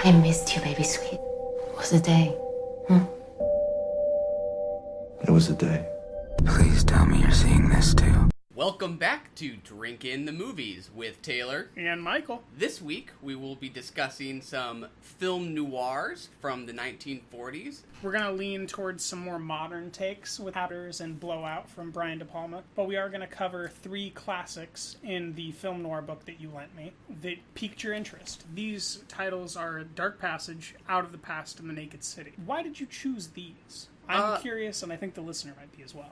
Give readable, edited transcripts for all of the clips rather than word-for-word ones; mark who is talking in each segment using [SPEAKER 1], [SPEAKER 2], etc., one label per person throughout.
[SPEAKER 1] I missed you, baby sweet. It was a day.
[SPEAKER 2] It was a day.
[SPEAKER 3] Please tell me you're seeing this too.
[SPEAKER 4] Welcome back to Drink in the Movies with Taylor
[SPEAKER 5] and Michael.
[SPEAKER 4] This week we will be discussing some film noirs from the 1940s.
[SPEAKER 5] We're going to lean towards some more modern takes with Hatters and Blowout from Brian De Palma, but we are going to cover three classics in the film noir book that you lent me that piqued your interest. These titles are Dark Passage, Out of the Past, and The Naked City. Why did you choose these? I'm curious, and I think the listener might be as well.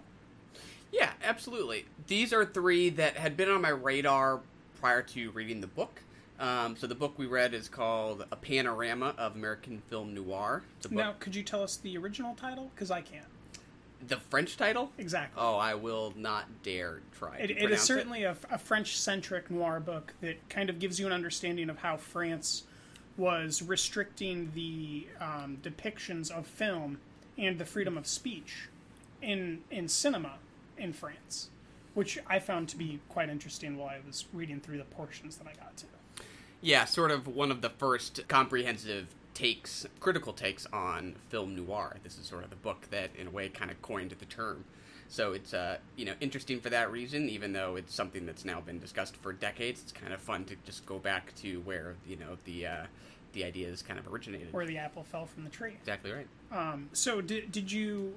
[SPEAKER 4] Yeah, absolutely. These are three that had been on my radar prior to reading the book. So the book we read is called A Panorama of American Film Noir.
[SPEAKER 5] Now, could you tell us the original title? Because I can't.
[SPEAKER 4] The French title?
[SPEAKER 5] Exactly.
[SPEAKER 4] Oh, I will not dare try to pronounce
[SPEAKER 5] it is certainly a French-centric noir book that kind of gives you an understanding of how France was restricting the depictions of film and the freedom of speech in cinema in France, which I found to be quite interesting while I was reading through the portions that I got to.
[SPEAKER 4] Yeah, sort of one of the first comprehensive takes, critical takes on film noir. This is sort of the book that, in a way, kind of coined the term. So it's, interesting for that reason, even though it's something that's now been discussed for decades. It's kind of fun to just go back to where, the ideas kind of originated.
[SPEAKER 5] Where the apple fell from the tree.
[SPEAKER 4] Exactly right.
[SPEAKER 5] So did you,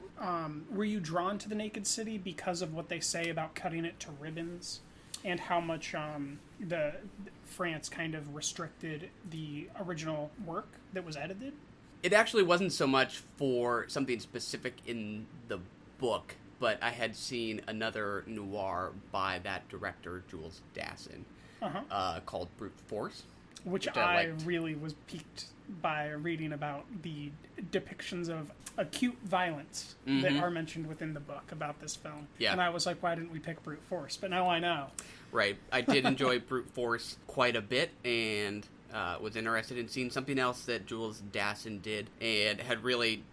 [SPEAKER 5] were you drawn to The Naked City because of what they say about cutting it to ribbons and how much the France kind of restricted the original work that was edited?
[SPEAKER 4] It actually wasn't so much for something specific in the book, but I had seen another noir by that director, Jules Dassin, called Brute Force.
[SPEAKER 5] Which I really was piqued by reading about the depictions of acute violence that are mentioned within the book about this film.
[SPEAKER 4] Yeah.
[SPEAKER 5] And I was like, why didn't we pick Brute Force? But now I know.
[SPEAKER 4] Right. I did enjoy Brute Force quite a bit and was interested in seeing something else that Jules Dassin did and had really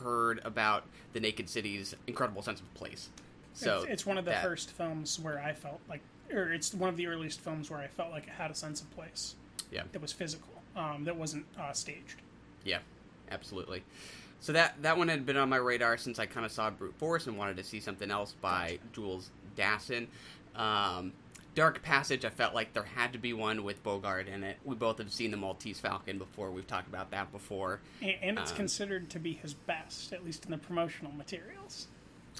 [SPEAKER 4] heard about The Naked City's incredible sense of place. So
[SPEAKER 5] it's one of the first films where I felt like, or it's one of the earliest films where I felt like it had a sense of place.
[SPEAKER 4] Yeah.
[SPEAKER 5] That was physical, that wasn't staged.
[SPEAKER 4] Yeah, absolutely. So that one had been on my radar since I kind of saw Brute Force and wanted to see something else by Jules Dassin. Dark Passage, I felt like there had to be one with Bogart in it. We both have seen The Maltese Falcon before. We've talked about that before.
[SPEAKER 5] And it's considered to be his best, at least in the promotional materials.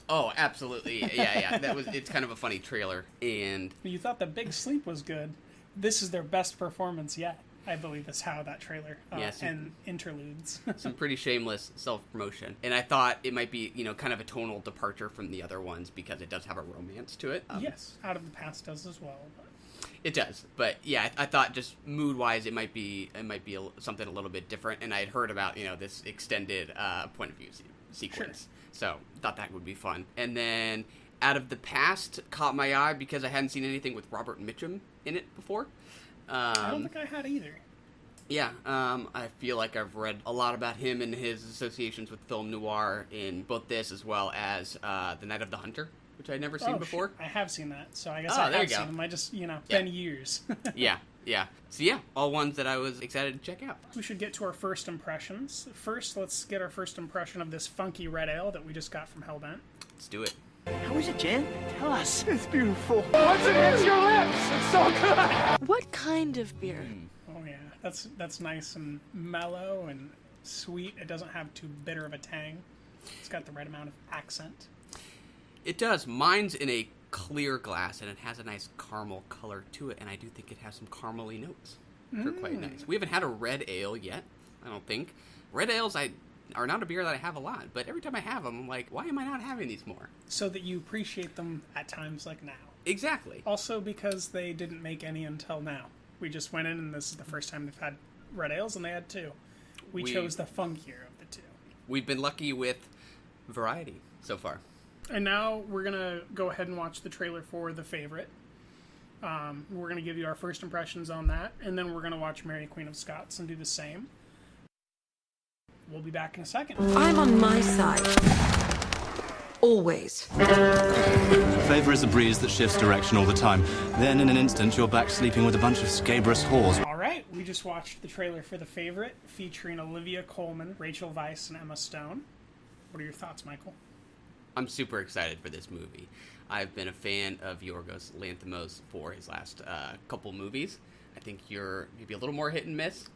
[SPEAKER 4] Oh, absolutely. Yeah. It's kind of a funny trailer. And
[SPEAKER 5] you thought The Big Sleep was good. This is their best performance yet, I believe, is how that trailer and interludes.
[SPEAKER 4] Some pretty shameless self-promotion. And I thought it might be, kind of a tonal departure from the other ones because it does have a romance to it.
[SPEAKER 5] Yes, Out of the Past does as well. But...
[SPEAKER 4] It does. But, yeah, I thought just mood-wise it might be something a little bit different. And I had heard about, this extended point of view sequence. Sure. So thought that would be fun. And then Out of the Past caught my eye because I hadn't seen anything with Robert Mitchum in it before.
[SPEAKER 5] I don't think I had either.
[SPEAKER 4] Yeah, I feel like I've read a lot about him and his associations with film noir in both this as well as The Night of the Hunter, which I'd never seen before.
[SPEAKER 5] Sure. I have seen that, so I guess I have seen them. I just, been years.
[SPEAKER 4] Yeah. So yeah, all ones that I was excited to check out.
[SPEAKER 5] We should get to our first impressions. First, let's get our first impression of this funky red ale that we just got from Hellbent.
[SPEAKER 4] Let's do it.
[SPEAKER 6] How is it, Jen? Tell us.
[SPEAKER 7] It's beautiful. Once it hits your lips, it's so good.
[SPEAKER 8] What kind of beer?
[SPEAKER 5] Oh yeah, that's nice and mellow and sweet. It doesn't have too bitter of a tang. It's got the right amount of accent.
[SPEAKER 4] It does. Mine's in a clear glass, and it has a nice caramel color to it, and I do think it has some caramely notes, which are quite nice. We haven't had a red ale yet, I don't think. Red ales are not a beer that I have a lot, but every time I have them, I'm like, why am I not having these more?
[SPEAKER 5] So that you appreciate them at times like now.
[SPEAKER 4] Exactly.
[SPEAKER 5] Also because they didn't make any until now. We just went in, and this is the first time they've had red ales, and they had two. We chose the funkier of the two.
[SPEAKER 4] We've been lucky with variety so far.
[SPEAKER 5] And now we're going to go ahead and watch the trailer for The Favorite. We're going to give you our first impressions on that, and then we're going to watch Mary, Queen of Scots and do the same. We'll be back in a second.
[SPEAKER 8] I'm on my side. Always.
[SPEAKER 2] Favor is a breeze that shifts direction all the time. Then, in an instant, you're back sleeping with a bunch of scabrous whores.
[SPEAKER 5] All right. right, we just watched the trailer for The Favorite, featuring Olivia Colman, Rachel Weisz, and Emma Stone. What are your thoughts, Michael?
[SPEAKER 4] I'm super excited for this movie. I've been a fan of Yorgos Lanthimos for his last couple movies. I think you're maybe a little more hit and miss.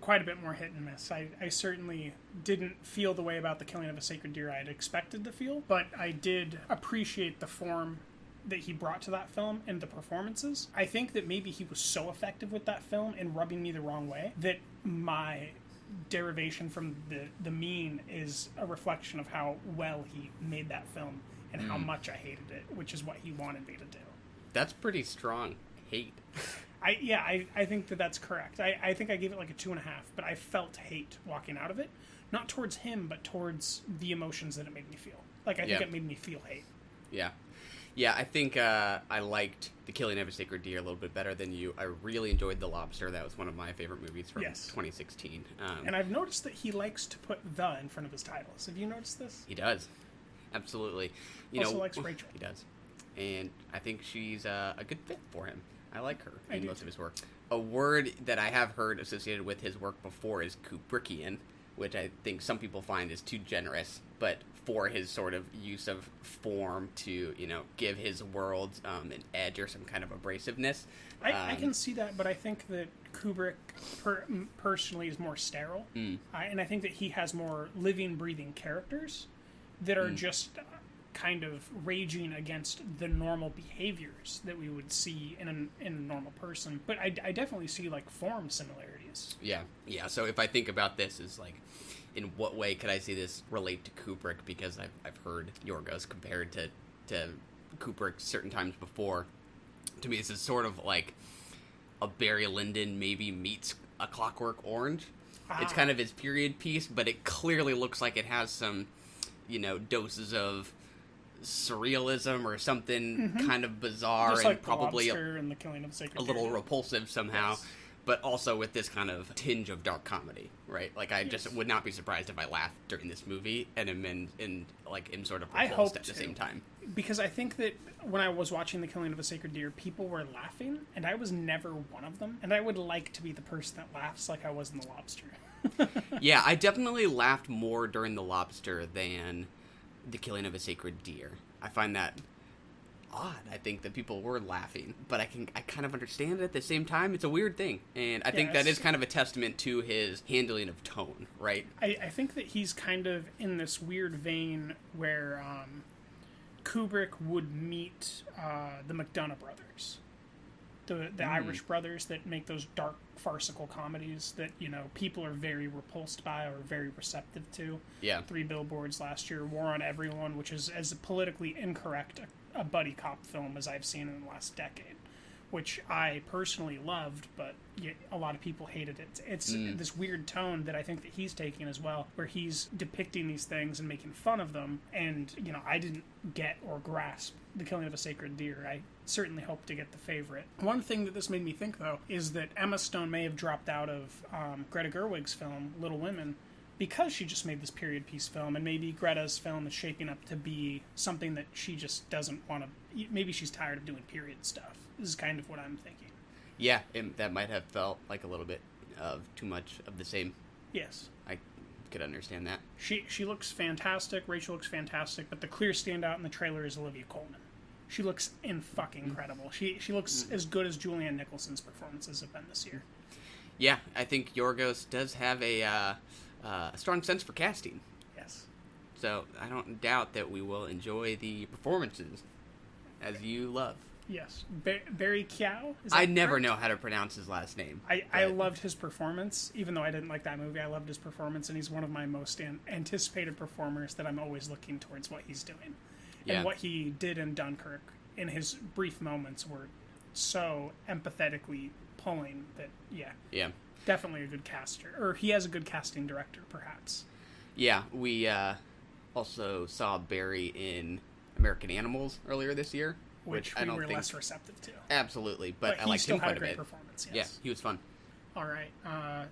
[SPEAKER 5] Quite a bit more hit and miss. I certainly didn't feel the way about The Killing of a Sacred Deer I had expected to feel, but I did appreciate the form that he brought to that film and the performances. I think that maybe he was so effective with that film in rubbing me the wrong way that my derivation from the mean is a reflection of how well he made that film and how much I hated it, which is what he wanted me to do.
[SPEAKER 4] That's pretty strong. Hate.
[SPEAKER 5] I think that's correct. I think I gave it like a 2.5, but I felt hate walking out of it. Not towards him, but towards the emotions that it made me feel. Like, I think it made me feel hate.
[SPEAKER 4] Yeah. Yeah, I think I liked The Killing of a Sacred Deer a little bit better than you. I really enjoyed The Lobster. That was one of my favorite movies from 2016.
[SPEAKER 5] And I've noticed that he likes to put "the" in front of his titles. Have you noticed this?
[SPEAKER 4] He does. Absolutely.
[SPEAKER 5] Also likes Rachel.
[SPEAKER 4] He does. And I think she's a good fit for him. I like her in most of his work. A word that I have heard associated with his work before is Kubrickian, which I think some people find is too generous, but for his sort of use of form to, give his world an edge or some kind of abrasiveness.
[SPEAKER 5] I can see that, but I think that Kubrick personally is more sterile. And I think that he has more living, breathing characters that are just kind of raging against the normal behaviors that we would see in a normal person. But I definitely see, like, form similarities. Yeah.
[SPEAKER 4] So if I think about this as, like, in what way could I see this relate to Kubrick? Because I've heard Yorgos compared to Kubrick certain times before. To me, this is sort of like a Barry Lyndon maybe meets A Clockwork Orange. It's kind of his period piece, but it clearly looks like it has some, doses of surrealism or something kind of bizarre.
[SPEAKER 5] Just
[SPEAKER 4] and
[SPEAKER 5] like
[SPEAKER 4] probably
[SPEAKER 5] The Lobster and The Killing of a Sacred
[SPEAKER 4] a little
[SPEAKER 5] Deer.
[SPEAKER 4] repulsive somehow.
[SPEAKER 5] Yes.
[SPEAKER 4] But also with this kind of tinge of dark comedy, right? Like, I just would not be surprised if I laughed during this movie and am sort of repulsed at the same time.
[SPEAKER 5] Because I think that when I was watching The Killing of a Sacred Deer, people were laughing, and I was never one of them. And I would like to be the person that laughs like I was in The Lobster.
[SPEAKER 4] Yeah, I definitely laughed more during The Lobster than The Killing of a Sacred Deer. I find that odd. I think that people were laughing, but I kind of understand it at the same time. It's a weird thing, and I think that is kind of a testament to his handling of tone, right?
[SPEAKER 5] I think that he's kind of in this weird vein where Kubrick would meet the McDonough brothers, the Irish brothers that make those dark farcical comedies that people are very repulsed by or very receptive to.
[SPEAKER 4] Yeah.
[SPEAKER 5] 3 Billboards last year, War on Everyone, which is as politically incorrect a buddy cop film as I've seen in the last decade, which I personally loved, but a lot of people hated it. It's this weird tone that I think that he's taking as well, where he's depicting these things and making fun of them, and I didn't get or grasp The Killing of a Sacred Deer. I certainly hope to get The Favorite. One thing that this made me think, though, is that Emma Stone may have dropped out of Greta Gerwig's film Little Women because she just made this period piece film, and maybe Greta's film is shaping up to be something that she just doesn't want to. Maybe she's tired of doing period stuff. This is kind of what I'm thinking.
[SPEAKER 4] Yeah, that might have felt like a little bit of too much of the same.
[SPEAKER 5] Yes.
[SPEAKER 4] I could understand that.
[SPEAKER 5] She looks fantastic. Rachel looks fantastic, but the clear standout in the trailer is Olivia Colman. She looks fucking incredible. She looks as good as Julianne Nicholson's performances have been this year.
[SPEAKER 4] Yeah, I think Yorgos does have a strong sense for casting.
[SPEAKER 5] Yes.
[SPEAKER 4] So I don't doubt that we will enjoy the performances as you love.
[SPEAKER 5] Yes. Barry Keogh?
[SPEAKER 4] I never know how to pronounce his last name.
[SPEAKER 5] I loved his performance, even though I didn't like that movie. I loved his performance, and he's one of my most anticipated performers that I'm always looking towards what he's doing.
[SPEAKER 4] Yeah.
[SPEAKER 5] And what he did in Dunkirk in his brief moments were so empathetically pulling that,
[SPEAKER 4] Yeah.
[SPEAKER 5] Definitely a good caster. Or he has a good casting director, perhaps.
[SPEAKER 4] Yeah, we also saw Barry in American Animals earlier this year.
[SPEAKER 5] Which
[SPEAKER 4] I
[SPEAKER 5] we
[SPEAKER 4] don't
[SPEAKER 5] were
[SPEAKER 4] think...
[SPEAKER 5] less receptive to.
[SPEAKER 4] Absolutely, but I
[SPEAKER 5] he
[SPEAKER 4] liked
[SPEAKER 5] still
[SPEAKER 4] him
[SPEAKER 5] had
[SPEAKER 4] quite
[SPEAKER 5] a great
[SPEAKER 4] bit.
[SPEAKER 5] performance, yes.
[SPEAKER 4] Yeah, he was fun.
[SPEAKER 5] All right.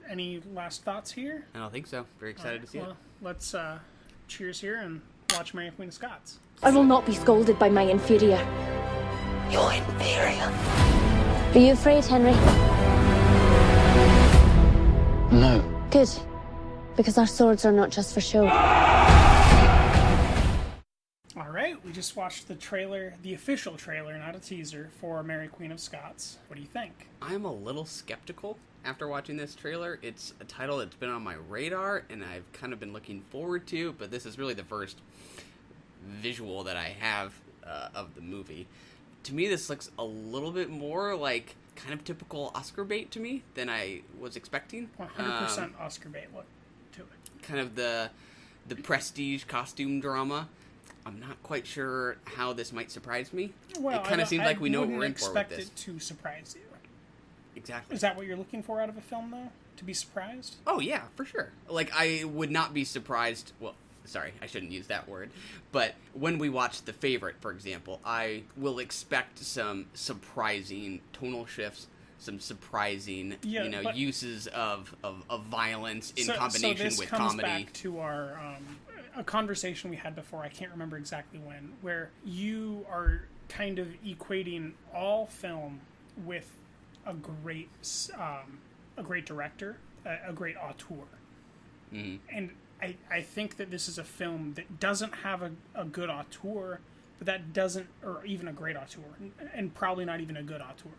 [SPEAKER 5] Any last thoughts here?
[SPEAKER 4] I don't think so. Very excited to see it.
[SPEAKER 5] Let's cheers here and watch Mary Queen of Scots.
[SPEAKER 9] I will not be scolded by my inferior.
[SPEAKER 8] Your inferior?
[SPEAKER 9] Are you afraid, Henry?
[SPEAKER 3] No.
[SPEAKER 9] Good. Because our swords are not just for show.
[SPEAKER 5] All right, we just watched the trailer, the official trailer, not a teaser, for Mary Queen of Scots. What do you think?
[SPEAKER 4] I'm a little skeptical after watching this trailer. It's a title that's been on my radar and I've kind of been looking forward to, but this is really the first visual that I have of the movie. To me, this looks a little bit more like kind of typical Oscar bait to me than I was expecting.
[SPEAKER 5] 100% Oscar bait look to it.
[SPEAKER 4] Kind of the prestige costume drama. I'm not quite sure how this might surprise me.
[SPEAKER 5] Well,
[SPEAKER 4] it kind of seems like we know what we're in for with
[SPEAKER 5] expect
[SPEAKER 4] this.
[SPEAKER 5] it to surprise you.
[SPEAKER 4] Exactly.
[SPEAKER 5] Is that what you're looking for out of a film, though? To be surprised?
[SPEAKER 4] Oh, yeah, for sure. Like, I would not be surprised... Well, sorry, I shouldn't use that word. But when we watch The Favorite, for example, I will expect some surprising tonal shifts, some surprising, uses of violence in combination with comedy. So this comes back to our... a conversation we had before, I can't remember exactly when, where you are kind of equating all film with a great director, a great auteur. Mm-hmm. And I think that this is a film that doesn't have a good auteur, but that doesn't, or even a great auteur, and probably not even a good auteur,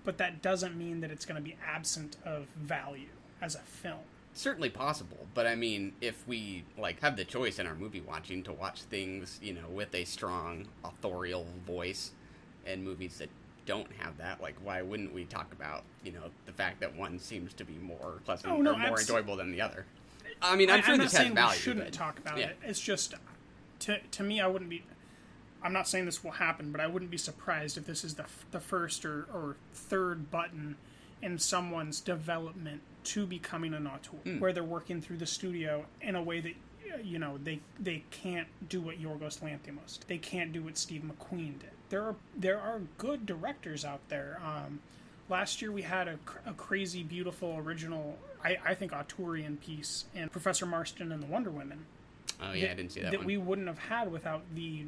[SPEAKER 4] but that doesn't mean that it's going to be absent of value as a film. Certainly possible, but I mean, if we have the choice in our movie watching to watch things, with a strong authorial voice, and movies that don't have that, why wouldn't we talk about, the fact that one seems to be more pleasant or more enjoyable than the other? I mean, I'm sure this has value. We shouldn't
[SPEAKER 5] talk about it. It's just, to me, I wouldn't be. I'm not saying this will happen, but I wouldn't be surprised if this is the first or third button in someone's development to becoming an auteur, where they're working through the studio in a way that, they can't do what Yorgos Lanthimos did. They can't do what Steve McQueen did. There are good directors out there. Last year we had a crazy, beautiful, original, I think, auteurian piece in Professor Marston and the Wonder Women.
[SPEAKER 4] Oh, yeah, I didn't see that one.
[SPEAKER 5] That we wouldn't have had without the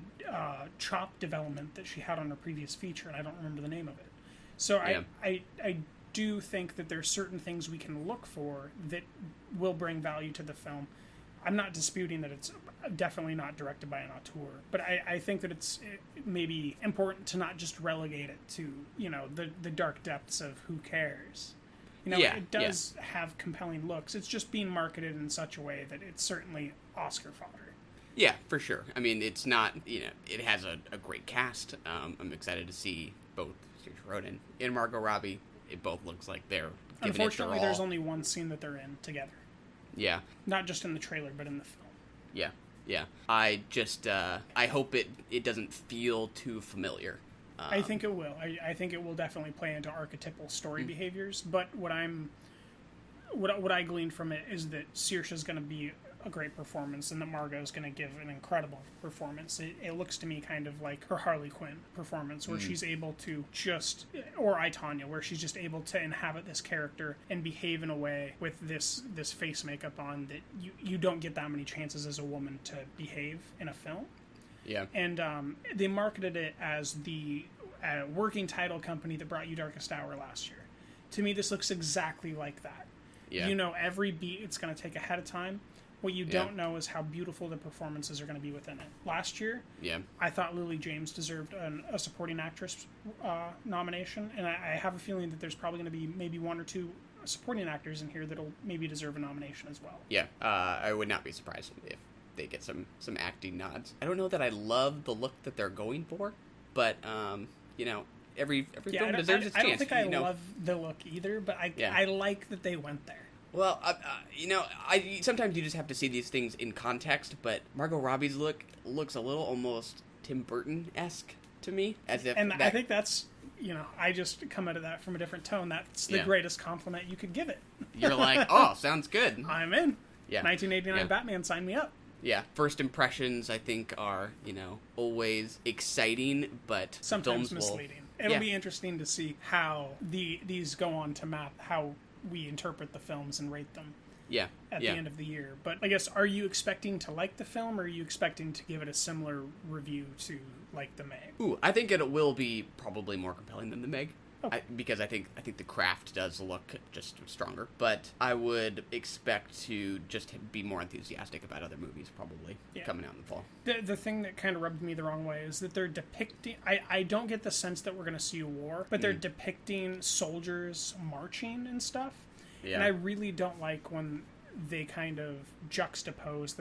[SPEAKER 5] chop development that she had on her previous feature, and I don't remember the name of it. So yeah. I do think that there's certain things we can look for that will bring value to the film. I'm not disputing that it's definitely not directed by an auteur, but I think that it's maybe important to not just relegate it to, the dark depths of who cares. It does have compelling looks. It's just being marketed in such a way that it's certainly Oscar fodder.
[SPEAKER 4] Yeah, for sure. I mean, it's not, it has a great cast. I'm excited to see both Saoirse Ronan and Margot Robbie. It both looks like they're giving
[SPEAKER 5] Unfortunately,
[SPEAKER 4] it their all.
[SPEAKER 5] There's only one scene that they're in together.
[SPEAKER 4] Yeah.
[SPEAKER 5] Not just in the trailer, but in the film.
[SPEAKER 4] Yeah, yeah. I just, I hope it doesn't feel too familiar.
[SPEAKER 5] I think it will. I think it will definitely play into archetypal story behaviors, but what I gleaned from it is that Saoirse's going to be a great performance and that Margot's going to give an incredible performance. It looks to me kind of like her Harley Quinn performance, where she's able to or I, Tonya, where she's just able to inhabit this character and behave in a way with this face makeup on that you don't get that many chances as a woman to behave in a film.
[SPEAKER 4] Yeah. And
[SPEAKER 5] they marketed it as the working title company that brought you Darkest Hour last year. To me, this looks exactly like that.
[SPEAKER 4] Yeah.
[SPEAKER 5] Every beat it's going to take ahead of time. What you don't know is how beautiful the performances are going to be within it. Last year, I thought Lily James deserved a supporting actress nomination, and I have a feeling that there's probably going to be maybe one or two supporting actors in here that'll maybe deserve a nomination as well.
[SPEAKER 4] Yeah, I would not be surprised if they get some acting nods. I don't know that I love the look that they're going for, but every film deserves its chance.
[SPEAKER 5] I don't think I love the look either, but I like that they went there.
[SPEAKER 4] Well, sometimes you just have to see these things in context, but Margot Robbie's look looks a little almost Tim Burton-esque to me, as if.
[SPEAKER 5] And I think that's, I just come out of that from a different tone. That's the greatest compliment you could give it.
[SPEAKER 4] You're like, oh, sounds good.
[SPEAKER 5] I'm in. Yeah. 1989 Batman, sign me up.
[SPEAKER 4] Yeah, first impressions, I think, are, always exciting, but
[SPEAKER 5] sometimes misleading. It'll be interesting to see how these go on to map how we interpret the films and rate them at the end of the year. But I guess, are you expecting to like the film, or are you expecting to give it a similar review to, like, The Meg?
[SPEAKER 4] Ooh, I think it will be probably more compelling than The Meg.
[SPEAKER 5] Okay.
[SPEAKER 4] Because I think the craft does look just stronger. But I would expect to just be more enthusiastic about other movies probably coming out in the fall.
[SPEAKER 5] The thing that kind of rubbed me the wrong way is that they're depicting... I don't get the sense that we're going to see a war, but they're depicting soldiers marching and stuff. Yeah. And I really don't like when they kind of juxtapose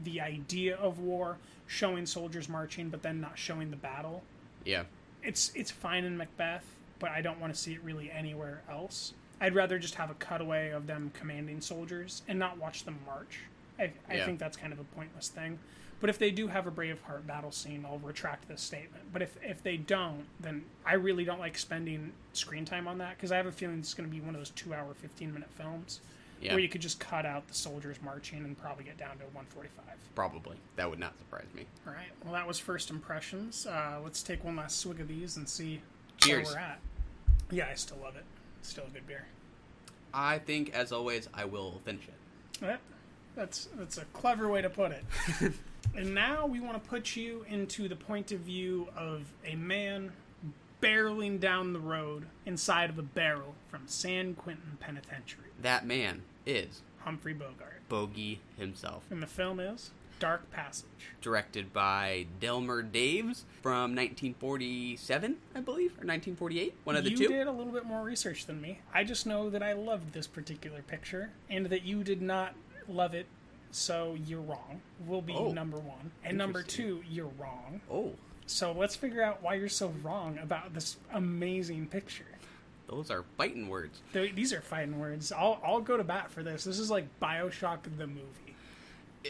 [SPEAKER 5] the idea of war, showing soldiers marching, but then not showing the battle.
[SPEAKER 4] Yeah.
[SPEAKER 5] It's fine in Macbeth, but I don't want to see it really anywhere else. I'd rather just have a cutaway of them commanding soldiers and not watch them march. I think that's kind of a pointless thing. But if they do have a Braveheart battle scene, I'll retract this statement. But if they don't, then I really don't like spending screen time on that, because I have a feeling it's going to be one of those 2-hour, 15-minute films where you could just cut out the soldiers marching and probably get down to 145.
[SPEAKER 4] Probably. That would not surprise me.
[SPEAKER 5] All right. Well, that was first impressions. Let's take one last swig of these and see
[SPEAKER 4] Cheers.
[SPEAKER 5] where we're at. Yeah, I still love it. Still a good beer.
[SPEAKER 4] I think, as always, I will finish it.
[SPEAKER 5] That's a clever way to put it. And now we want to put you into the point of view of a man barreling down the road inside of a barrel from San Quentin Penitentiary.
[SPEAKER 4] That man is
[SPEAKER 5] Humphrey Bogart.
[SPEAKER 4] Bogey himself.
[SPEAKER 5] And the film is Dark Passage.
[SPEAKER 4] Directed by Delmer Daves from 1947, I believe, or 1948, one of the two.
[SPEAKER 5] You did a little bit more research than me. I just know that I loved this particular picture, and that you did not love it, so you're wrong. Will be number one. And number two, you're wrong.
[SPEAKER 4] Oh.
[SPEAKER 5] So let's figure out why you're so wrong about this amazing picture.
[SPEAKER 4] Those are fighting words.
[SPEAKER 5] These are fighting words. I'll go to bat for this. This is like BioShock the movie.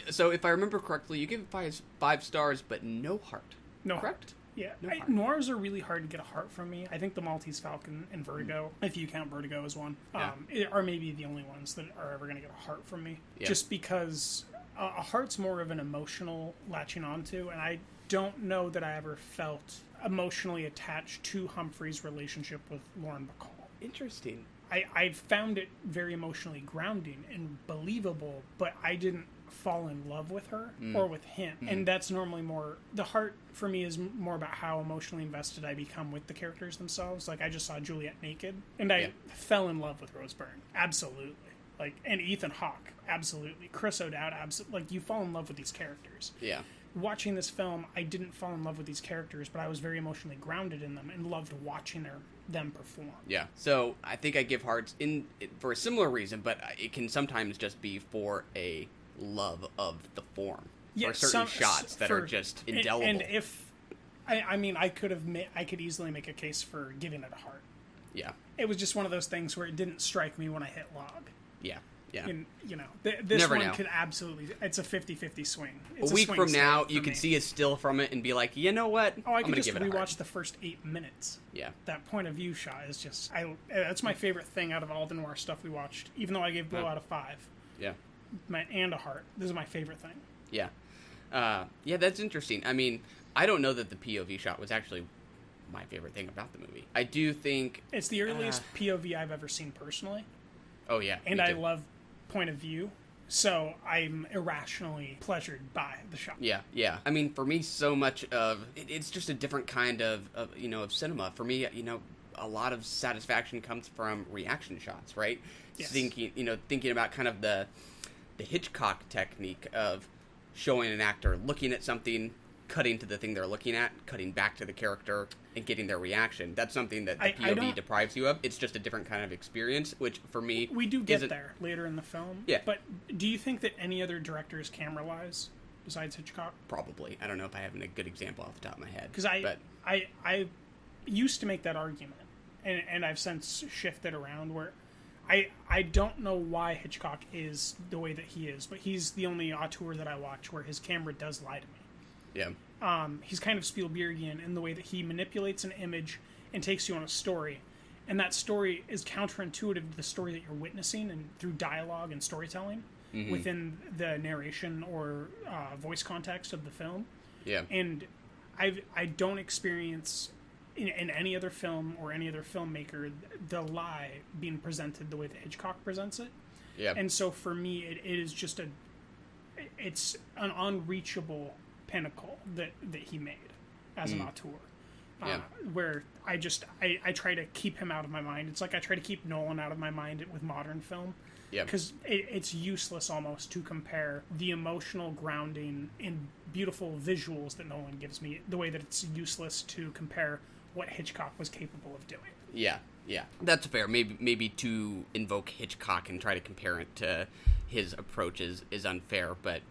[SPEAKER 4] So if I remember correctly, you give it five stars, but no heart.
[SPEAKER 5] No
[SPEAKER 4] correct?
[SPEAKER 5] Heart. Yeah.
[SPEAKER 4] No heart.
[SPEAKER 5] Noirs are really hard to get a heart from me. I think the Maltese Falcon and Vertigo, if you count Vertigo as one, are maybe the only ones that are ever going to get a heart from me. Yeah. Just because a heart's more of an emotional latching onto, and I don't know that I ever felt emotionally attached to Humphrey's relationship with Lauren Bacall.
[SPEAKER 4] Interesting.
[SPEAKER 5] I found it very emotionally grounding and believable, but I didn't fall in love with her or with him. And that's normally more... The heart, for me, is more about how emotionally invested I become with the characters themselves. Like, I just saw Juliet naked, and I fell in love with Rose Byrne. Absolutely. Like, and Ethan Hawke. Absolutely. Chris O'Dowd. Absolutely. Like, you fall in love with these characters. Yeah. Watching this film, I didn't fall in love with these characters, but I was very emotionally grounded in them and loved watching them perform. Yeah. So I think I give hearts for a similar reason, but it can sometimes just be for a love of the form. Yeah, or certain shots that are just indelible. And if I mean, I could easily make a case for giving it a heart. Yeah. It was just one of those things where it didn't strike me when I hit log. Yeah. Yeah. And, this Never one know. Could absolutely... It's a 50-50 swing. It's a week from now, you can see a still from it and be like, you know what? Oh, I can just rewatch the first 8 minutes. Yeah. That point of view shot is just... That's my favorite thing out of all the noir stuff we watched, even though I gave Blow out of 5. Yeah. And a heart. This is my favorite thing. Yeah. Yeah, that's interesting. I mean, I don't know that the POV shot was actually my favorite thing about the movie. I do think... It's the earliest POV I've ever seen personally. Oh, yeah. And I love point of view, so I'm irrationally pleasured by the shot. Yeah, yeah. I mean, for me, so much of it's just a different kind of cinema. For me, a lot of satisfaction comes from reaction shots, right? Yes. Thinking about kind of the Hitchcock technique of showing an actor looking at something, cutting to the thing they're looking at, cutting back to the character, and getting their reaction. That's something that the POV deprives you of. It's just a different kind of experience, which for me... We do get there later in the film. Yeah. But do you think that any other director is camera lies besides Hitchcock? Probably. I don't know if I have a good example off the top of my head. Because I used to make that argument, and I've since shifted around where I don't know why Hitchcock is the way that he is, but he's the only auteur that I watch where his camera does lie to me. Yeah. He's kind of Spielbergian in the way that he manipulates an image and takes you on a story, and that story is counterintuitive to the story that you're witnessing, and through dialogue and storytelling within the narration or voice context of the film. Yeah. And I don't experience in any other film or any other filmmaker the lie being presented the way that Hitchcock presents it. Yeah. And so for me, it is just it's an unreachable pinnacle that he made as an auteur. where I try to keep him out of my mind. It's like I try to keep Nolan out of my mind with modern film.
[SPEAKER 4] Yeah.
[SPEAKER 5] Because it's useless almost to compare the emotional grounding in beautiful visuals that Nolan gives me, the way that it's useless to compare what Hitchcock was capable of doing.
[SPEAKER 4] Yeah, yeah. That's fair. Maybe to invoke Hitchcock and try to compare it to his approaches is unfair, but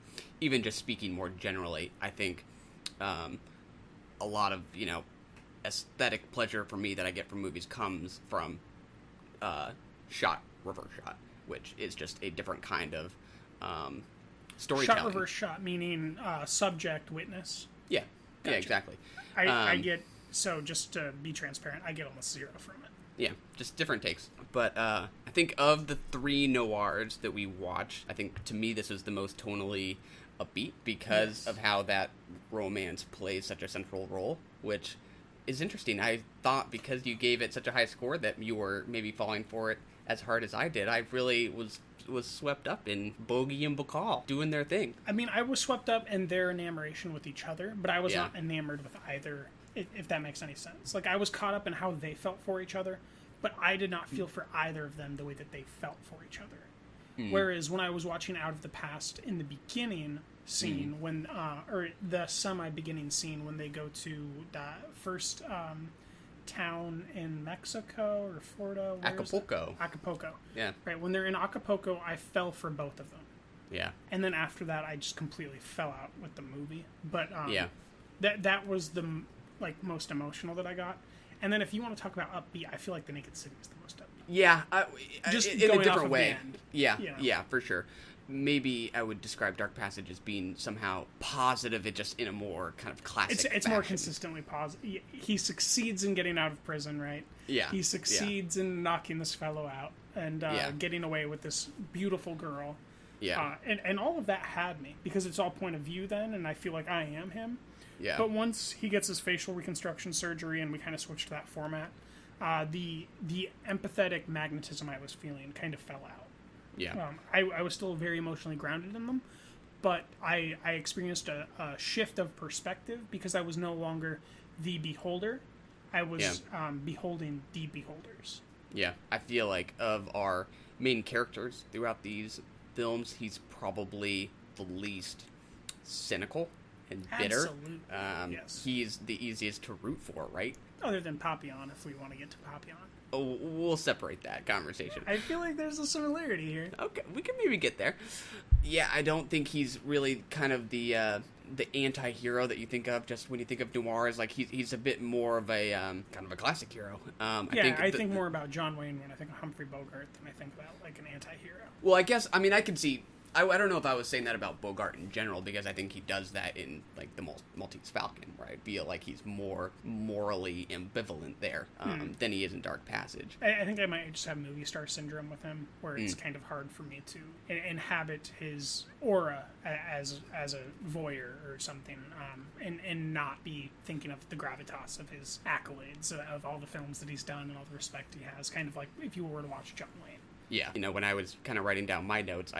[SPEAKER 4] even just speaking more generally, I think a lot of, aesthetic pleasure for me that I get from movies comes from reverse shot, which is just a different kind of storytelling.
[SPEAKER 5] Shot, reverse shot, meaning subject, witness.
[SPEAKER 4] Yeah,
[SPEAKER 5] Gotcha.
[SPEAKER 4] yeah, exactly.
[SPEAKER 5] I get, so just to be transparent, I get almost 0 from it.
[SPEAKER 4] Yeah, just different takes. But I think of the 3 noirs that we watched, I think to me this is the most tonally upbeat because of how that romance plays such a central role, which is interesting. I thought because you gave it such a high score that you were maybe falling for it as hard as I did. I really was swept up in Bogey and Bacall doing their thing.
[SPEAKER 5] I mean, I was swept up in their enamoration with each other, but I was not enamored with either, if that makes any sense. Like, I was caught up in how they felt for each other, but I did not feel for either of them the way that they felt for each other. Whereas when I was watching Out of the Past in the beginning scene, when or the semi-beginning scene when they go to the first town in Mexico or Florida, Acapulco. Yeah. Right, when they're in Acapulco, I fell for both of them.
[SPEAKER 4] Yeah.
[SPEAKER 5] And then after that, I just completely fell out with the movie. But that was the most emotional that I got. And then if you want to talk about upbeat, I feel like The Naked City is the most upbeat.
[SPEAKER 4] Yeah,
[SPEAKER 5] just
[SPEAKER 4] in
[SPEAKER 5] going
[SPEAKER 4] a different
[SPEAKER 5] off
[SPEAKER 4] way.
[SPEAKER 5] Of the end,
[SPEAKER 4] Yeah, for sure. Maybe I would describe Dark Passage as being somehow positive, it just in a more kind of classic
[SPEAKER 5] It's more consistently positive. He succeeds in getting out of prison, right?
[SPEAKER 4] Yeah.
[SPEAKER 5] He succeeds in knocking this fellow out and getting away with this beautiful girl.
[SPEAKER 4] Yeah.
[SPEAKER 5] And all of that had me, because it's all point of view then, and I feel like I am him.
[SPEAKER 4] Yeah.
[SPEAKER 5] But once he gets his facial reconstruction surgery and we kind of switch to that format, the empathetic magnetism I was feeling kind of fell out.
[SPEAKER 4] Yeah.
[SPEAKER 5] I was still very emotionally grounded in them, but I experienced a shift of perspective because I was no longer the beholder. I was beholding the beholders.
[SPEAKER 4] Yeah. I feel like of our main characters throughout these films, he's probably the least cynical and bitter.
[SPEAKER 5] Absolutely. Yes.
[SPEAKER 4] He's the easiest to root for, right?
[SPEAKER 5] Other than Papillon, if we want to get to Papillon.
[SPEAKER 4] Oh, we'll separate that conversation.
[SPEAKER 5] I feel like there's a similarity here.
[SPEAKER 4] Okay, we can maybe get there. Yeah, I don't think he's really kind of the anti-hero that you think of just when you think of noirs. Like, he's a bit more of a kind of a classic hero. I think
[SPEAKER 5] more about John Wayne when I think of Humphrey Bogart than I think about, like, an anti-hero.
[SPEAKER 4] Well, I guess, I mean, I can see... I don't know if I was saying that about Bogart in general, because I think he does that in, like, the Maltese Falcon, where I feel like he's more morally ambivalent there than he is in Dark Passage.
[SPEAKER 5] I think I might just have movie star syndrome with him, where it's kind of hard for me to inhabit his aura as a voyeur or something, and not be thinking of the gravitas of his accolades, of all the films that he's done and all the respect he has, kind of like if you were to watch John Wayne.
[SPEAKER 4] Yeah. When I was kind of writing down my notes,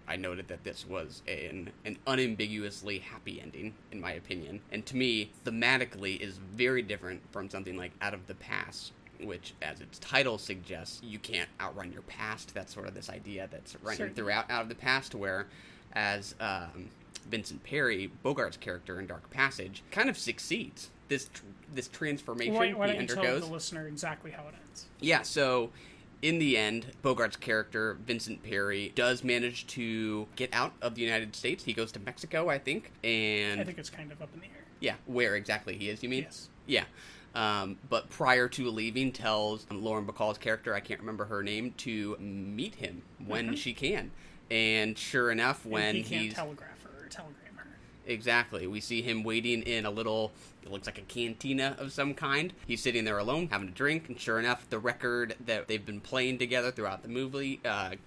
[SPEAKER 4] I noted that this was an unambiguously happy ending, in my opinion. And to me, thematically, is very different from something like Out of the Past, which, as its title suggests, you can't outrun your past. That's sort of this idea that's running throughout Out of the Past, where, as Vincent Perry, Bogart's character in Dark Passage, kind of succeeds. This transformation
[SPEAKER 5] why
[SPEAKER 4] he
[SPEAKER 5] don't you
[SPEAKER 4] undergoes.
[SPEAKER 5] tell the listener exactly how it ends?
[SPEAKER 4] Yeah, so... in the end, Bogart's character, Vincent Perry, does manage to get out of the United States. He goes to Mexico, I think, and...
[SPEAKER 5] I think it's kind of up in the air.
[SPEAKER 4] Yeah, where exactly he is, you mean?
[SPEAKER 5] Yes.
[SPEAKER 4] Yeah. But prior to leaving, tells Lauren Bacall's character, I can't remember her name, to meet him when she can. And sure enough, when
[SPEAKER 5] he can't
[SPEAKER 4] he's...
[SPEAKER 5] telegraph her or telegram her.
[SPEAKER 4] Exactly. We see him waiting in a little... it looks like a cantina of some kind. He's sitting there alone, having a drink, and sure enough, the record that they've been playing together throughout the movie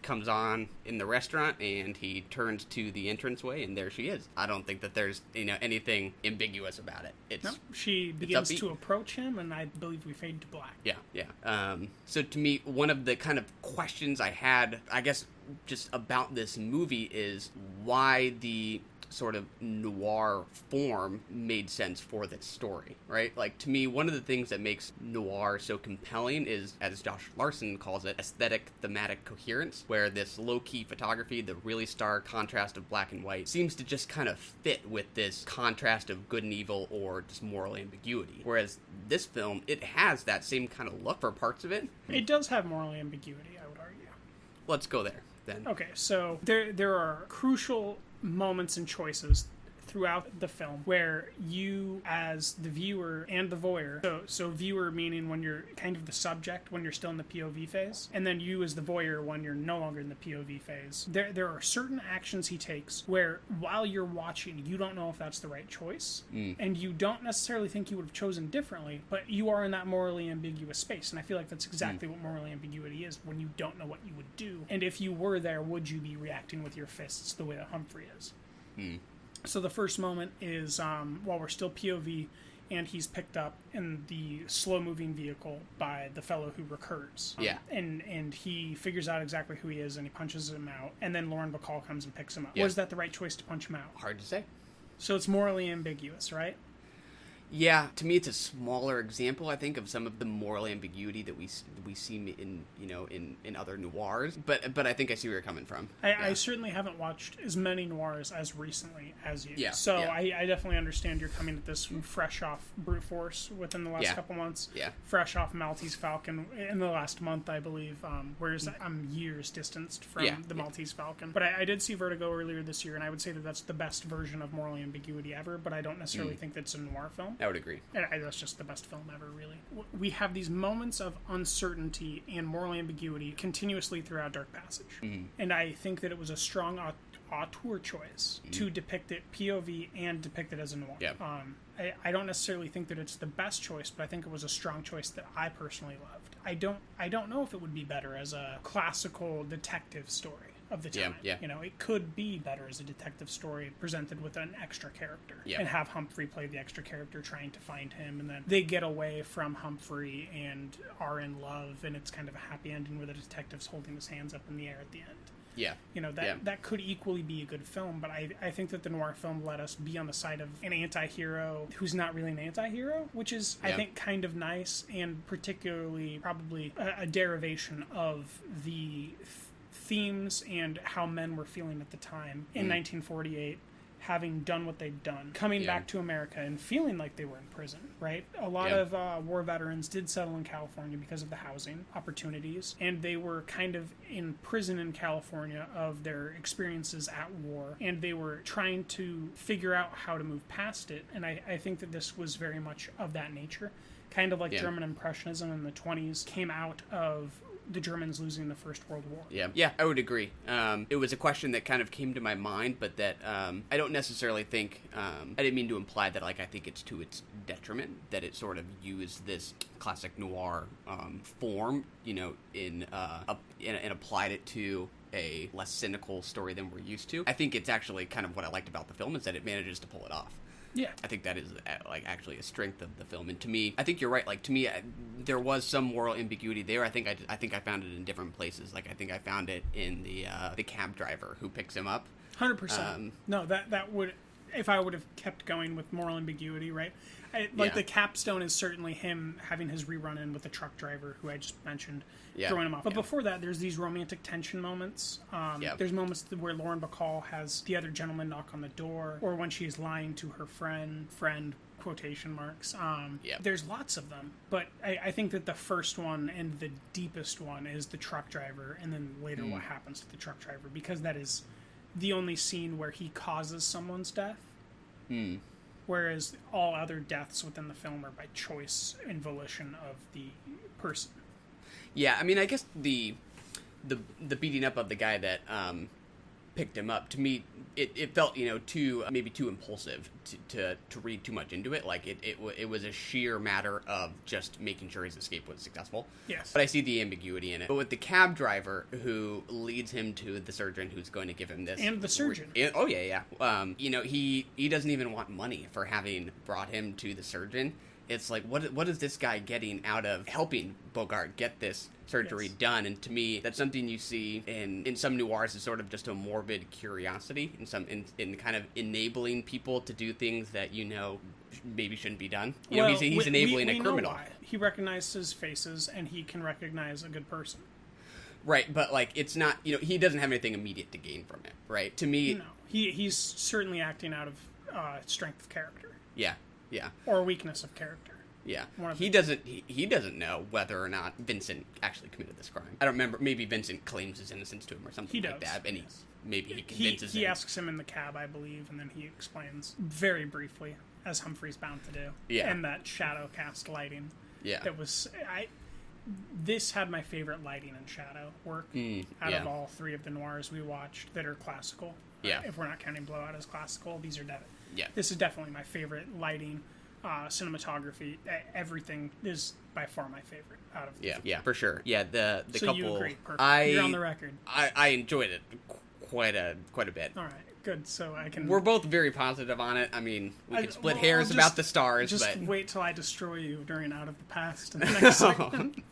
[SPEAKER 4] comes on in the restaurant, and he turns to the entranceway, and there she is. I don't think that there's anything ambiguous about it.
[SPEAKER 5] She begins to approach him, and I believe we fade to black.
[SPEAKER 4] Yeah. So to me, one of the kind of questions I had, I guess, just about this movie is why the sort of noir form made sense for this story, right? Like, to me, one of the things that makes noir so compelling is, as Josh Larson calls it, aesthetic thematic coherence, where this low-key photography, the really stark contrast of black and white, seems to just kind of fit with this contrast of good and evil or just moral ambiguity. Whereas this film, it has that same kind of look for parts of it.
[SPEAKER 5] It does have moral ambiguity, I would argue.
[SPEAKER 4] Let's go there, then.
[SPEAKER 5] Okay, so there are crucial moments and choices throughout the film where you, as the viewer and the voyeur, so viewer meaning when you're kind of the subject, when you're still in the POV phase, and then you as the voyeur when you're no longer in the POV phase, there are certain actions he takes where while you're watching, you don't know if that's the right choice, and you don't necessarily think you would have chosen differently, but you are in that morally ambiguous space, and I feel like that's exactly what moral ambiguity is, when you don't know what you would do, and if you were there, would you be reacting with your fists the way that Humphrey is? So the first moment is while we're still POV, and he's picked up in the slow-moving vehicle by the fellow who recurs.
[SPEAKER 4] Yeah.
[SPEAKER 5] And he figures out exactly who he is, and he punches him out, and then Lauren Bacall comes and picks him up.
[SPEAKER 4] Yeah.
[SPEAKER 5] Was that the right choice to punch him out?
[SPEAKER 4] Hard to say.
[SPEAKER 5] So it's morally ambiguous, right?
[SPEAKER 4] Yeah, to me, it's a smaller example, I think, of some of the moral ambiguity that we see in other noirs. But I think I see where you're coming from.
[SPEAKER 5] I certainly haven't watched as many noirs as recently as you.
[SPEAKER 4] Yeah.
[SPEAKER 5] So
[SPEAKER 4] yeah.
[SPEAKER 5] I definitely understand you're coming at this fresh off Brute Force within the last couple months.
[SPEAKER 4] Yeah.
[SPEAKER 5] Fresh off Maltese Falcon in the last month, I believe. Whereas I'm years distanced from the Maltese Falcon. But I did see Vertigo earlier this year, and I would say that that's the best version of moral ambiguity ever. But I don't necessarily think that's a noir film.
[SPEAKER 4] I would agree.
[SPEAKER 5] That's just the best film ever, really. We have these moments of uncertainty and moral ambiguity continuously throughout Dark Passage. And I think that it was a strong auteur choice to depict it POV and depict it as a noir.
[SPEAKER 4] Yeah.
[SPEAKER 5] I don't necessarily think that it's the best choice, but I think it was a strong choice that I personally loved. I don't know if it would be better as a classical detective story of the time.
[SPEAKER 4] Yeah.
[SPEAKER 5] You know, it could be better as a detective story presented with an extra character.
[SPEAKER 4] Yeah.
[SPEAKER 5] And have Humphrey play the extra character trying to find him, and then they get away from Humphrey and are in love, and it's kind of a happy ending where the detective's holding his hands up in the air at the end.
[SPEAKER 4] Yeah.
[SPEAKER 5] You know, that could equally be a good film, but I think that the noir film let us be on the side of an anti-hero who's not really an anti-hero, which is, I think, kind of nice, and particularly probably a derivation of the themes and how men were feeling at the time in 1948, having done what they'd done, coming back to America and feeling like they were in prison, right? A lot of war veterans did settle in California because of the housing opportunities, and they were kind of in prison in California of their experiences at war, and they were trying to figure out how to move past it, and I think that this was very much of that nature, kind of like German Impressionism in the 20s came out of the Germans losing the First World War.
[SPEAKER 4] Yeah, I would agree. It was a question that kind of came to my mind, but that I don't necessarily think, I didn't mean to imply that, like, I think it's to its detriment that it sort of used this classic noir form, you know, and applied it to a less cynical story than we're used to. I think it's actually kind of what I liked about the film is that it manages to pull it off.
[SPEAKER 5] Yeah.
[SPEAKER 4] I think that is, like, actually a strength of the film. And to me, I think you're right. Like, to me, there was some moral ambiguity there. I think I found it in different places. Like, I think I found it in the cab driver who picks him up.
[SPEAKER 5] 100%. No, that would, if I would have kept going with moral ambiguity, right? The capstone is certainly him having his rerun in with the truck driver who I just mentioned, throwing him off. But before that, there's these romantic tension moments. There's moments where Lauren Bacall has the other gentleman knock on the door, or when she's lying to her friend, quotation marks. There's lots of them, but I think that the first one and the deepest one is the truck driver, and then later what happens to the truck driver, because that is the only scene where he causes someone's death. Whereas all other deaths within the film are by choice and volition of the person.
[SPEAKER 4] Yeah, I mean, I guess the beating up of the guy that picked him up, to me, it felt, you know, too impulsive to read too much into it. Like, it was a sheer matter of just making sure his escape was successful.
[SPEAKER 5] Yes.
[SPEAKER 4] But I see the ambiguity in it. But with the cab driver who leads him to the surgeon who's going to give him this...
[SPEAKER 5] And the surgeon.
[SPEAKER 4] Oh, yeah. You know, he doesn't even want money for having brought him to the surgeon. It's like, what is this guy getting out of helping Bogart get this surgery done? And to me, that's something you see in some noirs is sort of just a morbid curiosity, in kind of enabling people to do things that maybe shouldn't be done. He's enabling a criminal.
[SPEAKER 5] Know why. He recognizes faces, and he can recognize a good person.
[SPEAKER 4] Right, but like it's not, he doesn't have anything immediate to gain from it, right? To me,
[SPEAKER 5] no, he's certainly acting out of strength of character.
[SPEAKER 4] Yeah.
[SPEAKER 5] Or weakness of character.
[SPEAKER 4] Yeah. He doesn't know whether or not Vincent actually committed this crime. I don't remember. Maybe Vincent claims his innocence to him or something like that, and maybe he convinces him.
[SPEAKER 5] He asks him in the cab, I believe, and then he explains very briefly, as Humphrey's bound to do.
[SPEAKER 4] Yeah.
[SPEAKER 5] And that shadow cast lighting.
[SPEAKER 4] Yeah.
[SPEAKER 5] That was this had my favorite lighting and shadow work out of all three of the noirs we watched that are classical.
[SPEAKER 4] Yeah.
[SPEAKER 5] If we're not counting Blowout as classical, these are
[SPEAKER 4] yeah.
[SPEAKER 5] This is definitely my favorite lighting, cinematography. Everything is by far my favorite out of.
[SPEAKER 4] Yeah, for sure. Yeah, the
[SPEAKER 5] so
[SPEAKER 4] couple.
[SPEAKER 5] You agree? Perfect. You're on the record.
[SPEAKER 4] I enjoyed it quite a bit.
[SPEAKER 5] All right. Good, so I can...
[SPEAKER 4] We're both very positive on it. I mean, we can split hairs about the stars,
[SPEAKER 5] just
[SPEAKER 4] but...
[SPEAKER 5] wait till I destroy you during Out of the Past in the next segment.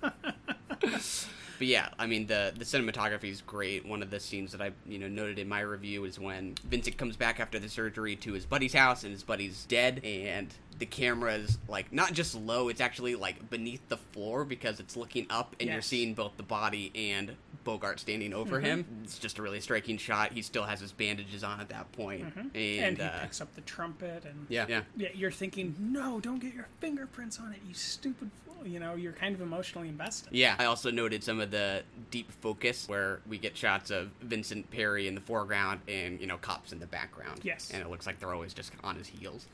[SPEAKER 4] But yeah, I mean, the cinematography is great. One of the scenes that I noted in my review is when Vincent comes back after the surgery to his buddy's house, and his buddy's dead, and the camera's like not just low, it's actually like beneath the floor because it's looking up, and you're seeing both the body and Bogart standing over him. It's just a really striking shot. He still has his bandages on at that point, and
[SPEAKER 5] he picks up the trumpet, and
[SPEAKER 4] yeah.
[SPEAKER 5] You're thinking, no, don't get your fingerprints on it, you stupid fool. You're kind of emotionally invested.
[SPEAKER 4] Yeah, I also noted some of the deep focus where we get shots of Vincent Perry in the foreground and cops in the background.
[SPEAKER 5] Yes,
[SPEAKER 4] and it looks like they're always just on his heels.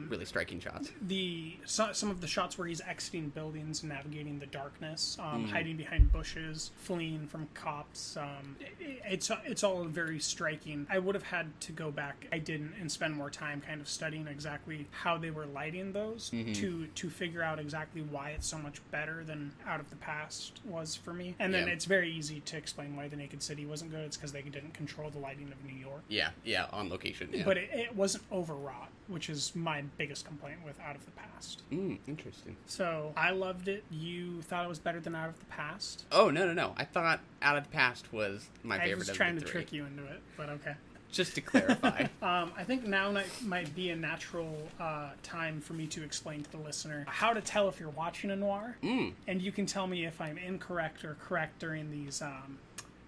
[SPEAKER 4] Really striking shots.
[SPEAKER 5] Some of the shots where he's exiting buildings, navigating the darkness, hiding behind bushes, fleeing from cops. It's all very striking. I would have had to go back. I didn't, and spend more time kind of studying exactly how they were lighting those to figure out exactly why it's so much better than Out of the Past was for me. And then it's very easy to explain why The Naked City wasn't good. It's because they didn't control the lighting of New York.
[SPEAKER 4] Yeah, on location. Yeah.
[SPEAKER 5] But it wasn't overwrought, which is my biggest complaint with Out of the Past.
[SPEAKER 4] Interesting.
[SPEAKER 5] So I loved it. You thought it was better than Out of the Past?
[SPEAKER 4] Oh, no. I thought Out of the Past was my favorite of the three.
[SPEAKER 5] I was trying to trick you into it, but okay.
[SPEAKER 4] Just to clarify.
[SPEAKER 5] I think now might be a natural time for me to explain to the listener how to tell if you're watching a noir. And you can tell me if I'm incorrect or correct during these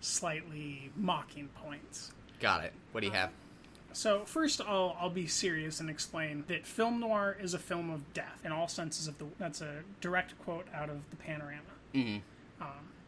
[SPEAKER 5] slightly mocking points.
[SPEAKER 4] Got it. What do you have?
[SPEAKER 5] So first, I'll be serious and explain that film noir is a film of death in all senses of the. That's a direct quote out of the Panorama.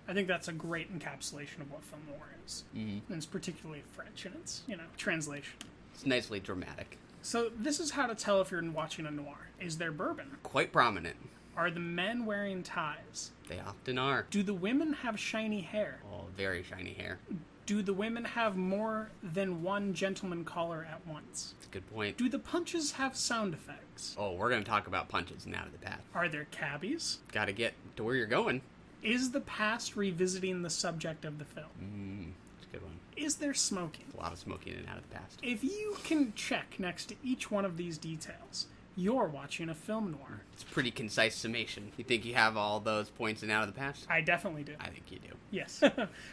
[SPEAKER 5] I think that's a great encapsulation of what film noir is, and it's particularly French in its translation.
[SPEAKER 4] It's nicely dramatic.
[SPEAKER 5] So this is how to tell if you're watching a noir. Is there bourbon?
[SPEAKER 4] Quite prominent.
[SPEAKER 5] Are the men wearing ties?
[SPEAKER 4] They often are.
[SPEAKER 5] Do the women have shiny hair?
[SPEAKER 4] Oh, very shiny hair.
[SPEAKER 5] Do the women have more than one gentleman caller at once?
[SPEAKER 4] That's a good point.
[SPEAKER 5] Do the punches have sound effects?
[SPEAKER 4] Oh, we're going to talk about punches and Out of the Past.
[SPEAKER 5] Are there cabbies?
[SPEAKER 4] Got to get to where you're going.
[SPEAKER 5] Is the past revisiting the subject of the film?
[SPEAKER 4] That's a good one.
[SPEAKER 5] Is there smoking?
[SPEAKER 4] A lot of smoking in Out of the Past.
[SPEAKER 5] If you can check next to each one of these details, you're watching a film noir.
[SPEAKER 4] It's a pretty concise summation. You think you have all those points in Out of the Past?
[SPEAKER 5] I definitely do.
[SPEAKER 4] I think you do.
[SPEAKER 5] Yes.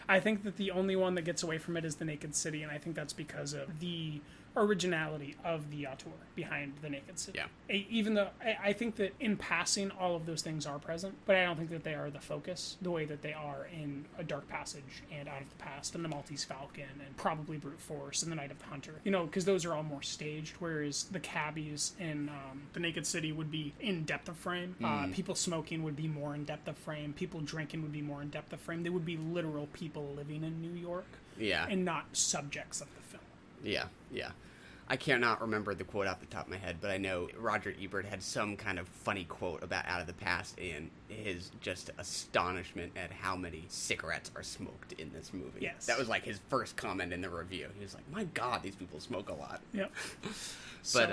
[SPEAKER 5] I think that the only one that gets away from it is The Naked City, and I think that's because of the originality of the auteur behind The Naked City.
[SPEAKER 4] Yeah.
[SPEAKER 5] Even though I think that in passing, all of those things are present, but I don't think that they are the focus the way that they are in A Dark Passage and Out of the Past and The Maltese Falcon and probably Brute Force and The Night of the Hunter. Because those are all more staged, whereas the cabbies in The Naked City would be in depth of frame. People smoking would be more in depth of frame. People drinking would be more in depth of frame. They would be literal people living in New York.
[SPEAKER 4] Yeah.
[SPEAKER 5] And not subjects of the film.
[SPEAKER 4] Yeah. I cannot remember the quote off the top of my head, but I know Roger Ebert had some kind of funny quote about Out of the Past and his just astonishment at how many cigarettes are smoked in this movie.
[SPEAKER 5] Yes.
[SPEAKER 4] That was like his first comment in the review. He was like, my God, these people smoke a lot.
[SPEAKER 5] Yep.
[SPEAKER 4] But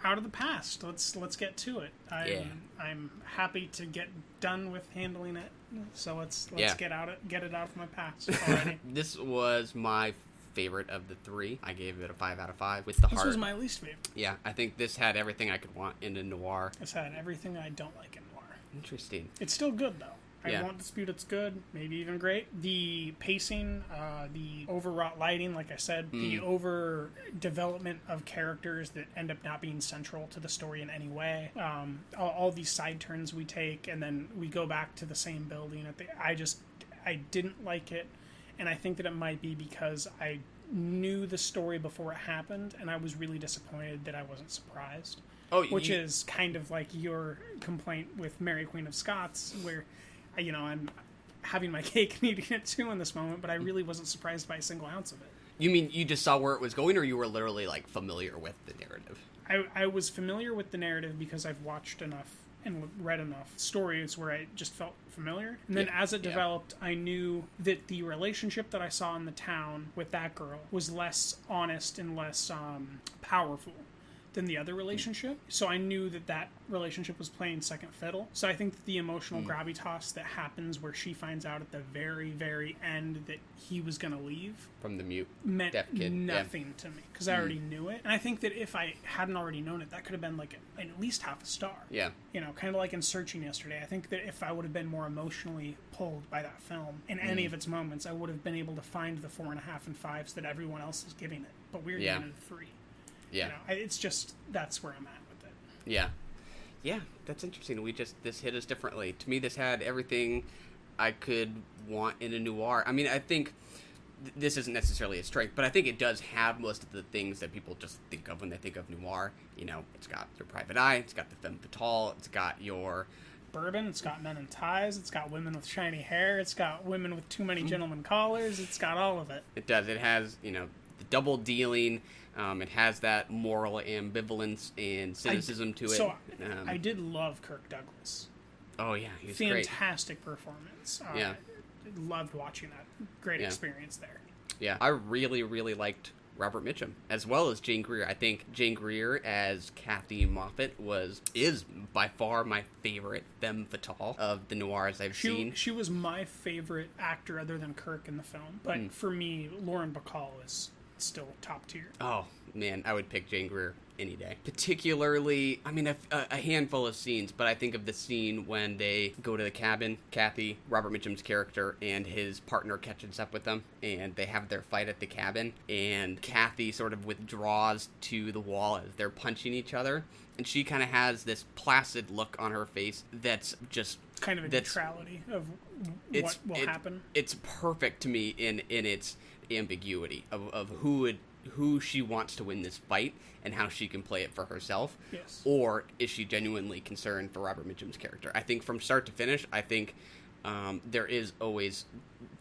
[SPEAKER 5] Out of the Past, let's get to it. I'm happy to get done with handling it. So let's get it out of my past already.
[SPEAKER 4] This was my favorite of the three. I gave it a 5 out of 5 with the heart.
[SPEAKER 5] This was my least favorite.
[SPEAKER 4] Yeah, I think this had everything I could want in a noir.
[SPEAKER 5] This had everything I don't like in noir.
[SPEAKER 4] Interesting.
[SPEAKER 5] It's still good, though.
[SPEAKER 4] Yeah.
[SPEAKER 5] I won't dispute it's good, maybe even great. The pacing, the overwrought lighting, like I said, the over-development of characters that end up not being central to the story in any way, all these side turns we take, and then we go back to the same building. I didn't like it, and I think that it might be because I knew the story before it happened, and I was really disappointed that I wasn't surprised. Which is kind of like your complaint with Mary Queen of Scots, where... I'm having my cake and eating it too in this moment, but I really wasn't surprised by a single ounce of it.
[SPEAKER 4] You mean you just saw where it was going, or you were literally, like, familiar with the narrative?
[SPEAKER 5] I was familiar with the narrative because I've watched enough and read enough stories where I just felt familiar. And then as it developed, I knew that the relationship that I saw in the town with that girl was less honest and less powerful than the other relationship. So I knew that relationship was playing second fiddle. So I think that the emotional gravitas that happens where she finds out at the very, very end that he was going to leave
[SPEAKER 4] from the mute
[SPEAKER 5] meant
[SPEAKER 4] deaf kid.
[SPEAKER 5] Nothing to me because I already knew it. And I think that if I hadn't already known it, that could have been like at least half a star.
[SPEAKER 4] Yeah.
[SPEAKER 5] Kind of like in Searching yesterday. I think that if I would have been more emotionally pulled by that film in any of its moments, I would have been able to find the 4.5 and 5s that everyone else is giving it. But we're giving it a 3.
[SPEAKER 4] Yeah.
[SPEAKER 5] It's just, that's where I'm at with it.
[SPEAKER 4] Yeah. Yeah, that's interesting. This hit us differently. To me, this had everything I could want in a noir. I mean, I think this isn't necessarily a strength, but I think it does have most of the things that people just think of when they think of noir. It's got your private eye, it's got the femme fatale, it's got your...
[SPEAKER 5] Bourbon, it's got men in ties, it's got women with shiny hair, it's got women with too many gentlemen collars, it's got all of it.
[SPEAKER 4] It does. It has, the double dealing... it has that moral ambivalence and cynicism to it.
[SPEAKER 5] So I did love Kirk Douglas.
[SPEAKER 4] Oh, yeah. He's great.
[SPEAKER 5] Fantastic performance.
[SPEAKER 4] Yeah.
[SPEAKER 5] Loved watching that. Great experience there.
[SPEAKER 4] Yeah. I really, really liked Robert Mitchum, as well as Jane Greer. I think Jane Greer as Kathy Moffat is by far my favorite femme fatale of the noirs I've seen.
[SPEAKER 5] She was my favorite actor other than Kirk in the film. But for me, Lauren Bacall is... still top tier.
[SPEAKER 4] Oh man, I would pick Jane Greer any day. Particularly, I mean, a handful of scenes, but I think of the scene when they go to the cabin, Kathy, Robert Mitchum's character, and his partner catches up with them, and they have their fight at the cabin, and Kathy sort of withdraws to the wall as they're punching each other, and she kind of has this placid look on her face that's just...
[SPEAKER 5] kind of a neutrality of what will happen.
[SPEAKER 4] It's perfect to me in its ambiguity of who she wants to win this fight and how she can play it for herself.
[SPEAKER 5] Yes.
[SPEAKER 4] Or is she genuinely concerned for Robert Mitchum's character? I think from start to finish, there is always,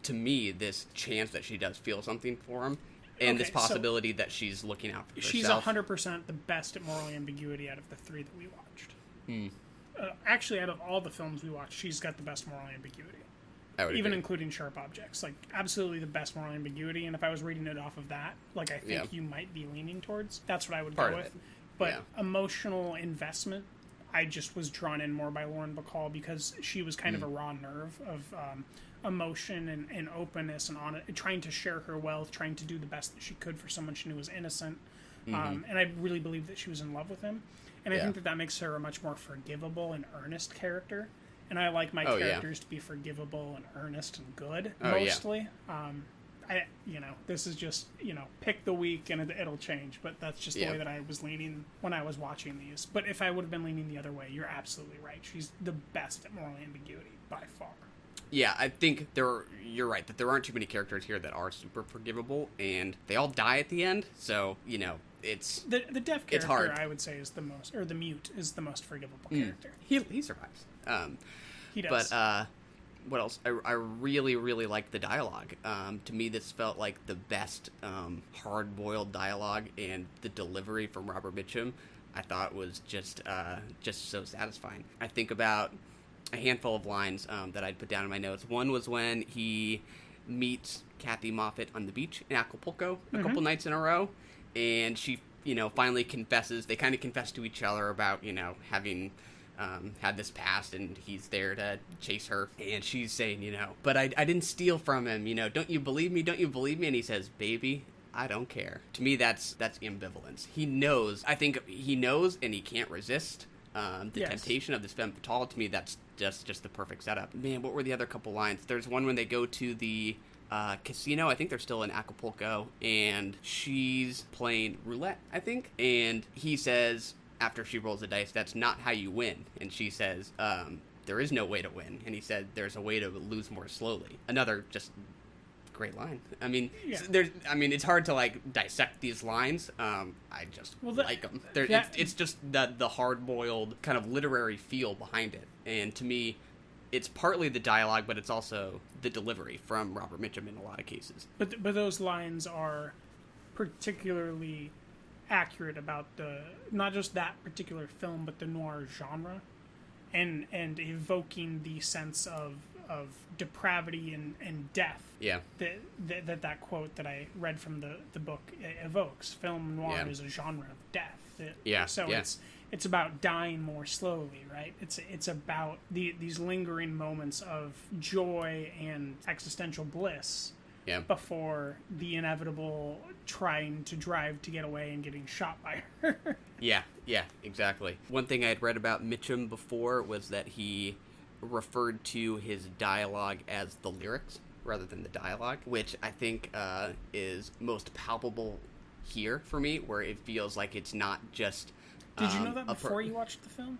[SPEAKER 4] to me, this chance that she does feel something for him. And this possibility that she's looking out for herself.
[SPEAKER 5] She's 100% the best at moral ambiguity out of the 3 that we watched. Actually, out of all the films we watched, she's got the best moral ambiguity. Even including Sharp Objects. Like, absolutely the best moral ambiguity. And if I was reading it off of that, like I think you might be leaning towards, that's what I would go with. But emotional investment, I just was drawn in more by Lauren Bacall because she was kind of a raw nerve of emotion and openness and trying to share her wealth, trying to do the best that she could for someone she knew was innocent. And I really believe that she was in love with him. And I think that makes her a much more forgivable and earnest character. And I like my characters to be forgivable and earnest and good, mostly. This is just, pick the week and it'll change. But that's just the way that I was leaning when I was watching these. But if I would have been leaning the other way, you're absolutely right. She's the best at moral ambiguity, by far.
[SPEAKER 4] Yeah, I think you're right, that there aren't too many characters here that are super forgivable, and they all die at the end, so, it's...
[SPEAKER 5] The deaf character,
[SPEAKER 4] hard.
[SPEAKER 5] I would say, is the most... Or the mute is the most forgivable character.
[SPEAKER 4] He survives.
[SPEAKER 5] He does.
[SPEAKER 4] But, what else? I really, really liked the dialogue. To me, this felt like the best hard-boiled dialogue, and the delivery from Robert Mitchum, I thought was just so satisfying. I think about a handful of lines that I'd put down in my notes. One was when he meets Kathy Moffat on the beach in Acapulco a couple nights in a row, and she, finally confesses. They kind of confess to each other about, having had this past, and he's there to chase her, and she's saying, but I didn't steal from him, don't you believe me? Don't you believe me? And he says, baby, I don't care. To me, that's ambivalence. He knows. I think he knows, and he can't resist the temptation of this femme fatale. To me, that's just the perfect setup. Man, what were the other couple lines? There's one when they go to the casino. I think they're still in Acapulco, and she's playing roulette, I think. And he says, after she rolls the dice, that's not how you win. And she says, there is no way to win. And he said, there's a way to lose more slowly. Another just great line. I mean, it's hard to like dissect these lines. I just like them. It's just the hard-boiled kind of literary feel behind it. And to me, it's partly the dialogue, but it's also the delivery from Robert Mitchum in a lot of cases. But
[SPEAKER 5] those lines are particularly accurate about not just that particular film, but the noir genre, and evoking the sense of depravity and death.
[SPEAKER 4] Yeah.
[SPEAKER 5] That quote that I read from the book evokes. Film noir is a genre of death. It's about dying more slowly, right? It's about these lingering moments of joy and existential bliss before the inevitable trying to drive to get away and getting shot by her.
[SPEAKER 4] Yeah, exactly. One thing I had read about Mitchum before was that he referred to his dialogue as the lyrics rather than the dialogue, which I think is most palpable here for me, where it feels like it's not just...
[SPEAKER 5] Did you know that before you watched the film?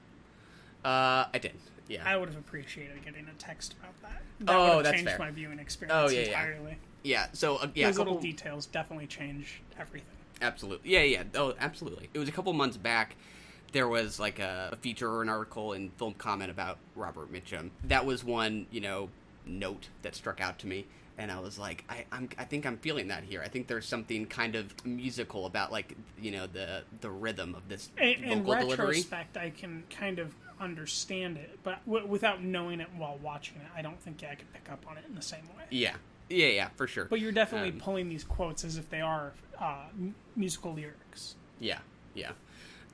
[SPEAKER 4] I did, yeah.
[SPEAKER 5] I would have appreciated getting a text about that. That would have changed my viewing experience entirely.
[SPEAKER 4] Yeah, so...
[SPEAKER 5] Those little details definitely change everything.
[SPEAKER 4] Absolutely. Yeah. Oh, absolutely. It was a couple months back. There was like a feature or an article in Film Comment about Robert Mitchum. That was one, note that struck out to me. And I was like, I think I'm feeling that here. I think there's something kind of musical about, like, the rhythm of this vocal delivery.
[SPEAKER 5] In retrospect, I can kind of understand it, but without knowing it while watching it, I don't think I could pick up on it in the same way.
[SPEAKER 4] Yeah, for sure.
[SPEAKER 5] But you're definitely pulling these quotes as if they are musical lyrics.
[SPEAKER 4] Yeah.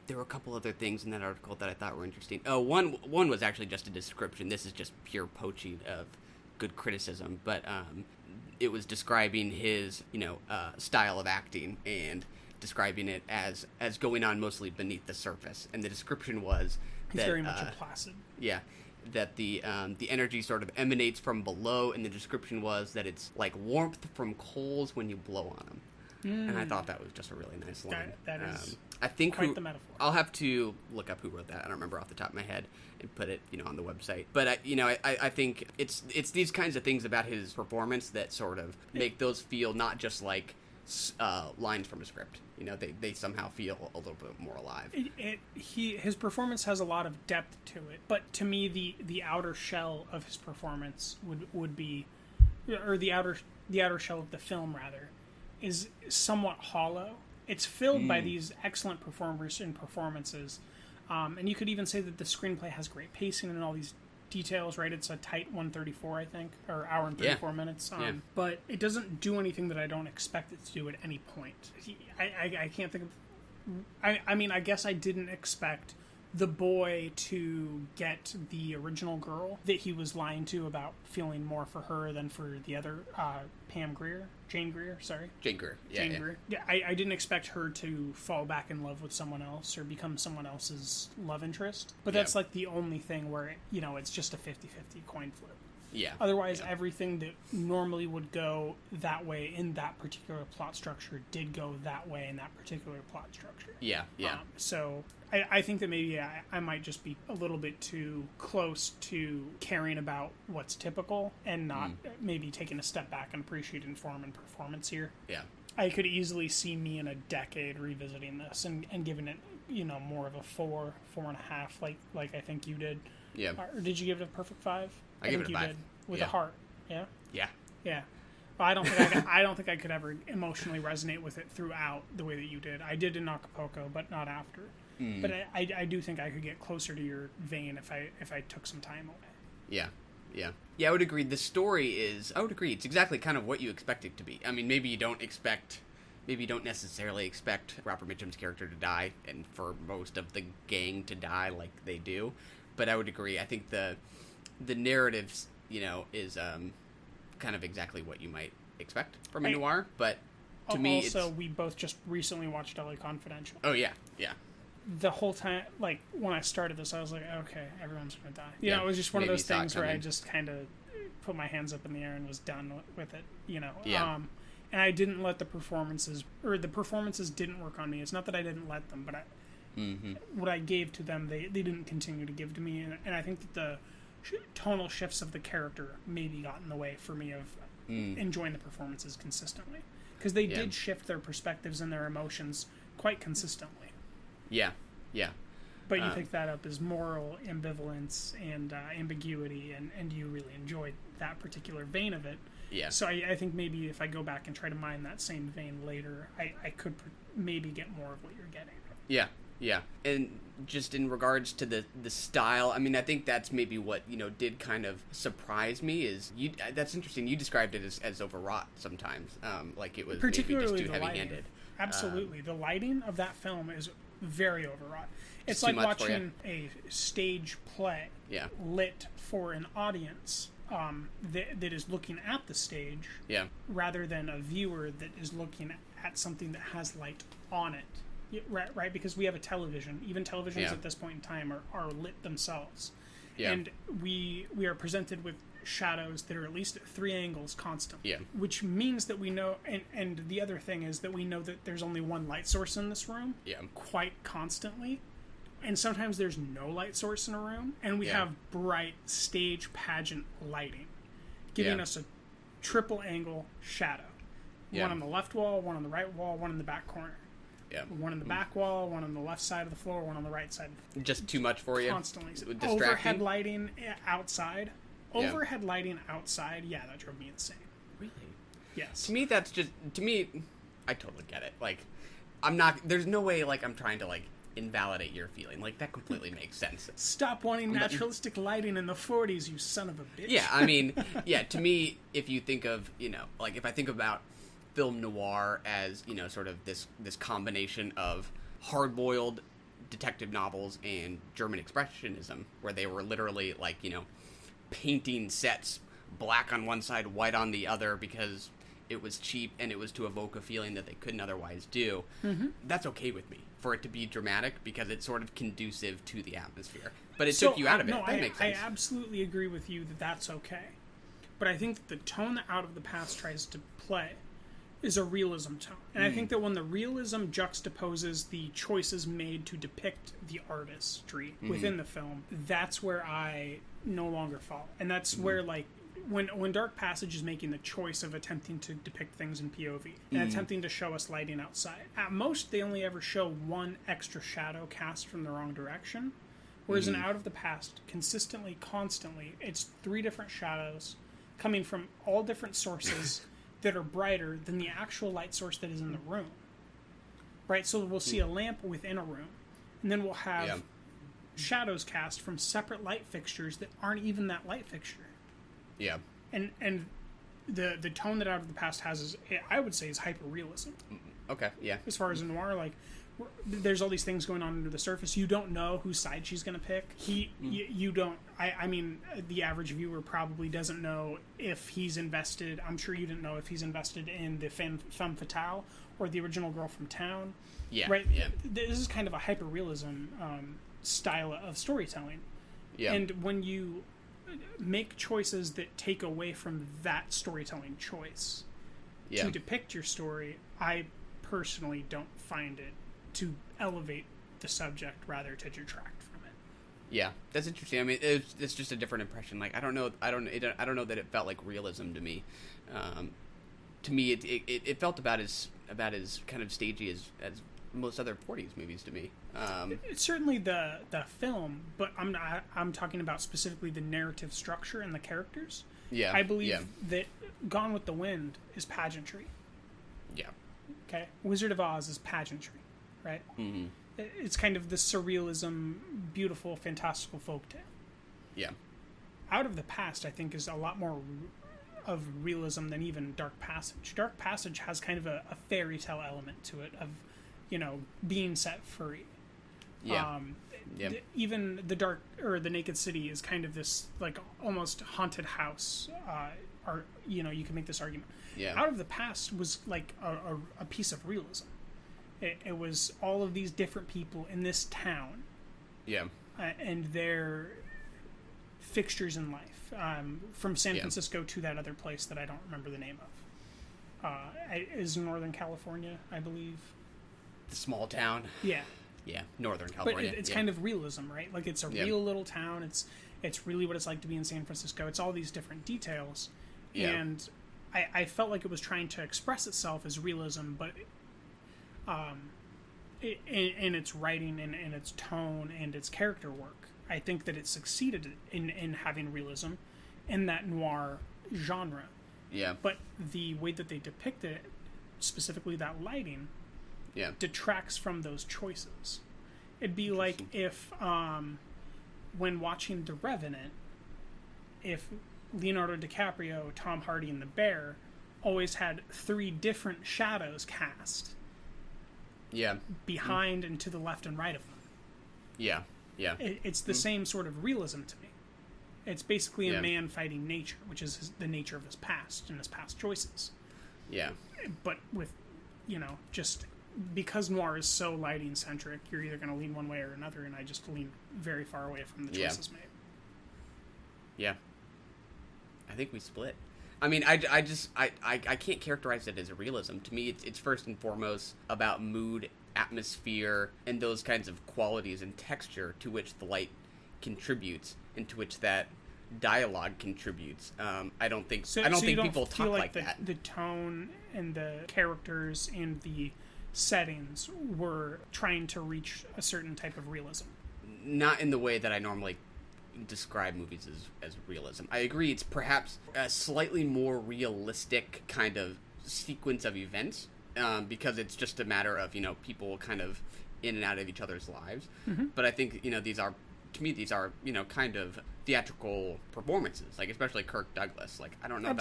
[SPEAKER 4] There were a couple other things in that article that I thought were interesting. Oh, one was actually just a description. This is just pure poaching of good criticism, but it was describing his, style of acting and describing it as going on mostly beneath the surface. And the description was
[SPEAKER 5] he's very much a placid.
[SPEAKER 4] Yeah, that the energy sort of emanates from below, and the description was that it's like warmth from coals when you blow on them. And I thought that was just a really nice line.
[SPEAKER 5] That is
[SPEAKER 4] I think
[SPEAKER 5] quite the metaphor.
[SPEAKER 4] I'll have to look up who wrote that. I don't remember off the top of my head and put it, on the website. But I think it's these kinds of things about his performance that sort of make those feel not just like lines from a script. They somehow feel a little bit more alive.
[SPEAKER 5] His performance has a lot of depth to it, but to me the outer shell of his performance would be, or the outer shell of the film rather, is somewhat hollow. It's filled by these excellent performers and performances, and you could even say that the screenplay has great pacing and all these details, right? It's a tight 1:34, I think, or hour and 34 minutes. But it doesn't do anything that I don't expect it to do at any point. I can't think of... I guess I didn't expect the boy to get the original girl that he was lying to about feeling more for her than for the other Jane Greer.
[SPEAKER 4] Jane Greer,
[SPEAKER 5] Yeah, I didn't expect her to fall back in love with someone else or become someone else's love interest. But that's like the only thing where, it's just a 50-50 coin flip.
[SPEAKER 4] Yeah.
[SPEAKER 5] Otherwise, everything that normally would go that way in that particular plot structure did go that way in that particular plot structure.
[SPEAKER 4] Yeah.
[SPEAKER 5] So I think that maybe I might just be a little bit too close to caring about what's typical and not maybe taking a step back and appreciating form and performance here.
[SPEAKER 4] Yeah.
[SPEAKER 5] I could easily see me in a decade revisiting this and giving it, more of a 4.5, like I think you did.
[SPEAKER 4] Yeah.
[SPEAKER 5] Or did you give it a perfect 5?
[SPEAKER 4] I gave it a 5.
[SPEAKER 5] Did, with a heart. Yeah.
[SPEAKER 4] Yeah.
[SPEAKER 5] Well, I don't think I could ever emotionally resonate with it throughout the way that you did. I did in Acapulco, but not after. But I do think I could get closer to your vein if I took some time away.
[SPEAKER 4] Yeah, I would agree. The story is... I would agree. It's exactly kind of what you expect it to be. I mean, maybe you don't necessarily expect Robert Mitchum's character to die, and for most of the gang to die like they do. But I would agree. I think the narrative, is kind of exactly what you might expect from a noir. But to me,
[SPEAKER 5] also, we both just recently watched LA Confidential.
[SPEAKER 4] Oh, yeah, yeah.
[SPEAKER 5] The whole time, like, when I started this, I was like, okay, everyone's going to die. You
[SPEAKER 4] Yeah,
[SPEAKER 5] know, it was just one of
[SPEAKER 4] maybe
[SPEAKER 5] those
[SPEAKER 4] you saw it
[SPEAKER 5] things where I
[SPEAKER 4] coming.
[SPEAKER 5] just kind of put my hands up in the air and was done with it, you know.
[SPEAKER 4] Yeah.
[SPEAKER 5] And I didn't let the performances didn't work on me. It's not that I didn't let them, but what I gave to them, they didn't continue to give to me. And I think that the tonal shifts of the character maybe got in the way for me of enjoying the performances consistently. Because they did shift their perspectives and their emotions quite consistently.
[SPEAKER 4] Yeah, yeah.
[SPEAKER 5] But you pick that up as moral ambivalence and ambiguity, and you really enjoyed that particular vein of it.
[SPEAKER 4] Yeah.
[SPEAKER 5] So I think maybe if I go back and try to mine that same vein later, I could maybe get more of what you're getting.
[SPEAKER 4] Yeah, yeah. And just in regards to the style, I mean, I think that's maybe what, did kind of surprise me is, that's interesting, you described it as overwrought sometimes, like it was maybe just too heavy-handed.
[SPEAKER 5] Absolutely. The lighting of that film is very overwrought. It's
[SPEAKER 4] too
[SPEAKER 5] like
[SPEAKER 4] much for
[SPEAKER 5] watching a stage play lit for an audience that is looking at the stage rather than a viewer that is looking at something that has light on it. Right? Because we have a television. Even televisions at this point in time are lit themselves. Yeah. And we are presented with shadows that are at least at 3 angles constantly. Yeah. Which means that we know, and the other thing is that we know that there's only one light source in this room quite constantly. And sometimes there's no light source in a room, and we have bright stage pageant lighting, giving us a triple angle shadow. One on the left wall, one on the right wall, one in the back corner. Yeah. One in the back wall, one on the left side of the floor, one on the right side of the floor. Just
[SPEAKER 4] too much for you?
[SPEAKER 5] Constantly.
[SPEAKER 4] Distracting?
[SPEAKER 5] Overhead lighting outside. Overhead lighting outside, that drove me insane.
[SPEAKER 4] Really?
[SPEAKER 5] Yes.
[SPEAKER 4] To me, I totally get it. Like, there's no way, like, I'm trying to, like, invalidate your feeling. Like, that completely makes sense.
[SPEAKER 5] Stop wanting naturalistic lighting in the 40s, you son of a bitch.
[SPEAKER 4] Yeah, I mean, to me, if you think of, like, if I think about film noir as, sort of this combination of hard-boiled detective novels and German expressionism, where they were literally, like, painting sets black on one side, white on the other, because it was cheap and it was to evoke a feeling that they couldn't otherwise do. Mm-hmm. That's okay with me, for it to be dramatic, because it's sort of conducive to the atmosphere. But it took you out of it. That makes sense.
[SPEAKER 5] I absolutely agree with you that that's okay. But I think that the tone that Out of the Past tries to play is a realism tone. And I think that when the realism juxtaposes the choices made to depict the artistry within the film, that's where I no longer follow. And that's where, like, when Dark Passage is making the choice of attempting to depict things in POV and attempting to show us lighting outside, at most they only ever show one extra shadow cast from the wrong direction. Whereas in Out of the Past, consistently, constantly, it's 3 different shadows coming from all different sources that are brighter than the actual light source that is in the room. Right? So we'll see a lamp within a room, and then we'll have shadows cast from separate light fixtures that aren't even that light fixture. Yeah. And the tone that Out of the Past has is, I would say, is hyper-realism.
[SPEAKER 4] Okay, yeah.
[SPEAKER 5] As far as noir, like, there's all these things going on under the surface. You don't know whose side she's going to pick. You don't. I mean, the average viewer probably doesn't know if he's invested. I'm sure you didn't know if he's invested in the femme fatale or the original girl from town. Yeah. Right. Yeah. This is kind of a hyper-realism style of storytelling. Yeah. And when you make choices that take away from that storytelling choice to depict your story, I personally don't find it to elevate the subject, rather to detract from it.
[SPEAKER 4] Yeah, that's interesting. I mean, it's just a different impression. Like, I don't know that it felt like realism to me. To me, it felt about as kind of stagey as most other 40s movies to me.
[SPEAKER 5] It's certainly the film, but I'm talking about specifically the narrative structure and the characters. Yeah, I believe that Gone with the Wind is pageantry. Yeah. Okay, Wizard of Oz is pageantry. Right? Mm-hmm. It's kind of the surrealism, beautiful, fantastical folktale. Yeah. Out of the Past, I think, is a lot more of realism than even Dark Passage. Dark Passage has kind of a fairy tale element to it of, being set free. Yeah. Even the Naked City is kind of this, like, almost haunted house you can make this argument.
[SPEAKER 4] Yeah.
[SPEAKER 5] Out of the Past was like a piece of realism. It was all of these different people in this town.
[SPEAKER 4] Yeah.
[SPEAKER 5] And their fixtures in life. From San Francisco to that other place that I don't remember the name of. Is Northern California, I believe.
[SPEAKER 4] The small town.
[SPEAKER 5] Yeah.
[SPEAKER 4] Yeah, Northern California.
[SPEAKER 5] But it's kind of realism, right? Like, it's a real little town. It's really what it's like to be in San Francisco. It's all these different details.
[SPEAKER 4] Yeah.
[SPEAKER 5] And I felt like it was trying to express itself as realism, but in its writing and in its tone and its character work, I think that it succeeded in having realism in that noir genre.
[SPEAKER 4] Yeah.
[SPEAKER 5] But the way that they depict it, specifically that lighting, detracts from those choices. It'd be like if, when watching The Revenant, if Leonardo DiCaprio, Tom Hardy, and the Bear always had 3 different shadows cast.
[SPEAKER 4] Yeah.
[SPEAKER 5] Behind and to the left and right of them.
[SPEAKER 4] Yeah. Yeah.
[SPEAKER 5] It's the same sort of realism to me. It's basically a man fighting nature, which is the nature of his past and his past choices.
[SPEAKER 4] Yeah.
[SPEAKER 5] But with, just because noir is so lighting centric, you're either going to lean one way or another, and I just lean very far away from the choices made.
[SPEAKER 4] Yeah. I think we split. I mean, I can't characterize it as a realism. To me, it's first and foremost about mood, atmosphere, and those kinds of qualities and texture to which the light contributes, and to which that dialogue contributes. I don't think people talk like that.
[SPEAKER 5] The tone and the characters and the settings were trying to reach a certain type of realism.
[SPEAKER 4] Not in the way that I normally describe movies as realism. I agree, it's perhaps a slightly more realistic kind of sequence of events, because it's just a matter of, people kind of in and out of each other's lives. Mm-hmm. But I think, these are kind of theatrical performances, like especially Kirk Douglas. Like, I don't know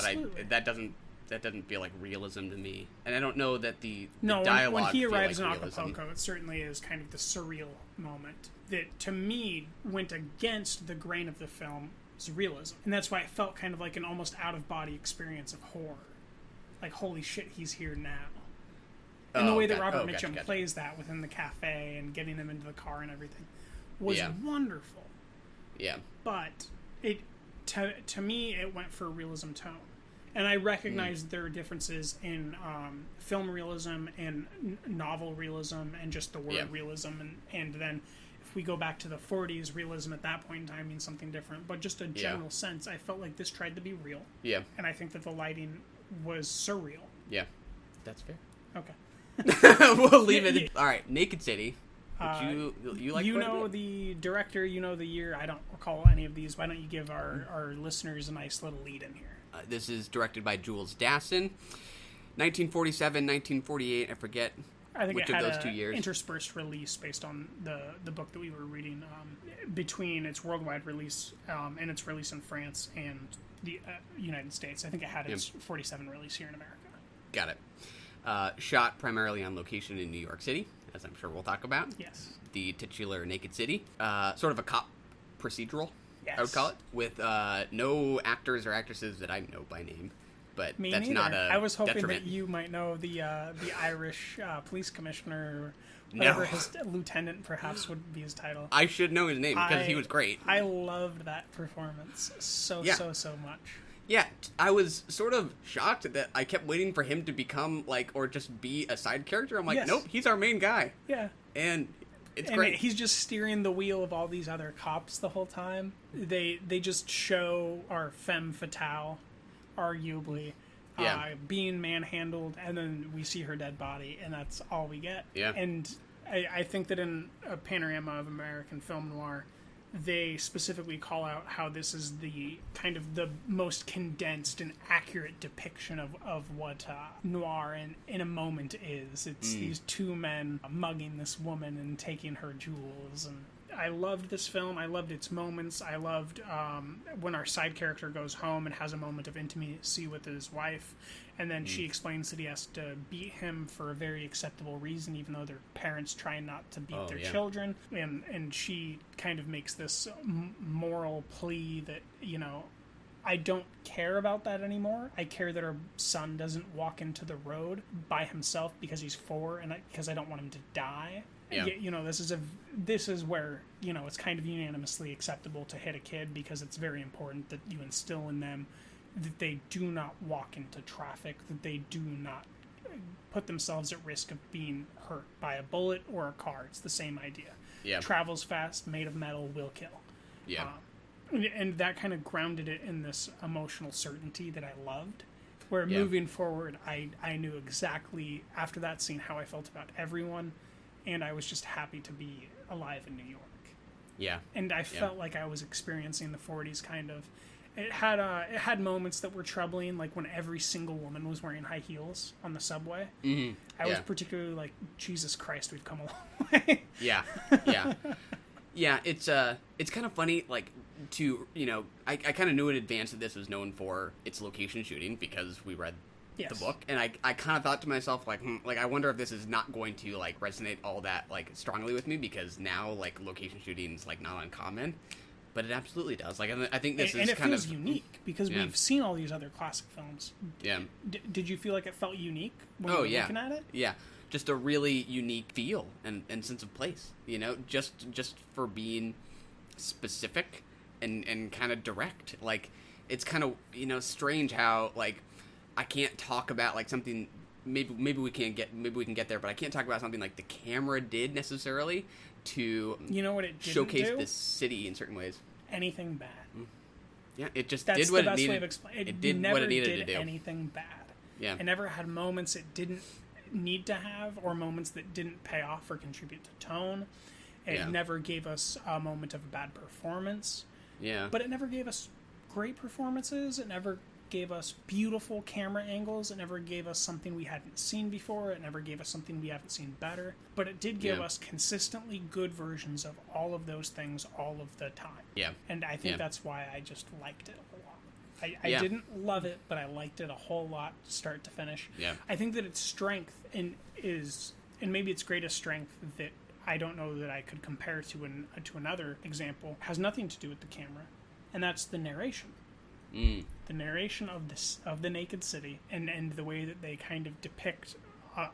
[SPEAKER 4] that doesn't feel like realism to me. And I don't know that the dialogue
[SPEAKER 5] when he arrives
[SPEAKER 4] like
[SPEAKER 5] in
[SPEAKER 4] realism.
[SPEAKER 5] Acapulco, it certainly is kind of the surreal moment that, to me, went against the grain of the film as realism. And that's why it felt kind of like an almost out-of-body experience of horror. Like, holy shit, he's here now. And the way that Robert Mitchum plays that within the cafe and getting him into the car and everything was wonderful.
[SPEAKER 4] Yeah.
[SPEAKER 5] But to me, it went for a realism tone. And I recognize that there are differences in film realism and novel realism and just the word realism. And then if we go back to the 40s, realism at that point in time means something different. But just a general sense, I felt like this tried to be real. Yeah. And I think that the lighting was surreal.
[SPEAKER 4] Yeah. That's fair.
[SPEAKER 5] Okay.
[SPEAKER 4] We'll leave it. All right. Naked City. You like?
[SPEAKER 5] The director. You know the year. I don't recall any of these. Why don't you give our listeners a nice little lead in here?
[SPEAKER 4] This is directed by Jules Dassin. 1947, 1948. I forget.
[SPEAKER 5] I think
[SPEAKER 4] which
[SPEAKER 5] it had
[SPEAKER 4] of those 2 years.
[SPEAKER 5] Interspersed release based on the book that we were reading. Between its worldwide release and its release in France and the United States, I think it had its 47 release here in America.
[SPEAKER 4] Got it. Shot primarily on location in New York City, as I'm sure we'll talk about.
[SPEAKER 5] Yes.
[SPEAKER 4] The titular Naked City. Sort of a cop procedural,
[SPEAKER 5] yes.
[SPEAKER 4] I would call it, with no actors or actresses that I know by name. But
[SPEAKER 5] Me
[SPEAKER 4] that's
[SPEAKER 5] neither.
[SPEAKER 4] not a
[SPEAKER 5] I was hoping
[SPEAKER 4] detriment.
[SPEAKER 5] that you might know the Irish police commissioner, or whatever his lieutenant perhaps would be his title.
[SPEAKER 4] I should know his name because he was great.
[SPEAKER 5] I loved that performance so much.
[SPEAKER 4] Yeah, I was sort of shocked that I kept waiting for him to become, or just be a side character. I'm like, nope, he's our main guy.
[SPEAKER 5] Yeah.
[SPEAKER 4] And it's
[SPEAKER 5] and
[SPEAKER 4] great.
[SPEAKER 5] He's just steering the wheel of all these other cops the whole time. They just show our femme fatale, arguably, being manhandled, and then we see her dead body, and that's all we get.
[SPEAKER 4] Yeah.
[SPEAKER 5] And I think that in a panorama of American film noir, they specifically call out how this is the kind of the most condensed and accurate depiction of what noir in a moment is. It's these two men mugging this woman and taking her jewels. And I loved this film. I loved its moments. I loved when our side character goes home and has a moment of intimacy with his wife, and then she explains that he has to beat him for a very acceptable reason, even though their parents try not to beat their children. And she kind of makes this moral plea that, I don't care about that anymore. I care that our son doesn't walk into the road by himself because he's 4 and because I don't want him to die.
[SPEAKER 4] Yeah.
[SPEAKER 5] You know, this is where, you know, it's kind of unanimously acceptable to hit a kid because it's very important that you instill in them that they do not walk into traffic, that they do not put themselves at risk of being hurt by a bullet or a car. It's the same idea.
[SPEAKER 4] Yeah.
[SPEAKER 5] Travels fast, made of metal, will kill.
[SPEAKER 4] Yeah.
[SPEAKER 5] And that kind of grounded it in this emotional certainty that I loved. Where moving forward, I knew exactly after that scene how I felt about everyone, and I was just happy to be alive in New York.
[SPEAKER 4] Yeah.
[SPEAKER 5] And I felt like I was experiencing the 40s kind of. It had moments that were troubling, like when every single woman was wearing high heels on the subway.
[SPEAKER 4] Mm-hmm.
[SPEAKER 5] I was particularly like, Jesus Christ, we've come a long way.
[SPEAKER 4] Yeah. Yeah, it's kind of funny, like, to, you know, I kind of knew in advance that this was known for its location shooting because we read the book, and I kind of thought to myself, like, I wonder if this is not going to, like, resonate all that, like, strongly with me, because now, like, location shooting's, like, not uncommon, but it absolutely does. Like, I think this is kind of...
[SPEAKER 5] And it feels unique, because we've seen all these other classic films.
[SPEAKER 4] Yeah.
[SPEAKER 5] Did you feel like it felt unique when you were looking at it?
[SPEAKER 4] Yeah. Just a really unique feel and sense of place, you know, just for being specific and kind of direct. Like, it's kind of, you know, strange how, like, I can't talk about, like, something, maybe we can get there, but I can't talk about something like the camera did necessarily to,
[SPEAKER 5] you know what it didn't
[SPEAKER 4] showcase
[SPEAKER 5] do?
[SPEAKER 4] this city in certain ways.
[SPEAKER 5] Anything bad.
[SPEAKER 4] Yeah, it just
[SPEAKER 5] That's
[SPEAKER 4] did what
[SPEAKER 5] the
[SPEAKER 4] it
[SPEAKER 5] best
[SPEAKER 4] needed.
[SPEAKER 5] way of explaining.
[SPEAKER 4] It did what it needed to do.
[SPEAKER 5] Never did anything bad.
[SPEAKER 4] Yeah.
[SPEAKER 5] It never had moments it didn't need to have, or moments that didn't pay off or contribute to tone. It never gave us a moment of a bad performance.
[SPEAKER 4] Yeah.
[SPEAKER 5] But it never gave us great performances. It never gave us beautiful camera angles. It never gave us something we hadn't seen before. It never gave us something we haven't seen better. But it did give us consistently good versions of all of those things all of the time. Yeah. And I think that's why I just liked it a whole lot. I didn't love it, but I liked it a whole lot, start to finish. Yeah. I think that its strength and maybe its greatest strength that I don't know that I could compare to another example, has nothing to do with the camera, and that's the narration. The narration of the naked city and the way that they kind of depict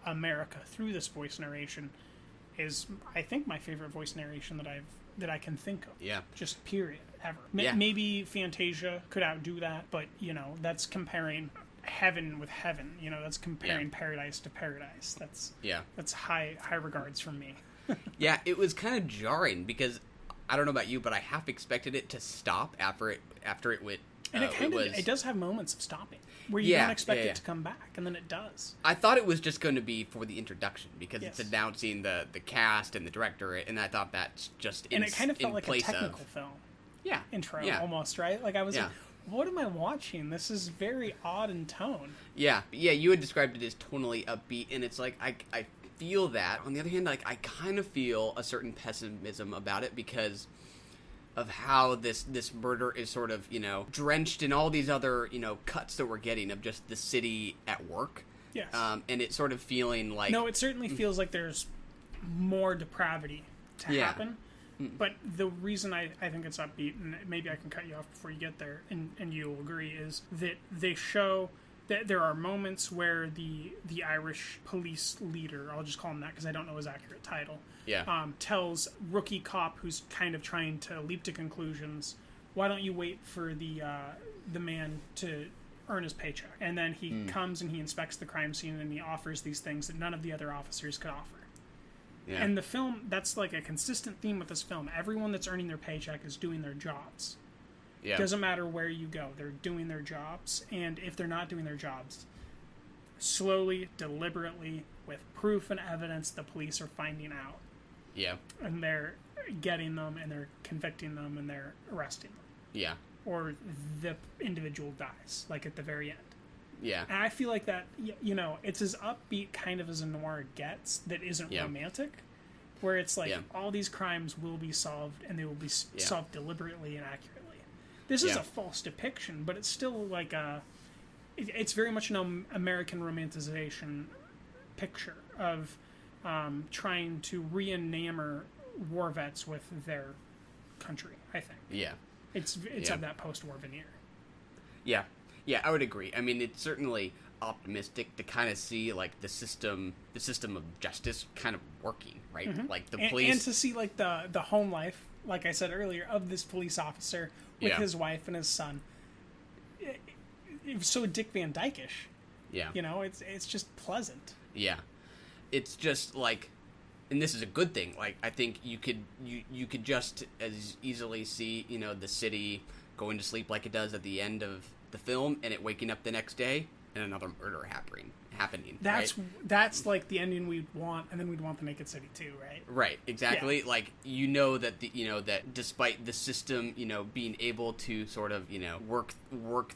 [SPEAKER 5] America through this voice narration is, I think, my favorite voice narration that I can think of. Yeah. Just period, ever. Maybe Fantasia could outdo that, but, you know, that's comparing heaven with heaven. You know, that's comparing paradise to paradise. That's high regards from me.
[SPEAKER 4] Yeah, it was kind of jarring because I don't know about you, but I half expected it to stop after it went.
[SPEAKER 5] And it does have moments of stopping where you don't expect it to come back, and then it does.
[SPEAKER 4] I thought it was just going to be for the introduction because it's announcing the cast and the director, and I thought that's just
[SPEAKER 5] and it kind of felt like a technical film. Yeah, intro almost, right? Like I was like, what am I watching? This is very odd in tone.
[SPEAKER 4] Yeah. You had described it as tonally upbeat, and it's like I feel that. On the other hand, like I kind of feel a certain pessimism about it because of how this murder is sort of, you know, drenched in all these other, you know, cuts that we're getting of just the city at work. Yes. And it's sort of feeling like...
[SPEAKER 5] No, it certainly feels like there's more depravity to happen. But the reason I think it's upbeat, and maybe I can cut you off before you get there, and you'll agree, is that they show that there are moments where the Irish police leader, I'll just call him that because I don't know his accurate title, tells rookie cop who's kind of trying to leap to conclusions, why don't you wait for the man to earn his paycheck? And then he comes and he inspects the crime scene and he offers these things that none of the other officers could offer. Yeah. And the film, that's like a consistent theme with this film. Everyone that's earning their paycheck is doing their jobs. Yeah. It doesn't matter where you go. They're doing their jobs. And if they're not doing their jobs, slowly, deliberately, with proof and evidence, the police are finding out. Yeah. And they're getting them, and they're convicting them, and they're arresting them. Yeah. Or the individual dies, like at the very end. Yeah. And I feel like that, you know, it's as upbeat kind of as a noir gets that isn't romantic, where it's like all these crimes will be solved, and they will be solved deliberately and accurately. This is a false depiction, but it's still like it's very much an American romanticization picture of trying to re-enamor war vets with their country, I think. Yeah. It's of that post-war veneer.
[SPEAKER 4] Yeah. Yeah, I would agree. I mean, it's certainly optimistic to kind of see, like, the system of justice kind of working, right?
[SPEAKER 5] Mm-hmm.
[SPEAKER 4] Like, the police...
[SPEAKER 5] And to see, like, the home life, like I said earlier, of this police officer with his wife and his son. It was so Dick Van Dyke-ish.
[SPEAKER 4] Yeah.
[SPEAKER 5] You know, it's just pleasant.
[SPEAKER 4] Yeah. It's just, like... And this is a good thing. Like, I think you could just as easily see, you know, the city going to sleep like it does at the end of the film, and it waking up the next day and another murder happening.
[SPEAKER 5] That's like the ending we'd want, and then we'd want the Naked City too, right?
[SPEAKER 4] Right, exactly. Yeah. Like, you know that that despite the system, you know, being able to sort of, you know, work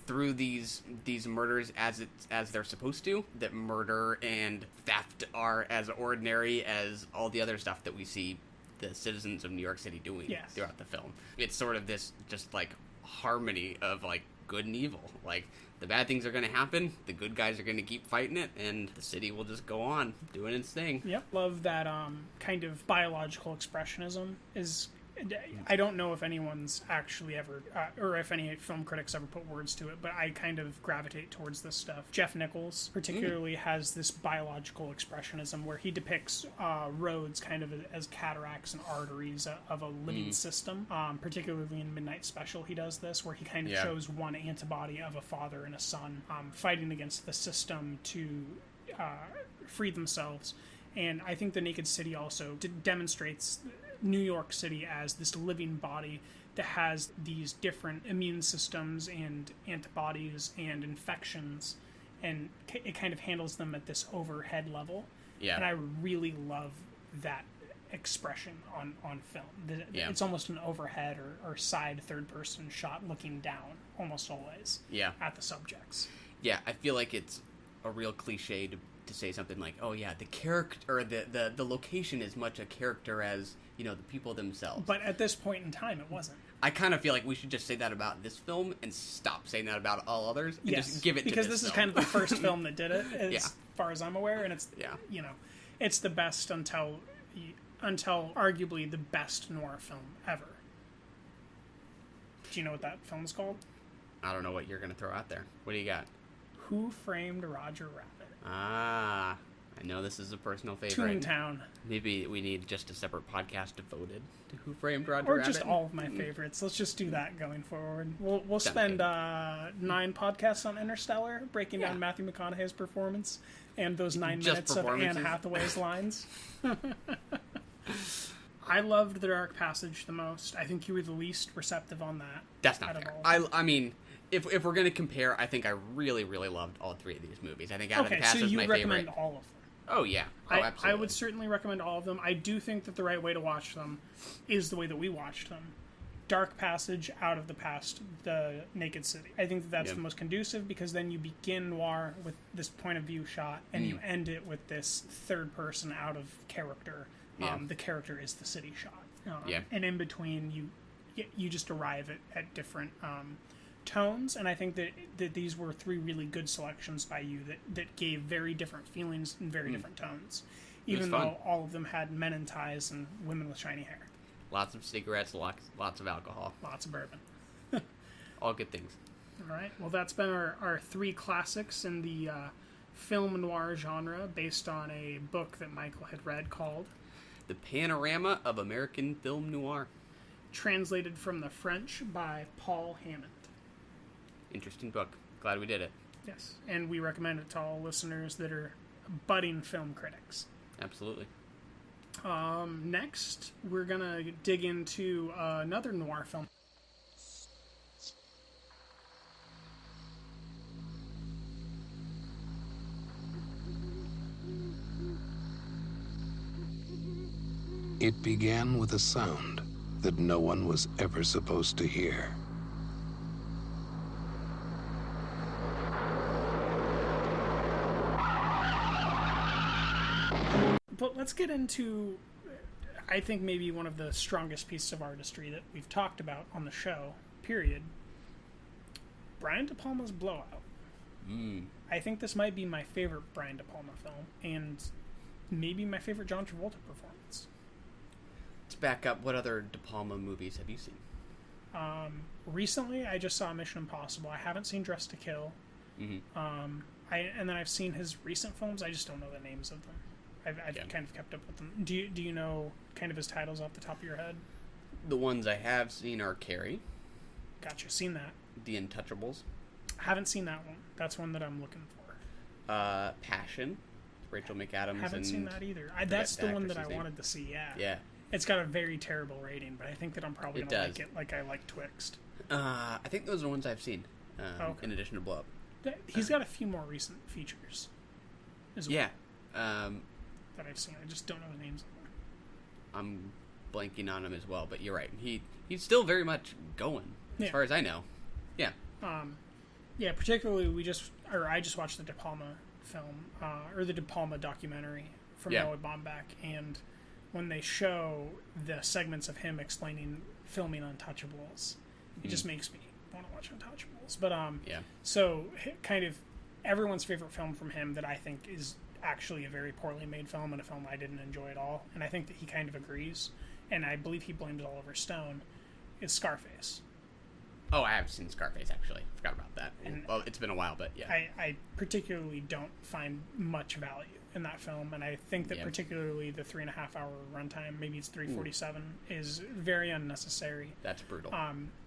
[SPEAKER 4] through these murders as they're supposed to, that murder and theft are as ordinary as all the other stuff that we see the citizens of New York City doing throughout the film. It's sort of this just like harmony of like good and evil. Like, the bad things are going to happen, the good guys are going to keep fighting it, and the city will just go on doing its thing.
[SPEAKER 5] Yep. Love that kind of biological expressionism is... I don't know if anyone's actually ever, or if any film critics ever put words to it, but I kind of gravitate towards this stuff. Jeff Nichols particularly has this biological expressionism where he depicts roads kind of as cataracts and arteries of a living system. Particularly in Midnight Special, he does this, where he kind of shows one antibody of a father and a son fighting against the system to free themselves. And I think The Naked City also demonstrates New York City as this living body that has these different immune systems and antibodies and infections, and it kind of handles them at this overhead level. Yeah. And I really love that expression on film. It's almost an overhead or side third-person shot looking down, almost always, at the subjects.
[SPEAKER 4] Yeah, I feel like it's a real cliche to say something like, oh yeah, the character, or the location is much a character as, you know, the people themselves.
[SPEAKER 5] But at this point in time, it wasn't.
[SPEAKER 4] I kind of feel like we should just say that about this film and stop saying that about all others and just give it to this
[SPEAKER 5] because this is kind of the first film that did it, as far as I'm aware, and it's, you know, it's the best until arguably the best noir film ever. Do you know what that film's called?
[SPEAKER 4] I don't know what you're going to throw out there. What do you got?
[SPEAKER 5] Who Framed Roger Rabbit?
[SPEAKER 4] Ah, I know this is a personal favorite.
[SPEAKER 5] Toontown.
[SPEAKER 4] Maybe we need just a separate podcast devoted to Who Framed Roger Rabbit.
[SPEAKER 5] Or just all of my favorites. Let's just do that going forward. We'll spend 9 podcasts on Interstellar, breaking down Matthew McConaughey's performance and those 9 minutes of Anne Hathaway's lines. I loved The Dark Passage the most. I think you were the least receptive on that.
[SPEAKER 4] That's not fair. I mean... If we're going to compare, I think I really, really loved all 3 of these movies. I think Out of the Past is my favorite.
[SPEAKER 5] Okay, so you recommend all of them?
[SPEAKER 4] Oh, yeah. Oh, absolutely.
[SPEAKER 5] I would certainly recommend all of them. I do think that the right way to watch them is the way that we watched them. Dark Passage, Out of the Past, The Naked City. I think that's the most conducive, because then you begin noir with this point of view shot, and you end it with this third person out of character. The character is the city shot. And in between, you just arrive at different... tones, and I think that these were 3 really good selections by you that gave very different feelings and very different tones, even though all of them had men in ties and women with shiny hair.
[SPEAKER 4] Lots of cigarettes, lots of alcohol.
[SPEAKER 5] Lots of bourbon.
[SPEAKER 4] All good things.
[SPEAKER 5] All right, well, that's been our 3 classics in the film noir genre, based on a book that Michael had read called
[SPEAKER 4] The Panorama of American Film Noir,
[SPEAKER 5] translated from the French by Paul Hammond.
[SPEAKER 4] Interesting book. Glad we did it.
[SPEAKER 5] Yes, and we recommend it to all listeners that are budding film critics.
[SPEAKER 4] Absolutely.
[SPEAKER 5] Next, we're going to dig into another noir film.
[SPEAKER 10] It began with a sound that no one was ever supposed to hear.
[SPEAKER 5] But let's get into, I think, maybe one of the strongest pieces of artistry that we've talked about on the show, period. Brian De Palma's Blowout. I think this might be my favorite Brian De Palma film, and maybe my favorite John Travolta performance.
[SPEAKER 4] Let's back up. What other De Palma movies have you seen?
[SPEAKER 5] recently I just saw Mission Impossible. I haven't seen Dress to Kill. And then I've seen his recent films. I just don't know the names of them. I've kind of kept up with them. Do you know kind of his titles off the top of your head?
[SPEAKER 4] The ones I have seen are Carrie.
[SPEAKER 5] Gotcha. Seen that.
[SPEAKER 4] The Untouchables.
[SPEAKER 5] I haven't seen that one. That's one that I'm looking for.
[SPEAKER 4] Passion. Rachel McAdams.
[SPEAKER 5] Haven't seen that either. That's the one that I wanted to see. Yeah.
[SPEAKER 4] Yeah.
[SPEAKER 5] It's got a very terrible rating, but I think that I'm probably going to like it like I like Twixt.
[SPEAKER 4] I think those are the ones I've seen.
[SPEAKER 5] Okay.
[SPEAKER 4] In addition to Blow Up.
[SPEAKER 5] He's got a few more recent features.
[SPEAKER 4] Yeah.
[SPEAKER 5] That I've seen. I just don't know the names of them.
[SPEAKER 4] I'm blanking on him as well, but you're right. He's still very much going, as far as I know. Yeah.
[SPEAKER 5] Yeah, particularly I just watched the De Palma film, or the De Palma documentary from Noah Baumbach, and when they show the segments of him explaining filming Untouchables, it just makes me want to watch Untouchables. But so kind of everyone's favorite film from him that I think is actually a very poorly made film and a film I didn't enjoy at all, and I think that he kind of agrees, and I believe he blamed it all over Stone, is Scarface.
[SPEAKER 4] Oh, I have seen Scarface, actually. Forgot about that. Well, it's been a while, but yeah.
[SPEAKER 5] I particularly don't find much value in that film, and I think that particularly the 3.5-hour runtime, maybe it's 3:47, is very unnecessary.
[SPEAKER 4] That's brutal.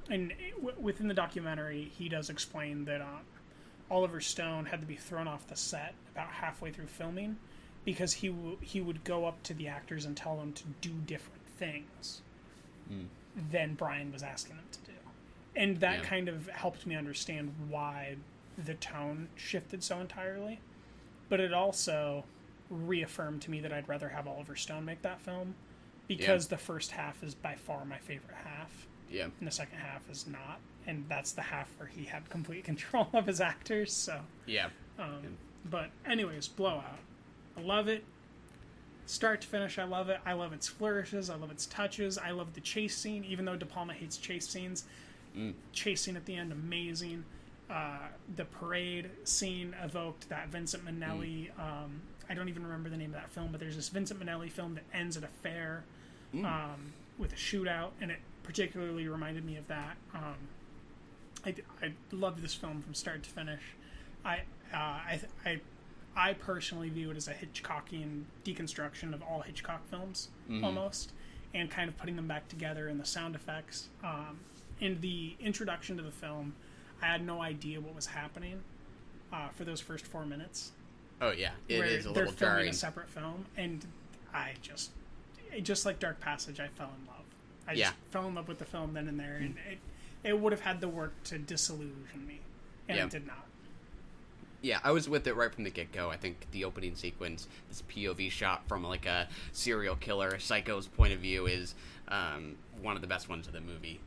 [SPEAKER 5] And within the documentary, he does explain that Oliver Stone had to be thrown off the set about halfway through filming because he would go up to the actors and tell them to do different things than Brian was asking them to do. And that kind of helped me understand why the tone shifted so entirely. But it also reaffirmed to me that I'd rather have Oliver Stone make that film because the first half is by far my favorite half.
[SPEAKER 4] Yeah.
[SPEAKER 5] And the second half is not. And that's the half where he had complete control of his actors. So but anyways, Blowout. I love it. Start to finish, I love it. I love its flourishes. I love its touches. I love the chase scene, even though De Palma hates chase scenes. Chase scene at the end, amazing. The parade scene evoked that Vincent Minnelli. I don't even remember the name of that film, but there's this Vincent Minnelli film that ends at a fair with a shootout, and it particularly reminded me of that. I loved this film from start to finish. I personally view it as a Hitchcockian deconstruction of all Hitchcock films, almost, and kind of putting them back together in the sound effects. In the introduction to the film, I had no idea what was happening for those first 4 minutes.
[SPEAKER 4] Oh yeah, it is a little
[SPEAKER 5] they're filming
[SPEAKER 4] jarring.
[SPEAKER 5] A separate film, and I just like Dark Passage, I fell in love. I just fell in love with the film then and there, and it would have had the work to disillusion me, and it did not.
[SPEAKER 4] Yeah, I was with it right from the get-go. I think the opening sequence, this POV shot from like a serial killer, a psycho's point of view, is one of the best ones of the movie.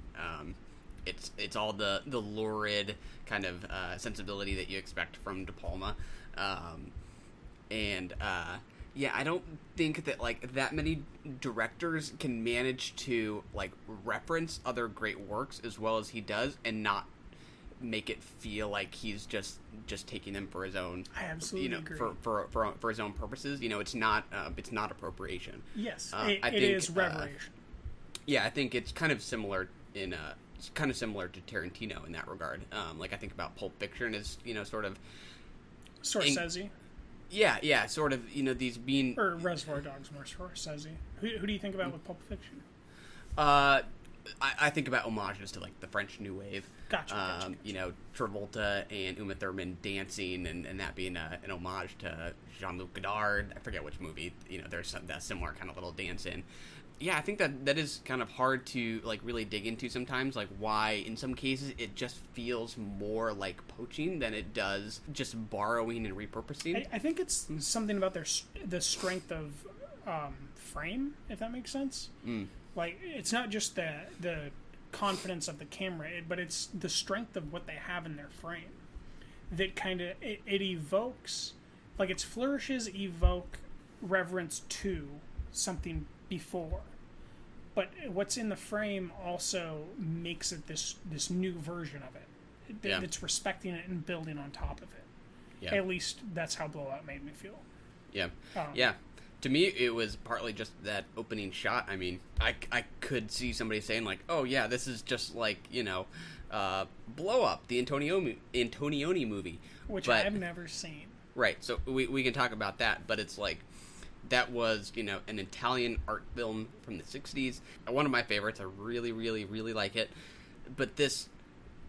[SPEAKER 4] It's all the lurid kind of sensibility that you expect from De Palma, I don't think that like that many directors can manage to like reference other great works as well as he does and not make it feel like he's just taking them for his own.
[SPEAKER 5] I absolutely agree.
[SPEAKER 4] For his own purposes. It's not appropriation.
[SPEAKER 5] Yes,
[SPEAKER 4] I think,
[SPEAKER 5] it is revelation.
[SPEAKER 4] I think it's kind of similar it's kind of similar to Tarantino in that regard. Like I think about Pulp Fiction as sort of
[SPEAKER 5] Scorsese.
[SPEAKER 4] Yeah, sort of these being
[SPEAKER 5] or Reservoir Dogs more Scorsese. Who do you think about with Pulp Fiction?
[SPEAKER 4] I think about homages to like the French New Wave.
[SPEAKER 5] Gotcha.
[SPEAKER 4] Travolta and Uma Thurman dancing, and that being an homage to Jean-Luc Godard. I forget which movie. There's that similar kind of little dance in. Yeah, I think that is kind of hard to like really dig into sometimes. Like why in some cases it just feels more like poaching than it does just borrowing and repurposing.
[SPEAKER 5] I think it's something about the strength of frame, if that makes sense. Like it's not just the confidence of the camera, but it's the strength of what they have in their frame that kind of it evokes, like its flourishes evoke reverence to something before, but what's in the frame also makes it this new version of it. It's respecting it and building on top of it. At least that's how Blowout made me feel.
[SPEAKER 4] To me, it was partly just that opening shot. I mean, I could see somebody saying, like, oh, yeah, this is just like, Blow Up, the Antonioni movie.
[SPEAKER 5] Which I've never seen.
[SPEAKER 4] Right, so we can talk about that, but it's like, that was, an Italian art film from the 60s. One of my favorites. I really, really, really like it. But this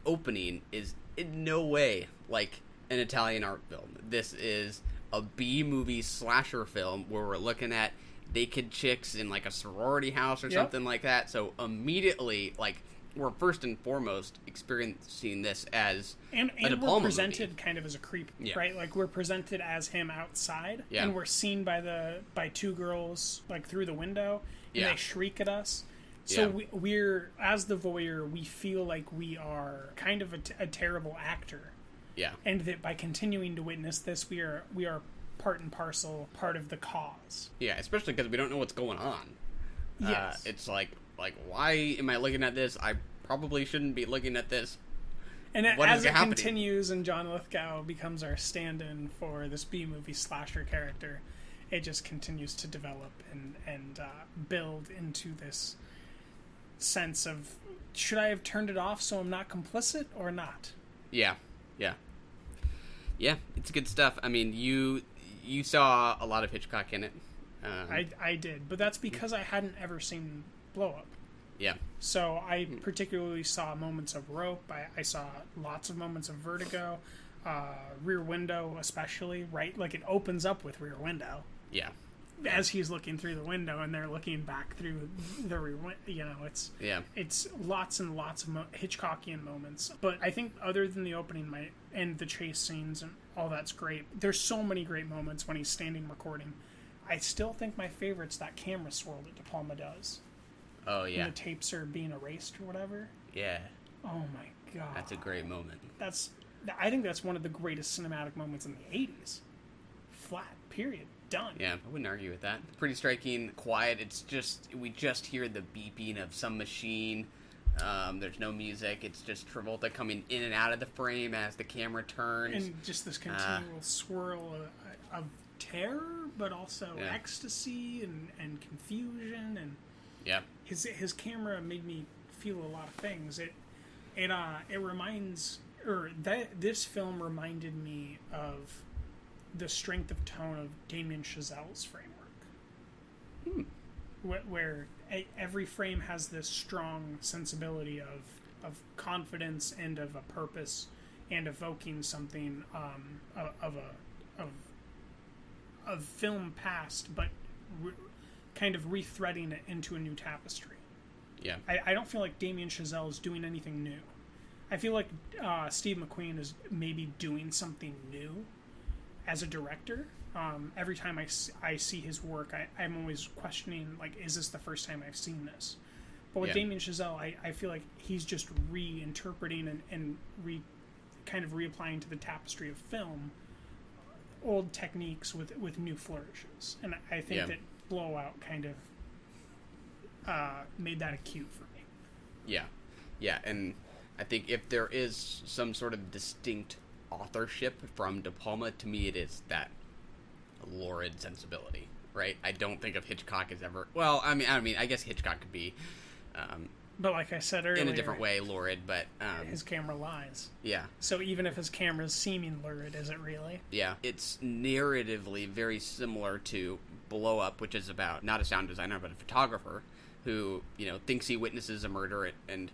[SPEAKER 4] opening is in no way like an Italian art film. This is a B-movie slasher film where we're looking at naked chicks in like a sorority house or something like that. So immediately, like, we're first and foremost experiencing this as a De Palma
[SPEAKER 5] we're presented
[SPEAKER 4] movie.
[SPEAKER 5] Kind of as a creep, right? Like, we're presented as him outside, and we're seen by two girls, like, through the window, and they shriek at us. So we're, as the voyeur, we feel like we are kind of a terrible actor. Yeah. And that by continuing to witness this, we are part and parcel, part of the cause.
[SPEAKER 4] Yeah, especially because we don't know what's going on.
[SPEAKER 5] Yes.
[SPEAKER 4] It's like, why am I looking at this? I probably shouldn't be looking at this.
[SPEAKER 5] And as it continues and John Lithgow becomes our stand-in for this B-movie slasher character, it just continues to develop and build into this sense of, should I have turned it off so I'm not complicit or not?
[SPEAKER 4] Yeah. Yeah, it's good stuff. I mean, you saw a lot of Hitchcock in it.
[SPEAKER 5] I did, but that's because I hadn't ever seen Blow Up.
[SPEAKER 4] Yeah.
[SPEAKER 5] So I particularly saw moments of Rope. I saw lots of moments of Vertigo, Rear Window especially, right? Like, it opens up with Rear Window.
[SPEAKER 4] Yeah.
[SPEAKER 5] As he's looking through the window and they're looking back through the rear window, it's lots and lots of Hitchcockian moments. But I think other than the opening and the chase scenes and all that's great, there's so many great moments when he's standing recording. I still think my favorite's that camera swirl that De Palma does.
[SPEAKER 4] Oh, yeah.
[SPEAKER 5] When the tapes are being erased or whatever.
[SPEAKER 4] Yeah.
[SPEAKER 5] Oh, my God.
[SPEAKER 4] That's a great moment.
[SPEAKER 5] I think that's one of the greatest cinematic moments in the 80s. Flat, period. Done.
[SPEAKER 4] Yeah, I wouldn't argue with that. Pretty striking, quiet. It's just, we just hear the beeping of some machine. There's no music. It's just Travolta coming in and out of the frame as the camera turns.
[SPEAKER 5] And just this continual swirl of terror, but also ecstasy and confusion. And his camera made me feel a lot of things. It reminds, this film reminded me of the strength of tone of Damien Chazelle's framework, where every frame has this strong sensibility of confidence and of a purpose and evoking something of film past, but kind of rethreading it into a new tapestry.
[SPEAKER 4] Yeah,
[SPEAKER 5] I don't feel like Damien Chazelle is doing anything new. I feel like Steve McQueen is maybe doing something new as a director. Every time I see his work, I'm always questioning, like, is this the first time I've seen this? But with Damien Chazelle, I feel like he's just reinterpreting and kind of reapplying to the tapestry of film old techniques with new flourishes. And I think that Blowout kind of made that acute for me.
[SPEAKER 4] Yeah, and I think if there is some sort of distinct authorship from De Palma, to me it is that lurid sensibility, right? I don't think of Hitchcock as ever, well, I mean I guess Hitchcock could be
[SPEAKER 5] but like I said earlier,
[SPEAKER 4] in a different way lurid, but
[SPEAKER 5] his camera lies.
[SPEAKER 4] Yeah.
[SPEAKER 5] So even if his camera's seeming lurid, is it really?
[SPEAKER 4] Yeah. It's narratively very similar to Blow Up, which is about not a sound designer but a photographer who, thinks he witnesses a murder and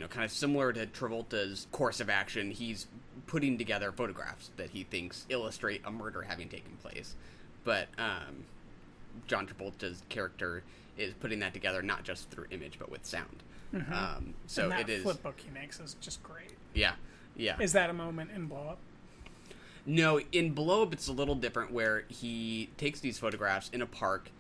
[SPEAKER 4] kind of similar to Travolta's course of action, he's putting together photographs that he thinks illustrate a murder having taken place. But John Travolta's character is putting that together not just through image, but with sound.
[SPEAKER 5] Mm-hmm.
[SPEAKER 4] So
[SPEAKER 5] and that
[SPEAKER 4] it is.
[SPEAKER 5] flip book he makes is just great.
[SPEAKER 4] Yeah.
[SPEAKER 5] Is that a moment in Blow Up?
[SPEAKER 4] No, in Blow Up it's a little different, where he takes these photographs in a park,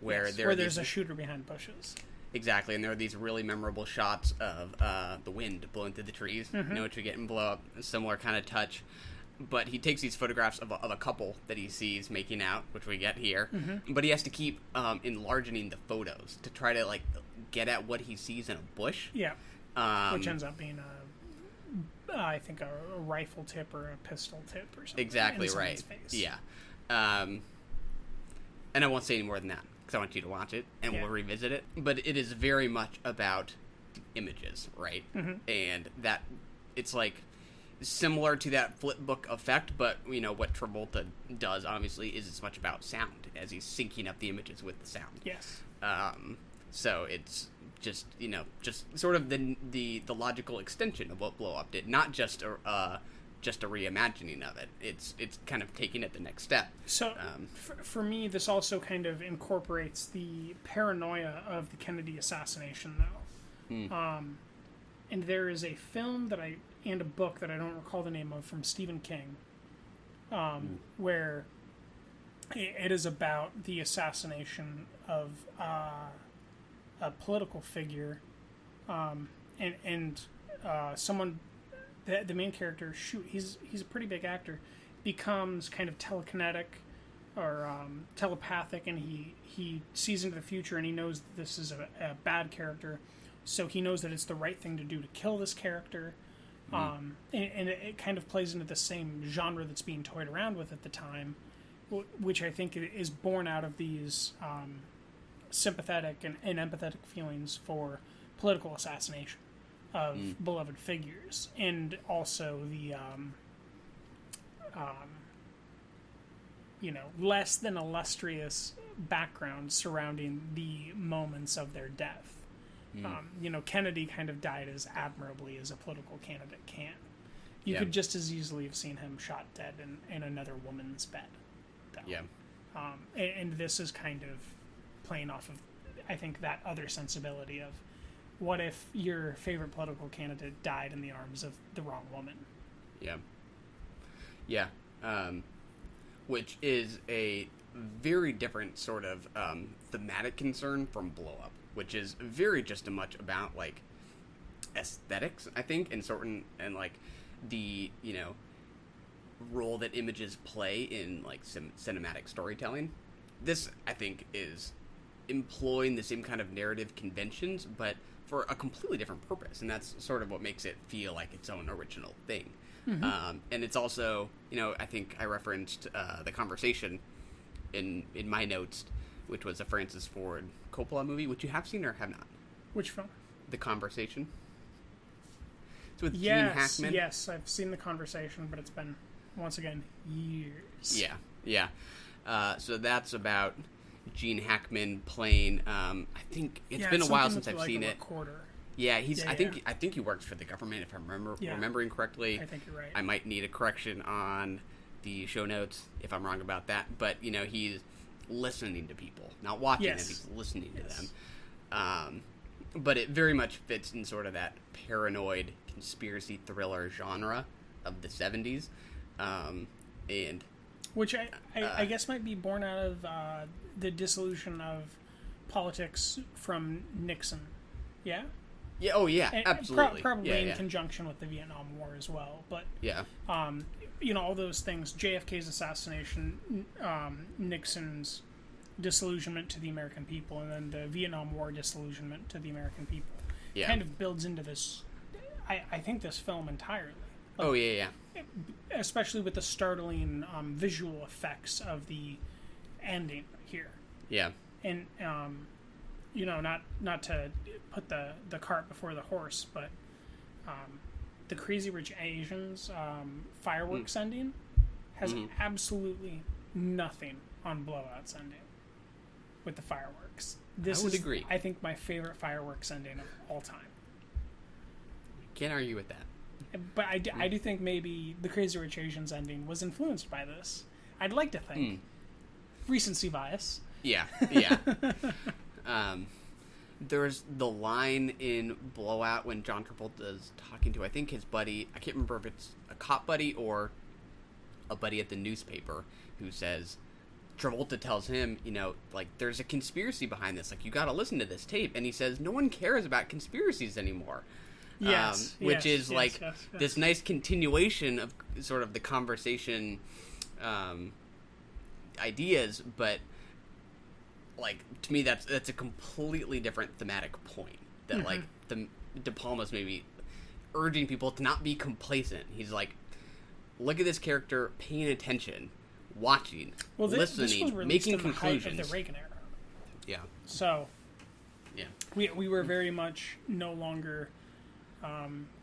[SPEAKER 4] where
[SPEAKER 5] there's a shooter behind bushes.
[SPEAKER 4] Exactly, and there are these really memorable shots of the wind blowing through the trees, which we get in Blow Up, a similar kind of touch. But he takes these photographs of a couple that he sees making out, which we get here. Mm-hmm. But he has to keep enlarging the photos to try to get at what he sees in a bush.
[SPEAKER 5] Yeah, which ends up being I think a rifle tip or a pistol tip or something.
[SPEAKER 4] Exactly right.
[SPEAKER 5] Face.
[SPEAKER 4] Yeah. and I won't say any more than that because I want you to watch it and we'll revisit it. But it is very much about the images, right? And that it's like similar to that flip book effect, but what Travolta does obviously is as much about sound as he's syncing up the images with the sound.
[SPEAKER 5] Yes.
[SPEAKER 4] So it's just sort of the logical extension of what Blow Up did, not just a reimagining of it. It's kind of taking it the next step. So
[SPEAKER 5] for me, this also kind of incorporates the paranoia of the Kennedy assassination, though. And there is a film and a book that I don't recall the name of from Stephen King, where it is about the assassination of a political figure, and someone, the main character, he's a pretty big actor, becomes kind of telekinetic or telepathic, and he sees into the future, and he knows that this is a bad character, so he knows that it's the right thing to do to kill this character. And it kind of plays into the same genre that's being toyed around with at the time, which I think is born out of these sympathetic and empathetic feelings for political assassination of beloved figures, and also the less than illustrious background surrounding the moments of their death. Kennedy kind of died as admirably as a political candidate can. You could just as easily have seen him shot dead in another woman's bed, though. Yeah. And this is kind of playing off of, I think, that other sensibility of, what if your favorite political candidate died in the arms of the wrong woman? Yeah.
[SPEAKER 4] Yeah. Which is a very different sort of thematic concern from Blow Up, which is very just as much about, like, aesthetics, I think, and like, the, role that images play in, like, cinematic storytelling. This, I think, is employing the same kind of narrative conventions, but for a completely different purpose, and that's sort of what makes it feel like its own original thing. And it's also, I think I referenced The Conversation in my notes, which was a Francis Ford Coppola movie, which you have seen or have not.
[SPEAKER 5] Which film?
[SPEAKER 4] The Conversation. It's with Gene Hackman.
[SPEAKER 5] Yes, I've seen The Conversation, but it's been, once again, years.
[SPEAKER 4] Yeah. So that's about Gene Hackman playing, I think it's been a while since I've seen it.
[SPEAKER 5] Recorder.
[SPEAKER 4] Yeah, I think he works for the government, if I'm remembering correctly.
[SPEAKER 5] I think you're right.
[SPEAKER 4] I might need a correction on the show notes if I'm wrong about that, but he's listening to people, not watching them, he's listening to them. But it very much fits in sort of that paranoid conspiracy thriller genre of the 70s, and
[SPEAKER 5] which I guess might be born out of the dissolution of politics from Nixon. Yeah.
[SPEAKER 4] Yeah. Oh, yeah. Absolutely.
[SPEAKER 5] Probably in conjunction with the Vietnam War as well. But all those things: JFK's assassination, Nixon's disillusionment to the American people, and then the Vietnam War disillusionment to the American people. Kind of builds into this. I think this film entirely. Like, especially with the startling visual effects of the ending here. Yeah. And not to put the cart before the horse, but the Crazy Rich Asians fireworks ending has absolutely nothing on Blowout's ending with the fireworks.
[SPEAKER 4] I would agree.
[SPEAKER 5] I think, my favorite fireworks ending of all time.
[SPEAKER 4] Can't argue with that.
[SPEAKER 5] But I do think maybe the Crazy Rich Asians ending was influenced by this. I'd like to think. Recency bias.
[SPEAKER 4] Yeah. There's the line in Blowout when John Travolta is talking to, I think, his buddy. I can't remember if it's a cop buddy or a buddy at the newspaper, who says, Travolta tells him, like, there's a conspiracy behind this. Like, you got to listen to this tape. And he says, no one cares about conspiracies anymore. Which is this nice continuation of sort of the conversation ideas, but, like, to me that's a completely different thematic point. That like De Palma's maybe urging people to not be complacent. He's like, look at this character paying attention watching,
[SPEAKER 5] this was
[SPEAKER 4] listening,
[SPEAKER 5] released
[SPEAKER 4] making
[SPEAKER 5] in the height
[SPEAKER 4] conclusions.
[SPEAKER 5] of the Reagan era.
[SPEAKER 4] Yeah.
[SPEAKER 5] So,
[SPEAKER 4] yeah,
[SPEAKER 5] we were very much no longer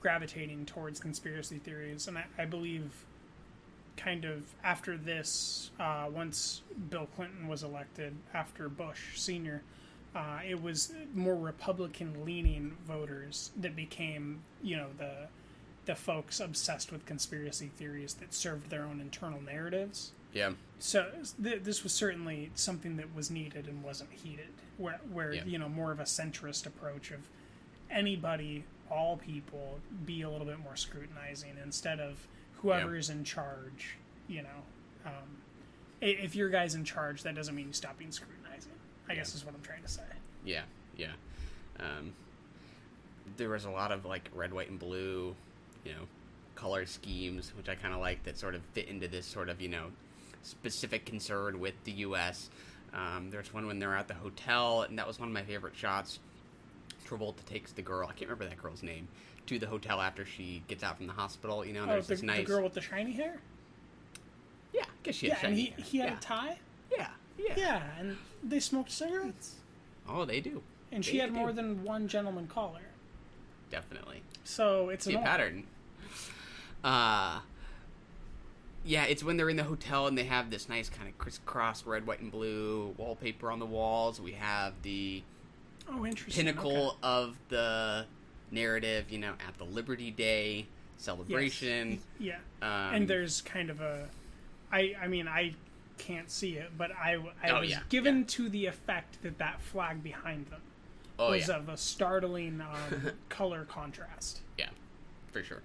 [SPEAKER 5] gravitating towards conspiracy theories, and I believe kind of after this, once Bill Clinton was elected, after Bush Sr., it was more Republican-leaning voters that became, the folks obsessed with conspiracy theories that served their own internal narratives.
[SPEAKER 4] Yeah.
[SPEAKER 5] So this was certainly something that was needed and wasn't heeded, where more of a centrist approach of anybody, all people, be a little bit more scrutinizing instead of whoever is in charge. If your guy's in charge, that doesn't mean you stop being scrutinizing, I guess is what I'm trying to say.
[SPEAKER 4] Yeah. There was a lot of like red, white, and blue, color schemes, which I kind of like, that sort of fit into this sort of, specific concern with the U.S. There's one when they're at the hotel, and that was one of my favorite shots. Travolta takes the girl, I can't remember that girl's name, to the hotel after she gets out from the hospital, and there's this nice...
[SPEAKER 5] the girl with the shiny hair?
[SPEAKER 4] Yeah, I guess she had shiny hair.
[SPEAKER 5] And he had a tie?
[SPEAKER 4] Yeah.
[SPEAKER 5] Yeah, and they smoked cigarettes?
[SPEAKER 4] Oh, they do.
[SPEAKER 5] And she had more than one gentleman caller.
[SPEAKER 4] Definitely.
[SPEAKER 5] So it's
[SPEAKER 4] a pattern. Yeah, it's when they're in the hotel and they have this nice kind of crisscross red, white, and blue wallpaper on the walls. We have the pinnacle of the narrative, at the Liberty Day celebration.
[SPEAKER 5] Yes. Yeah. And there's kind of a... I mean, I can't see it, but I was given to the effect that flag behind them was of a startling color contrast.
[SPEAKER 4] Yeah, for sure.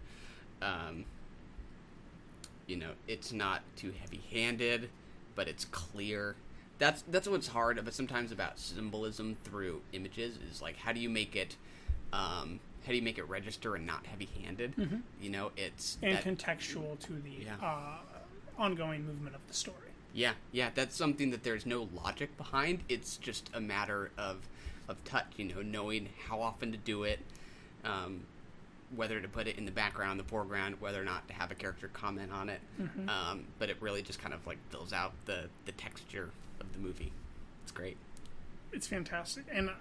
[SPEAKER 4] It's not too heavy-handed, but it's clear. That's what's hard, but sometimes about symbolism through images is like, how do you make it register and not heavy-handed?
[SPEAKER 5] Mm-hmm.
[SPEAKER 4] It's
[SPEAKER 5] contextual to the ongoing movement of the story.
[SPEAKER 4] Yeah, that's something that there's no logic behind. It's just a matter of touch, knowing how often to do it, whether to put it in the background, the foreground, whether or not to have a character comment on it. Mm-hmm. But it really just kind of like fills out the texture of the movie. It's great.
[SPEAKER 5] It's fantastic. And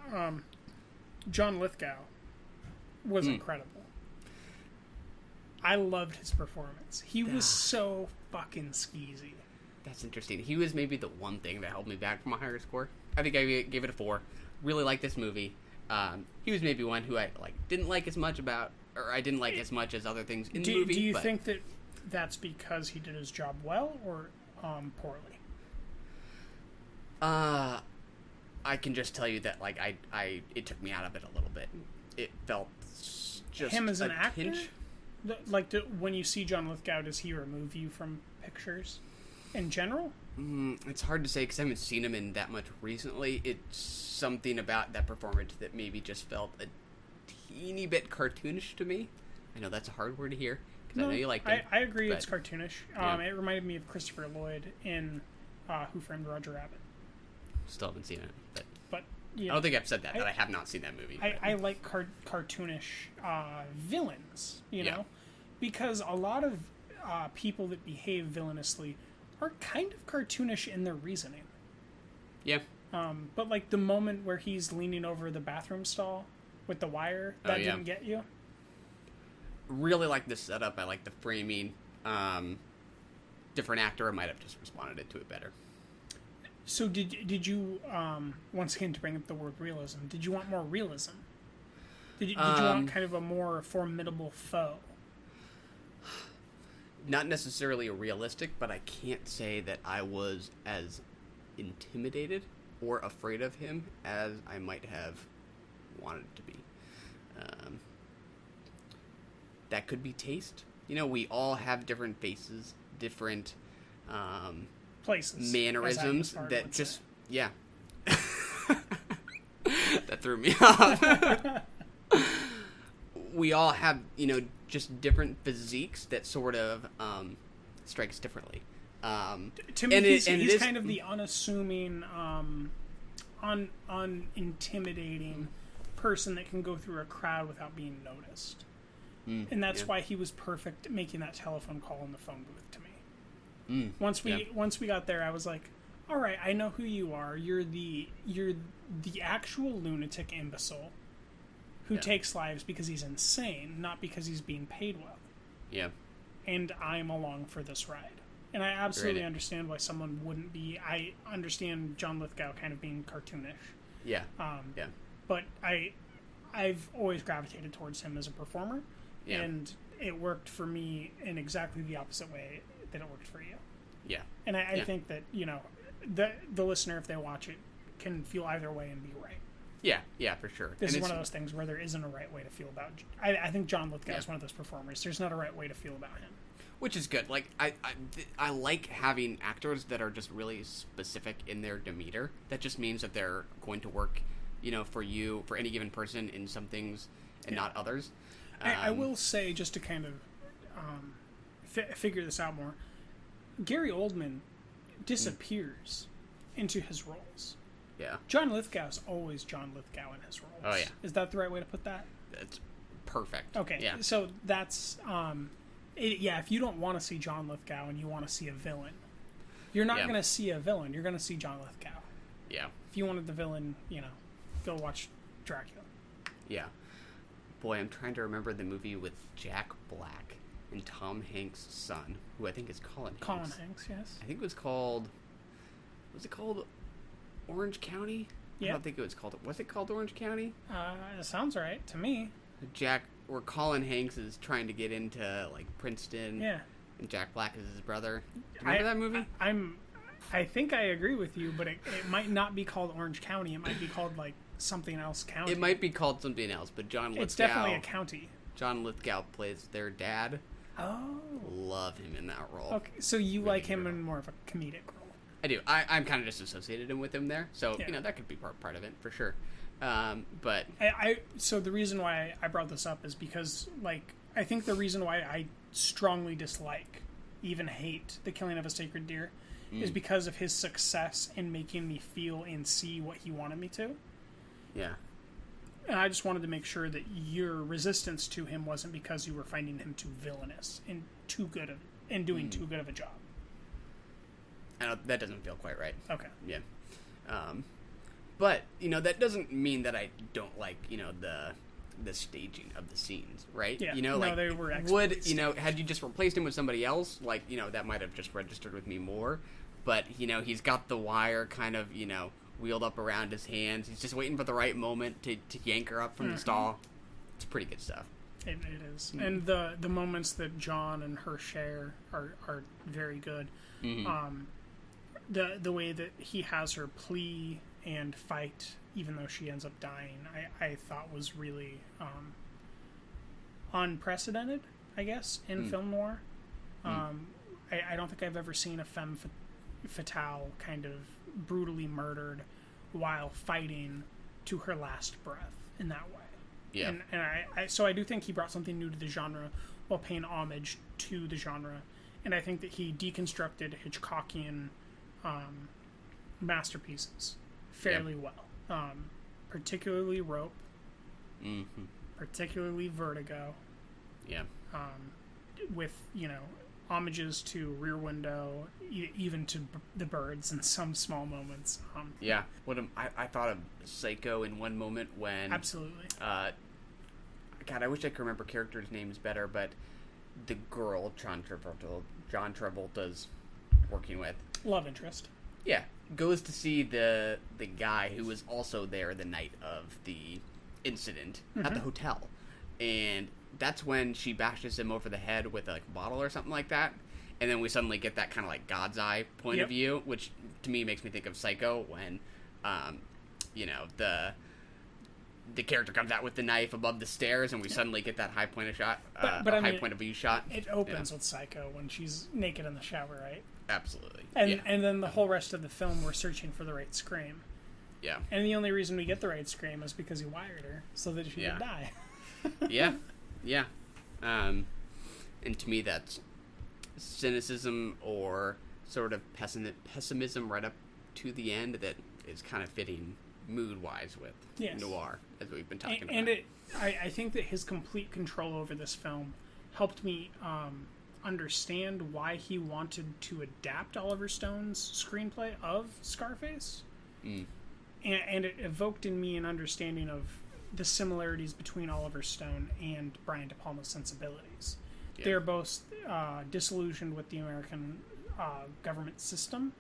[SPEAKER 5] John Lithgow was incredible. I loved his performance. He was so fucking skeezy.
[SPEAKER 4] That's interesting. He was maybe the one thing that held me back from a higher score. I think I gave it a 4. Really liked this movie. He was maybe one who I didn't like as much I didn't like as much as other things in the movie.
[SPEAKER 5] Do you think that that's because he did his job well or poorly?
[SPEAKER 4] I can just tell you that it took me out of it a little bit. It felt just
[SPEAKER 5] him as an actor.
[SPEAKER 4] Pinch.
[SPEAKER 5] When you see John Lithgow, does he remove you from pictures in general?
[SPEAKER 4] It's hard to say because I haven't seen him in that much recently. It's something about that performance that maybe just felt a teeny bit cartoonish to me. I know that's a hard word to hear because I know you liked it.
[SPEAKER 5] I agree, it's cartoonish. It reminded me of Christopher Lloyd in Who Framed Roger Rabbit.
[SPEAKER 4] Still haven't seen it,
[SPEAKER 5] but
[SPEAKER 4] I don't think I've said that I have not seen that movie.
[SPEAKER 5] I like cartoonish villains, because a lot of people that behave villainously are kind of cartoonish in their reasoning.
[SPEAKER 4] Yeah.
[SPEAKER 5] But like the moment where he's leaning over the bathroom stall with the wire, that didn't get you?
[SPEAKER 4] Really like the setup. I like the framing. Different actor might have just responded to it better.
[SPEAKER 5] So did you, once again to bring up the word realism, did you want more realism? Did you want kind of a more formidable foe?
[SPEAKER 4] Not necessarily realistic, but I can't say that I was as intimidated or afraid of him as I might have wanted to be. That could be taste. We all have different faces, different
[SPEAKER 5] places,
[SPEAKER 4] mannerisms that just that threw me off. We all have just different physiques that sort of strikes differently.
[SPEAKER 5] To me, he's kind of the unassuming, unintimidating person that can go through a crowd without being noticed. And that's why he was perfect at making that telephone call in the phone booth to me. Once we got there, I was like, all right, I know who you are. You're the actual lunatic imbecile who takes lives because he's insane, not because he's being paid well.
[SPEAKER 4] Yeah.
[SPEAKER 5] And I'm along for this ride. And I absolutely understand why someone wouldn't be. I understand John Lithgow kind of being cartoonish.
[SPEAKER 4] Yeah.
[SPEAKER 5] But I've always gravitated towards him as a performer. Yeah. And it worked for me in exactly the opposite way that it worked for you.
[SPEAKER 4] Yeah.
[SPEAKER 5] And I think that, the listener, if they watch it, can feel either way and be right.
[SPEAKER 4] Yeah, for sure.
[SPEAKER 5] This is one of those things where there isn't a right way to feel about... I think John Lithgow is one of those performers. There's not a right way to feel about him.
[SPEAKER 4] Which is good. Like, I like having actors that are just really specific in their demeanor. That just means that they're going to work, for any given person in some things and not others.
[SPEAKER 5] I will say, just to kind of figure this out more, Gary Oldman disappears into his roles.
[SPEAKER 4] Yeah.
[SPEAKER 5] John Lithgow is always John Lithgow in his roles.
[SPEAKER 4] Oh, yeah.
[SPEAKER 5] Is that the right way to put that?
[SPEAKER 4] That's perfect.
[SPEAKER 5] Okay.
[SPEAKER 4] Yeah.
[SPEAKER 5] So that's... if you don't want to see John Lithgow and you want to see a villain, you're not going to see a villain. You're going to see John Lithgow.
[SPEAKER 4] Yeah.
[SPEAKER 5] If you wanted the villain, go watch Dracula.
[SPEAKER 4] Yeah. Boy, I'm trying to remember the movie with Jack Black and Tom Hanks' son, who I think is Colin Hanks.
[SPEAKER 5] Colin Hanks, yes.
[SPEAKER 4] I think it was called... Was it called Orange County?
[SPEAKER 5] Yeah.
[SPEAKER 4] I don't think it was called... Was it called Orange County?
[SPEAKER 5] It sounds right to me.
[SPEAKER 4] Where Colin Hanks is trying to get into, like, Princeton.
[SPEAKER 5] Yeah.
[SPEAKER 4] And Jack Black is his brother. Do you remember that movie?
[SPEAKER 5] I think I agree with you, but it might not be called Orange County. It might be called, like, something else county.
[SPEAKER 4] It might be called something else, but John Lithgow...
[SPEAKER 5] It's definitely a county.
[SPEAKER 4] John Lithgow plays their dad.
[SPEAKER 5] Oh.
[SPEAKER 4] Love him in that role.
[SPEAKER 5] Okay, so you really like him in more of a comedic role.
[SPEAKER 4] I do. I'm kind of just associated with him there, so that could be part of it for sure. But
[SPEAKER 5] so the reason why I brought this up is because, like, I think the reason why I strongly dislike, even hate, The Killing of a Sacred Deer is because of his success in making me feel and see what he wanted me to.
[SPEAKER 4] Yeah.
[SPEAKER 5] And I just wanted to make sure that your resistance to him wasn't because you were finding him too villainous and doing too good of a job.
[SPEAKER 4] That doesn't feel quite right.
[SPEAKER 5] Okay.
[SPEAKER 4] Yeah. But, that doesn't mean that I don't like, the staging of the scenes, right?
[SPEAKER 5] Yeah.
[SPEAKER 4] They
[SPEAKER 5] were excellent.
[SPEAKER 4] Had you just replaced him with somebody else, like, that might have just registered with me more. But, he's got the wire kind of, wheeled up around his hands. He's just waiting for the right moment to yank her up from the stall. It's pretty good stuff.
[SPEAKER 5] It is. And the moments that John and her share are very good. Mm-hmm. The way that he has her plea and fight, even though she ends up dying, I thought was really unprecedented, I guess, in film noir. I don't think I've ever seen a femme fatale kind of brutally murdered while fighting to her last breath in that way.
[SPEAKER 4] Yeah.
[SPEAKER 5] And so I do think he brought something new to the genre while paying homage to the genre. And I think that he deconstructed Hitchcockian masterpieces fairly well. Particularly Rope.
[SPEAKER 4] Mm-hmm.
[SPEAKER 5] Particularly Vertigo.
[SPEAKER 4] Yeah.
[SPEAKER 5] With, homages to Rear Window, even to The Birds in some small moments.
[SPEAKER 4] Yeah. I thought of Psycho in one moment when...
[SPEAKER 5] Absolutely.
[SPEAKER 4] God, I wish I could remember characters' names better, but the girl John Travolta's working with...
[SPEAKER 5] Love interest.
[SPEAKER 4] Yeah. Goes to see the guy who was also there the night of the incident at the hotel. And that's when she bashes him over the head with a bottle or something like that. And then we suddenly get that kind of like God's eye point of view, which to me makes me think of Psycho when, the character comes out with the knife above the stairs and we suddenly get that high point of shot, point of view shot.
[SPEAKER 5] It opens with Psycho when she's naked in the shower, right?
[SPEAKER 4] Absolutely.
[SPEAKER 5] And then the whole rest of the film we're searching for the right scream.
[SPEAKER 4] Yeah.
[SPEAKER 5] And the only reason we get the right scream is because he wired her so that she would die.
[SPEAKER 4] Yeah. And to me that's cynicism or sort of pessimism right up to the end that is kind of fitting mood-wise with noir, as we've been talking about.
[SPEAKER 5] And I think that his complete control over this film helped me understand why he wanted to adapt Oliver Stone's screenplay of Scarface. And it evoked in me an understanding of the similarities between Oliver Stone and Brian De Palma's sensibilities. Yeah. They're both disillusioned with the American government system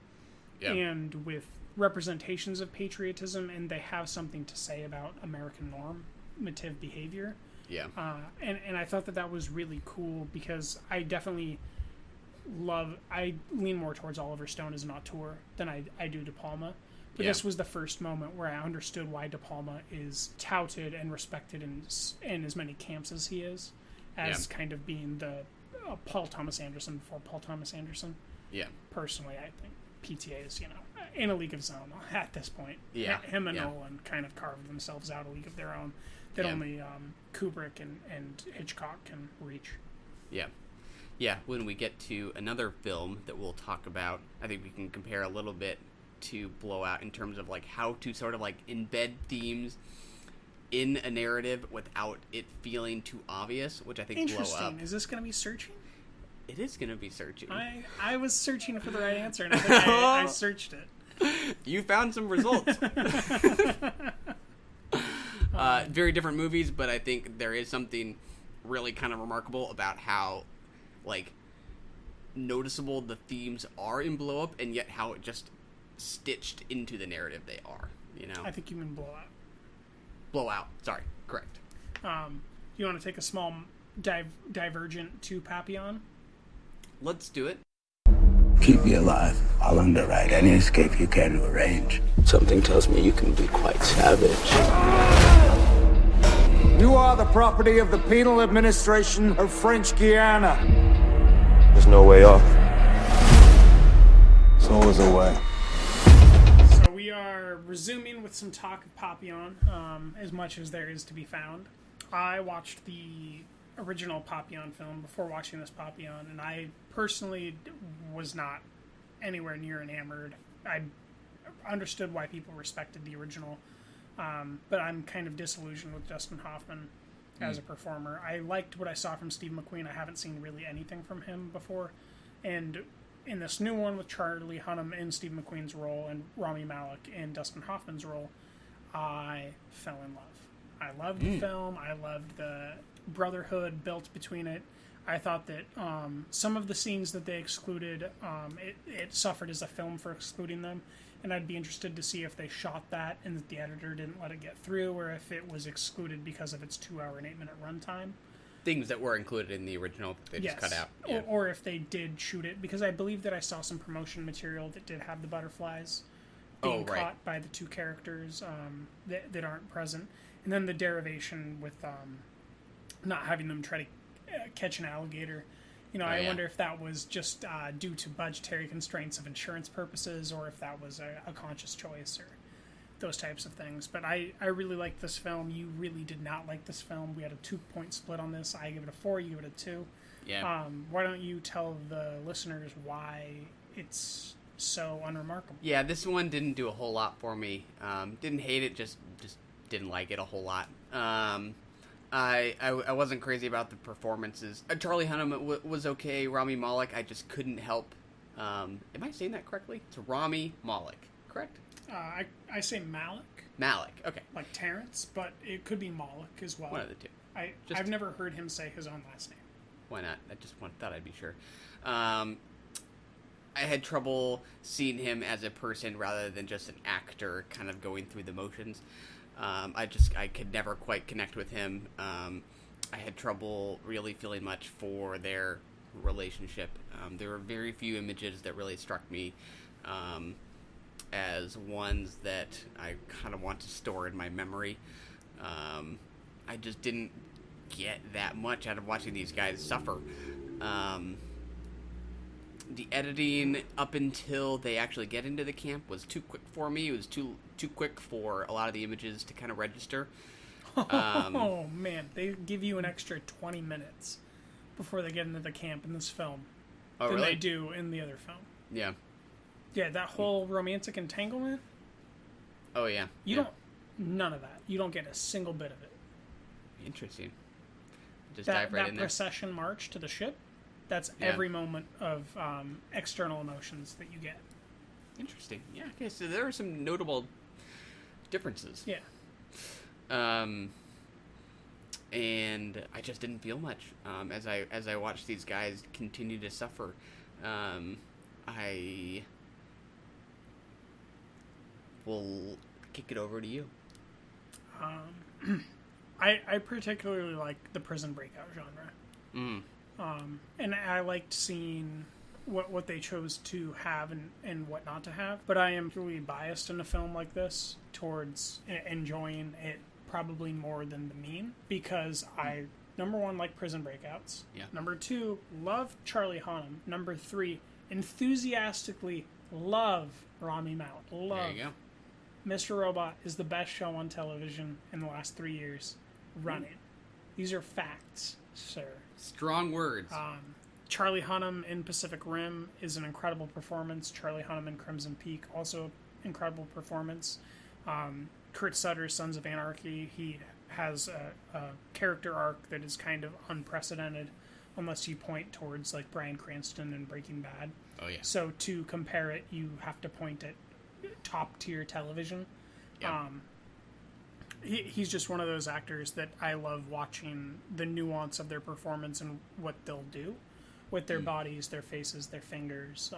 [SPEAKER 5] and with representations of patriotism, and they have something to say about American normative behavior. Yeah. And I thought that was really cool, because I definitely I lean more towards Oliver Stone as an auteur than I do De Palma. But this was the first moment where I understood why De Palma is touted and respected in as many camps as he is, as kind of being the Paul Thomas Anderson before Paul Thomas Anderson. Yeah. Personally, I think PTA is, in a league of his own at this point. Yeah. Him and Nolan kind of carved themselves out a league of their own that only Kubrick and Hitchcock can reach. Yeah.
[SPEAKER 4] Yeah, when we get to another film that we'll talk about, I think we can compare a little bit to Blowout in terms of like how to sort of like embed themes in a narrative without it feeling too obvious, which I think
[SPEAKER 5] Interesting.
[SPEAKER 4] Blow Up.
[SPEAKER 5] Is this going to be searching?
[SPEAKER 4] It is going to be searching.
[SPEAKER 5] I was searching for the right answer, and I think I searched it.
[SPEAKER 4] You found some results. Very different movies, but I think there is something really kind of remarkable about how, like, noticeable the themes are in Blow Up, and yet how it just stitched into the narrative they are,
[SPEAKER 5] I think you mean Blowout.
[SPEAKER 4] Blowout, sorry, correct.
[SPEAKER 5] You want to take a small divergent to Papillon?
[SPEAKER 4] Let's do it.
[SPEAKER 11] Keep me alive. I'll underwrite any escape you care to arrange.
[SPEAKER 3] Something tells me you can be quite savage.
[SPEAKER 12] You are the property of the penal administration of French Guiana.
[SPEAKER 2] There's no way off. There's always a way.
[SPEAKER 5] So we are resuming with some talk of Papillon, as much as there is to be found. I watched the original Papillon film before watching this Papillon, and I personally was not anywhere near enamored. I understood why people respected the original, but I'm kind of disillusioned with Dustin Hoffman as a performer. I liked what I saw from Steve McQueen. I haven't seen really anything from him before, and in this new one with Charlie Hunnam in Steve McQueen's role and Rami Malek in Dustin Hoffman's role, I fell in love. I loved the film. I loved the brotherhood built between it. I thought that some of the scenes that they excluded, it suffered as a film for excluding them, and I'd be interested to see if they shot that and that the editor didn't let it get through, or if it was excluded because of its 2-hour and 8-minute runtime.
[SPEAKER 4] Things that were included in the original that they just cut out.
[SPEAKER 5] Yeah. Or if they did shoot it, because I believe that I saw some promotion material that did have the butterflies being caught by the two characters that aren't present. And then the derivation with not having them try to catch an alligator. I wonder if that was just due to budgetary constraints of insurance purposes, or if that was a conscious choice, or those types of things. But I really liked this film. You really did not like this film. We had a 2-point split on this. I give it a 4, you give it a 2. Yeah. Why don't you tell the listeners why it's so unremarkable?
[SPEAKER 4] Yeah, this one didn't do a whole lot for me. Didn't hate it, just didn't like it a whole lot. I wasn't crazy about the performances. Charlie Hunnam was okay. Rami Malek, I just couldn't help. Am I saying that correctly? It's Rami Malek, correct?
[SPEAKER 5] I say Malik.
[SPEAKER 4] Malik, okay.
[SPEAKER 5] Like Terrence, but it could be Malik as well.
[SPEAKER 4] One of the two.
[SPEAKER 5] I've never heard him say his own last name.
[SPEAKER 4] Why not? I just thought I'd be sure. I had trouble seeing him as a person rather than just an actor kind of going through the motions. I could never quite connect with him. I had trouble really feeling much for their relationship. There were very few images that really struck me as ones that I kind of want to store in my memory. I just didn't get that much out of watching these guys suffer. The editing up until they actually get into the camp was too quick for me. It was too quick for a lot of the images to kind of register.
[SPEAKER 5] Oh man, they give you an extra 20 minutes before they get into the camp in this film than they do in the other film.
[SPEAKER 4] Yeah.
[SPEAKER 5] Yeah, that whole romantic entanglement.
[SPEAKER 4] Oh yeah.
[SPEAKER 5] None of that. You don't get a single bit of it.
[SPEAKER 4] Interesting. Just dive right in there.
[SPEAKER 5] That procession march to the ship, That's every moment of external emotions that you get.
[SPEAKER 4] Interesting. Yeah. Okay. So there are some notable differences.
[SPEAKER 5] Yeah.
[SPEAKER 4] And I just didn't feel much as I watched these guys continue to suffer. I will kick it over to you.
[SPEAKER 5] I particularly like the prison breakout genre. And I liked seeing what they chose to have and what not to have. But I am truly biased in a film like this towards enjoying it probably more than the mean, because I, number one, like prison breakouts.
[SPEAKER 4] Yeah.
[SPEAKER 5] Number two, love Charlie Hunnam. Number three, enthusiastically love Rami Malek. Love.
[SPEAKER 4] There you go.
[SPEAKER 5] Mr. Robot is the best show on television in the last 3 years running. These are facts, sir.
[SPEAKER 4] Strong words.
[SPEAKER 5] Charlie Hunnam in Pacific Rim is an incredible performance. Charlie Hunnam in Crimson Peak, also incredible performance. Kurt Sutter's Sons of Anarchy, he has a character arc that is kind of unprecedented, unless you point towards like Bryan Cranston in Breaking Bad.
[SPEAKER 4] Oh yeah.
[SPEAKER 5] So to compare it, you have to point at top tier television.
[SPEAKER 4] Yeah.
[SPEAKER 5] He's just one of those actors that I love watching the nuance of their performance and what they'll do with their bodies, their faces, their fingers,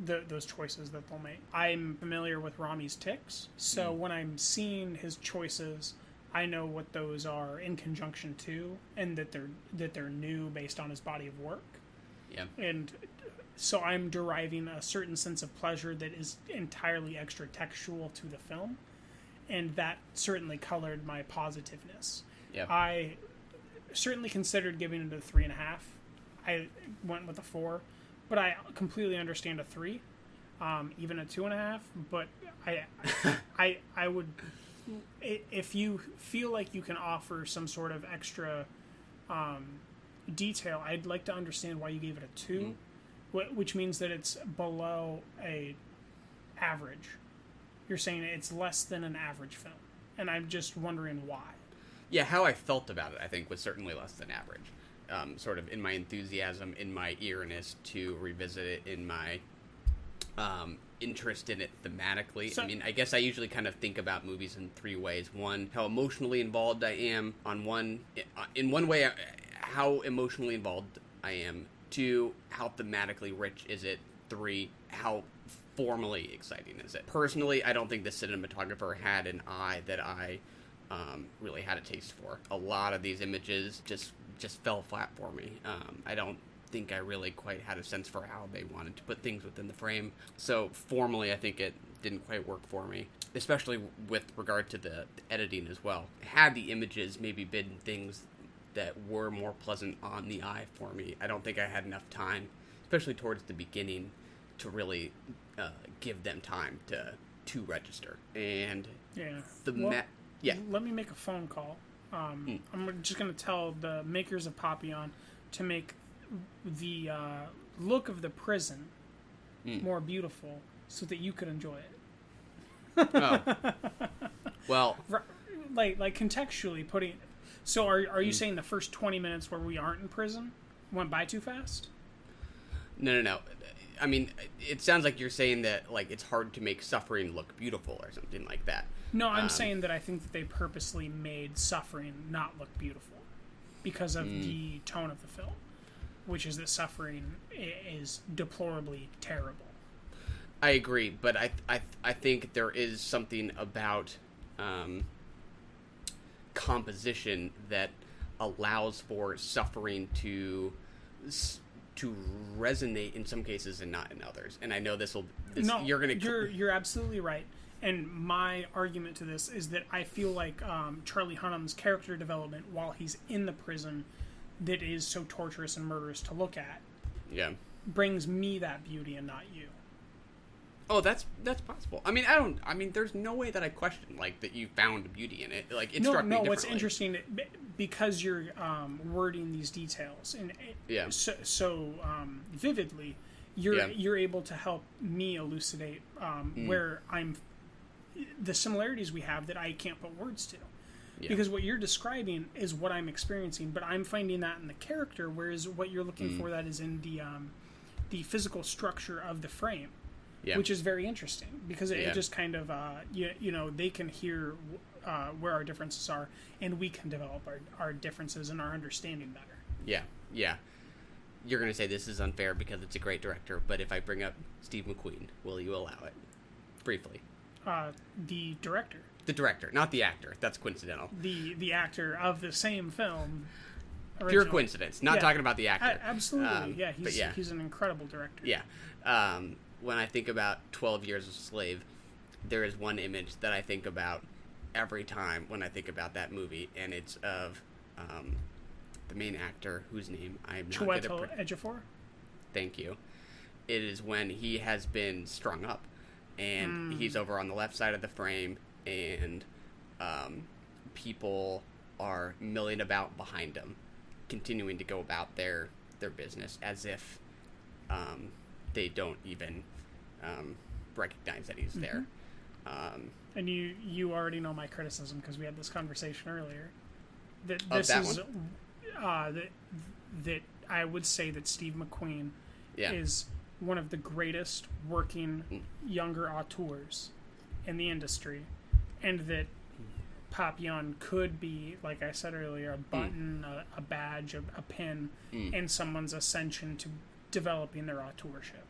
[SPEAKER 5] those choices that they'll make. I'm familiar with Rami's tics, so when I'm seeing his choices, I know what those are in conjunction to, and that they're new based on his body of work.
[SPEAKER 4] Yeah.
[SPEAKER 5] And so I'm deriving a certain sense of pleasure that is entirely extra textual to the film, and that certainly colored my positiveness.
[SPEAKER 4] Yeah.
[SPEAKER 5] I certainly considered giving it a 3.5. I went with a 4, but I completely understand a 3, even a 2.5. But I would, if you feel like you can offer some sort of extra detail, I'd like to understand why you gave it a 2, which means that it's below a average. You're saying it's less than an average film, and I'm just wondering why.
[SPEAKER 4] Yeah, how I felt about it, I think, was certainly less than average. Sort of in my enthusiasm, in my eagerness to revisit it, in my interest in it thematically. So, I mean, I guess I usually kind of think about movies in 3 ways. One, how emotionally involved I am. In one way, how emotionally involved I am. 2, how thematically rich is it. 3, how formally exciting is it. Personally, I don't think the cinematographer had an eye that I really had a taste for. A lot of these images just fell flat for me. I don't think I really quite had a sense for how they wanted to put things within the frame. So formally, I think it didn't quite work for me, especially with regard to the editing as well. Had the images maybe been things that were more pleasant on the eye for me, I don't think I had enough time, especially towards the beginning, to really give them time to register. And
[SPEAKER 5] let me make a phone call. I'm just going to tell the makers of Papillon to make the look of the prison more beautiful so that you could enjoy it.
[SPEAKER 4] Oh. Well,
[SPEAKER 5] like contextually putting. So are you saying the first 20 minutes where we aren't in prison went by too fast?
[SPEAKER 4] No. I mean, it sounds like you're saying that like it's hard to make suffering look beautiful or something like that.
[SPEAKER 5] No, I'm saying that I think that they purposely made suffering not look beautiful because of the tone of the film, which is that suffering is deplorably terrible.
[SPEAKER 4] I agree, but I think there is something about composition that allows for suffering to resonate in some cases and not in others. And I know you're
[SPEAKER 5] absolutely right. And my argument to this is that I feel like Charlie Hunnam's character development while he's in the prison that is so torturous and murderous to look at, brings me that beauty and not you.
[SPEAKER 4] Oh, that's possible. I mean, there's no way that I question like that you found beauty in it. Like it struck me differently.
[SPEAKER 5] What's interesting because you're wording these details and so vividly, you're able to help me elucidate where the similarities we have that I can't put words to.
[SPEAKER 4] Yeah.
[SPEAKER 5] Because what you're describing is what I'm experiencing, but I'm finding that in the character, whereas what you're looking for that is in the physical structure of the frame, which is very interesting because it just kind of they can hear where our differences are, and we can develop our differences and our understanding better.
[SPEAKER 4] Yeah. You're going to say this is unfair because it's a great director, but if I bring up Steve McQueen, will you allow it? Briefly.
[SPEAKER 5] The director.
[SPEAKER 4] The director, not the actor. That's coincidental.
[SPEAKER 5] The actor of the same film. Originally.
[SPEAKER 4] Pure coincidence. Not talking about the actor.
[SPEAKER 5] Absolutely. He's an incredible director.
[SPEAKER 4] Yeah. When I think about 12 Years a Slave, there is one image that I think about every time when I think about that movie, and it's of the main actor whose name I'm not good at.
[SPEAKER 5] Chiwetel Ejiofor?
[SPEAKER 4] Thank you. It is when he has been strung up, and he's over on the left side of the frame, and people are milling about behind him, continuing to go about their business as if they don't even recognize that he's there.
[SPEAKER 5] And you already know my criticism because we had this conversation earlier. That I would say that Steve McQueen is one of the greatest working younger auteurs in the industry, and that Papillon could be, like I said earlier, a button, a badge, a pin in someone's ascension to developing their auteurship.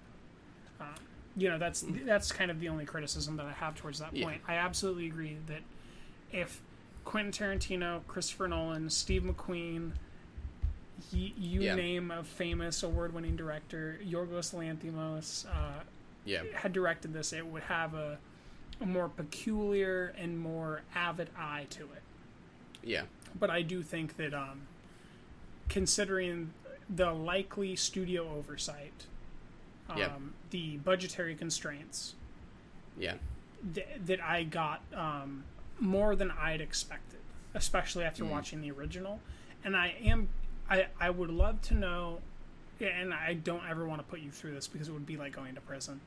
[SPEAKER 5] That's kind of the only criticism that I have towards that point. I absolutely agree that if Quentin Tarantino, Christopher Nolan, Steve McQueen, name a famous award-winning director, Yorgos Lanthimos, had directed this, it would have a more peculiar and more avid eye to it.
[SPEAKER 4] Yeah.
[SPEAKER 5] But I do think that considering the likely studio oversight, the budgetary constraints, that I got more than I'd expected, especially after watching the original. And I would love to know, and I don't ever want to put you through this because it would be like going to prison,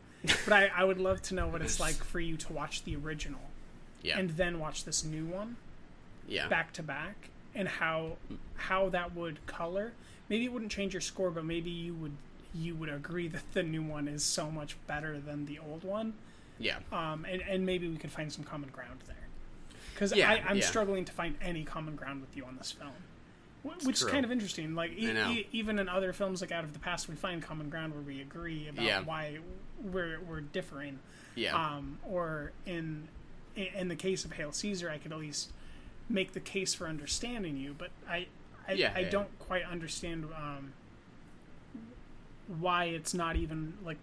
[SPEAKER 5] but I would love to know what it's like for you to watch the original and then watch this new one back to back, and how that would color. Maybe it wouldn't change your score, but maybe you would agree that the new one is so much better than the old one. And maybe we could find some common ground there, because I'm struggling to find any common ground with you on this film, which is kind of interesting. Like even in other films like Out of the Past, we find common ground where we agree about why we're differing. Or in the case of Hail Caesar, I could at least make the case for understanding you, but I don't quite understand why it's not even like.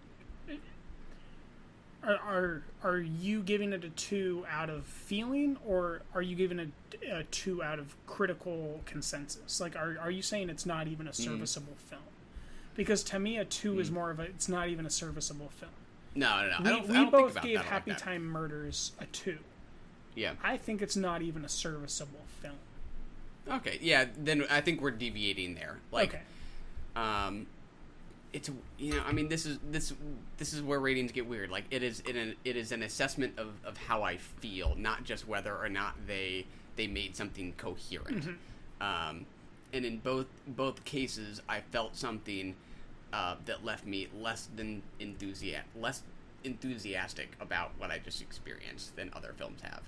[SPEAKER 5] Are you giving it a 2 out of feeling, or are you giving it a 2 out of critical consensus? Like, are you saying it's not even a serviceable film? Because to me, a 2 is more of it's not even a serviceable film.
[SPEAKER 4] No.
[SPEAKER 5] We both gave Happy Time Murders a 2.
[SPEAKER 4] Yeah.
[SPEAKER 5] I think it's not even a serviceable film.
[SPEAKER 4] Okay, then I think we're deviating there. Like, okay. It's I mean, this is where ratings get weird. Like, it is an assessment of how I feel, not just whether or not they made something coherent. And in both cases, I felt something that left me less enthusiastic about what I just experienced than other films have.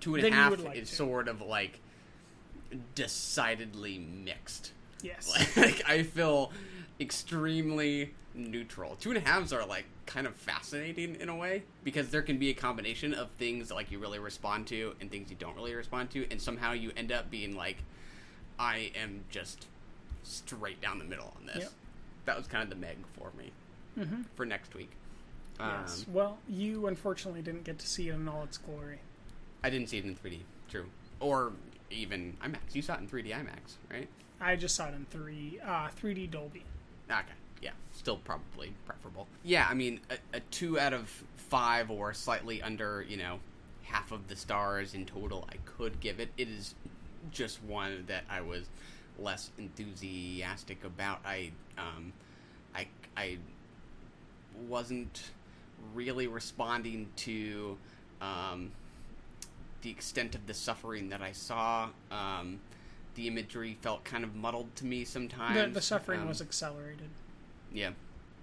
[SPEAKER 4] 2.5 is sort of like decidedly mixed.
[SPEAKER 5] Yes.
[SPEAKER 4] Like, I feel extremely neutral. 2.5s are like kind of fascinating in a way, because there can be a combination of things that, like, you really respond to and things you don't really respond to, and somehow you end up being like, I am just straight down the middle on this. Yep. That was kind of the Meg for me for next week.
[SPEAKER 5] Yes. Well, you unfortunately didn't get to see it in all its glory.
[SPEAKER 4] I didn't see it in 3D. True. Or even IMAX. You saw it in 3D IMAX, right?
[SPEAKER 5] I just saw it in 3D Dolby.
[SPEAKER 4] Okay, yeah, still probably preferable. Yeah, I mean, a 2 out of 5 or slightly under, half of the stars in total I could give it. It is just one that I was less enthusiastic about. I wasn't really responding to the extent of the suffering that I saw. The imagery felt kind of muddled to me sometimes.
[SPEAKER 5] The suffering was accelerated.
[SPEAKER 4] Yeah.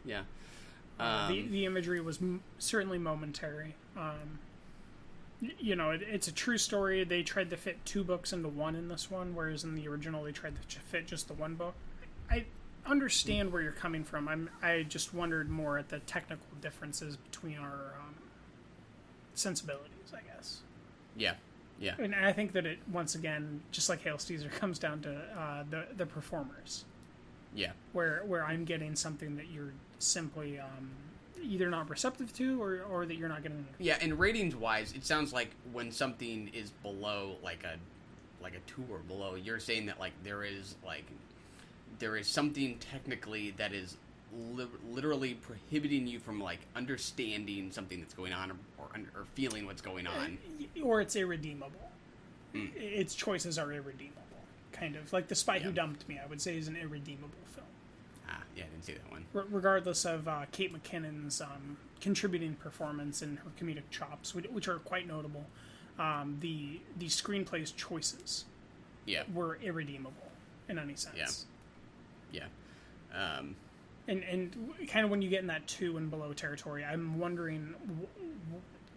[SPEAKER 5] The imagery was certainly momentary. It's a true story. They tried to fit 2 books into one in this one, whereas in the original they tried to fit just the 1 book. I understand where you're coming from. I just wondered more at the technical differences between our sensibilities, I guess.
[SPEAKER 4] Yeah.
[SPEAKER 5] And I think that it, once again, just like Hail Caesar, comes down to the performers.
[SPEAKER 4] Yeah.
[SPEAKER 5] Where I'm getting something that you're simply either not receptive to or that you're not getting.
[SPEAKER 4] Yeah, and ratings wise, it sounds like when something is below like a 2 or below, you're saying that there is something technically that is literally prohibiting you from understanding something that's going on or feeling what's going on,
[SPEAKER 5] or it's irredeemable. Its choices are irredeemable, kind of like The Spy Who Dumped Me. I would say is an irredeemable film.
[SPEAKER 4] Yeah, I didn't see that one.
[SPEAKER 5] Regardless of Kate McKinnon's contributing performance and her comedic chops, which are quite notable, the screenplay's choices were irredeemable in any sense.
[SPEAKER 4] Yeah.
[SPEAKER 5] And kind of when you get in that 2 and below territory, I'm wondering,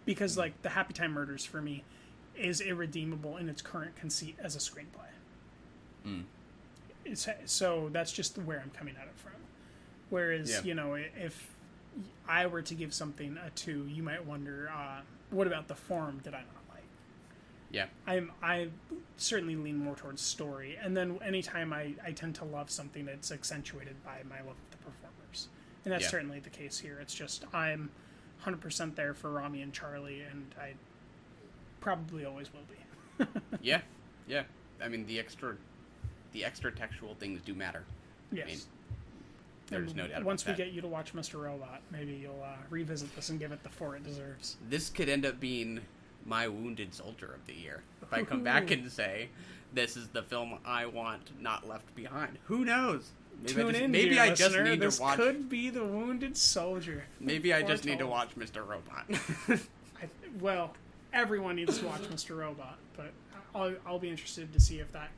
[SPEAKER 5] because the Happy Time Murders for me is irredeemable in its current conceit as a screenplay. So that's just where I'm coming at it from. Whereas, if I were to give something a 2, you might wonder, what about the form did I not like?
[SPEAKER 4] Yeah.
[SPEAKER 5] I certainly lean more towards story, and then anytime I tend to love something that's accentuated by my love of the performers. And that's certainly the case here. It's just I'm 100% there for Rami and Charlie, and I probably always will be.
[SPEAKER 4] Yeah. I mean, the extra textual things do matter.
[SPEAKER 5] Yes.
[SPEAKER 4] I mean, there's no doubt about that.
[SPEAKER 5] Once we get you to watch Mr. Robot, maybe you'll revisit this and give it the 4 it deserves.
[SPEAKER 4] This could end up being my Wounded Soldier of the year. If I come back and say, this is the film I want not left behind. Who knows? Maybe I just need to watch...
[SPEAKER 5] This could be the Wounded Soldier.
[SPEAKER 4] Maybe I just need to watch Mr. Robot.
[SPEAKER 5] Well, everyone needs to watch Mr. Robot, but I'll be interested to see if that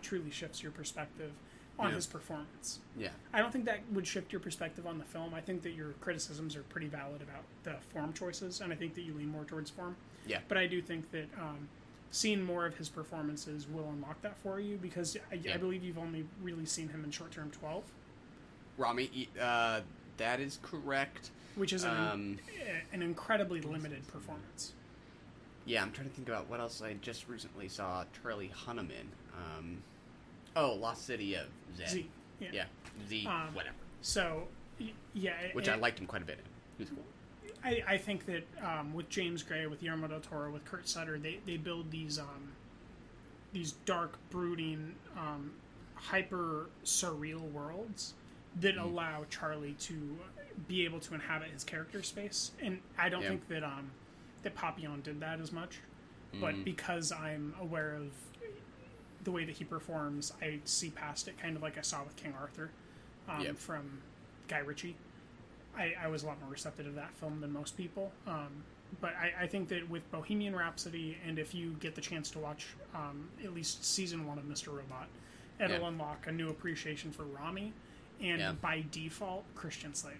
[SPEAKER 5] truly shifts your perspective on his performance.
[SPEAKER 4] Yeah.
[SPEAKER 5] I don't think that would shift your perspective on the film. I think that your criticisms are pretty valid about the form choices, and I think that you lean more towards form.
[SPEAKER 4] Yeah.
[SPEAKER 5] But I do think that seeing more of his performances will unlock that for you, because I believe you've only really seen him in Short Term 12.
[SPEAKER 4] Rami, that is correct.
[SPEAKER 5] Which is an incredibly limited performance.
[SPEAKER 4] Yeah, I'm trying to think about what else I just recently saw Charlie Hunnam in. Lost City of Z. Yeah. Z, whatever.
[SPEAKER 5] So, yeah.
[SPEAKER 4] Which I liked him quite a bit in. He was cool.
[SPEAKER 5] I think that with James Gray, with Guillermo del Toro, with Kurt Sutter, they build these dark, brooding, hyper surreal worlds that allow Charlie to be able to inhabit his character space. And I don't think that that Papillon did that as much, but because I'm aware of the way that he performs, I see past it, kind of like I saw with King Arthur from Guy Ritchie. I was a lot more receptive to that film than most people. But I think that with Bohemian Rhapsody, and if you get the chance to watch at least season 1 of Mr. Robot, it'll unlock a new appreciation for Rami, and by default, Christian Slater.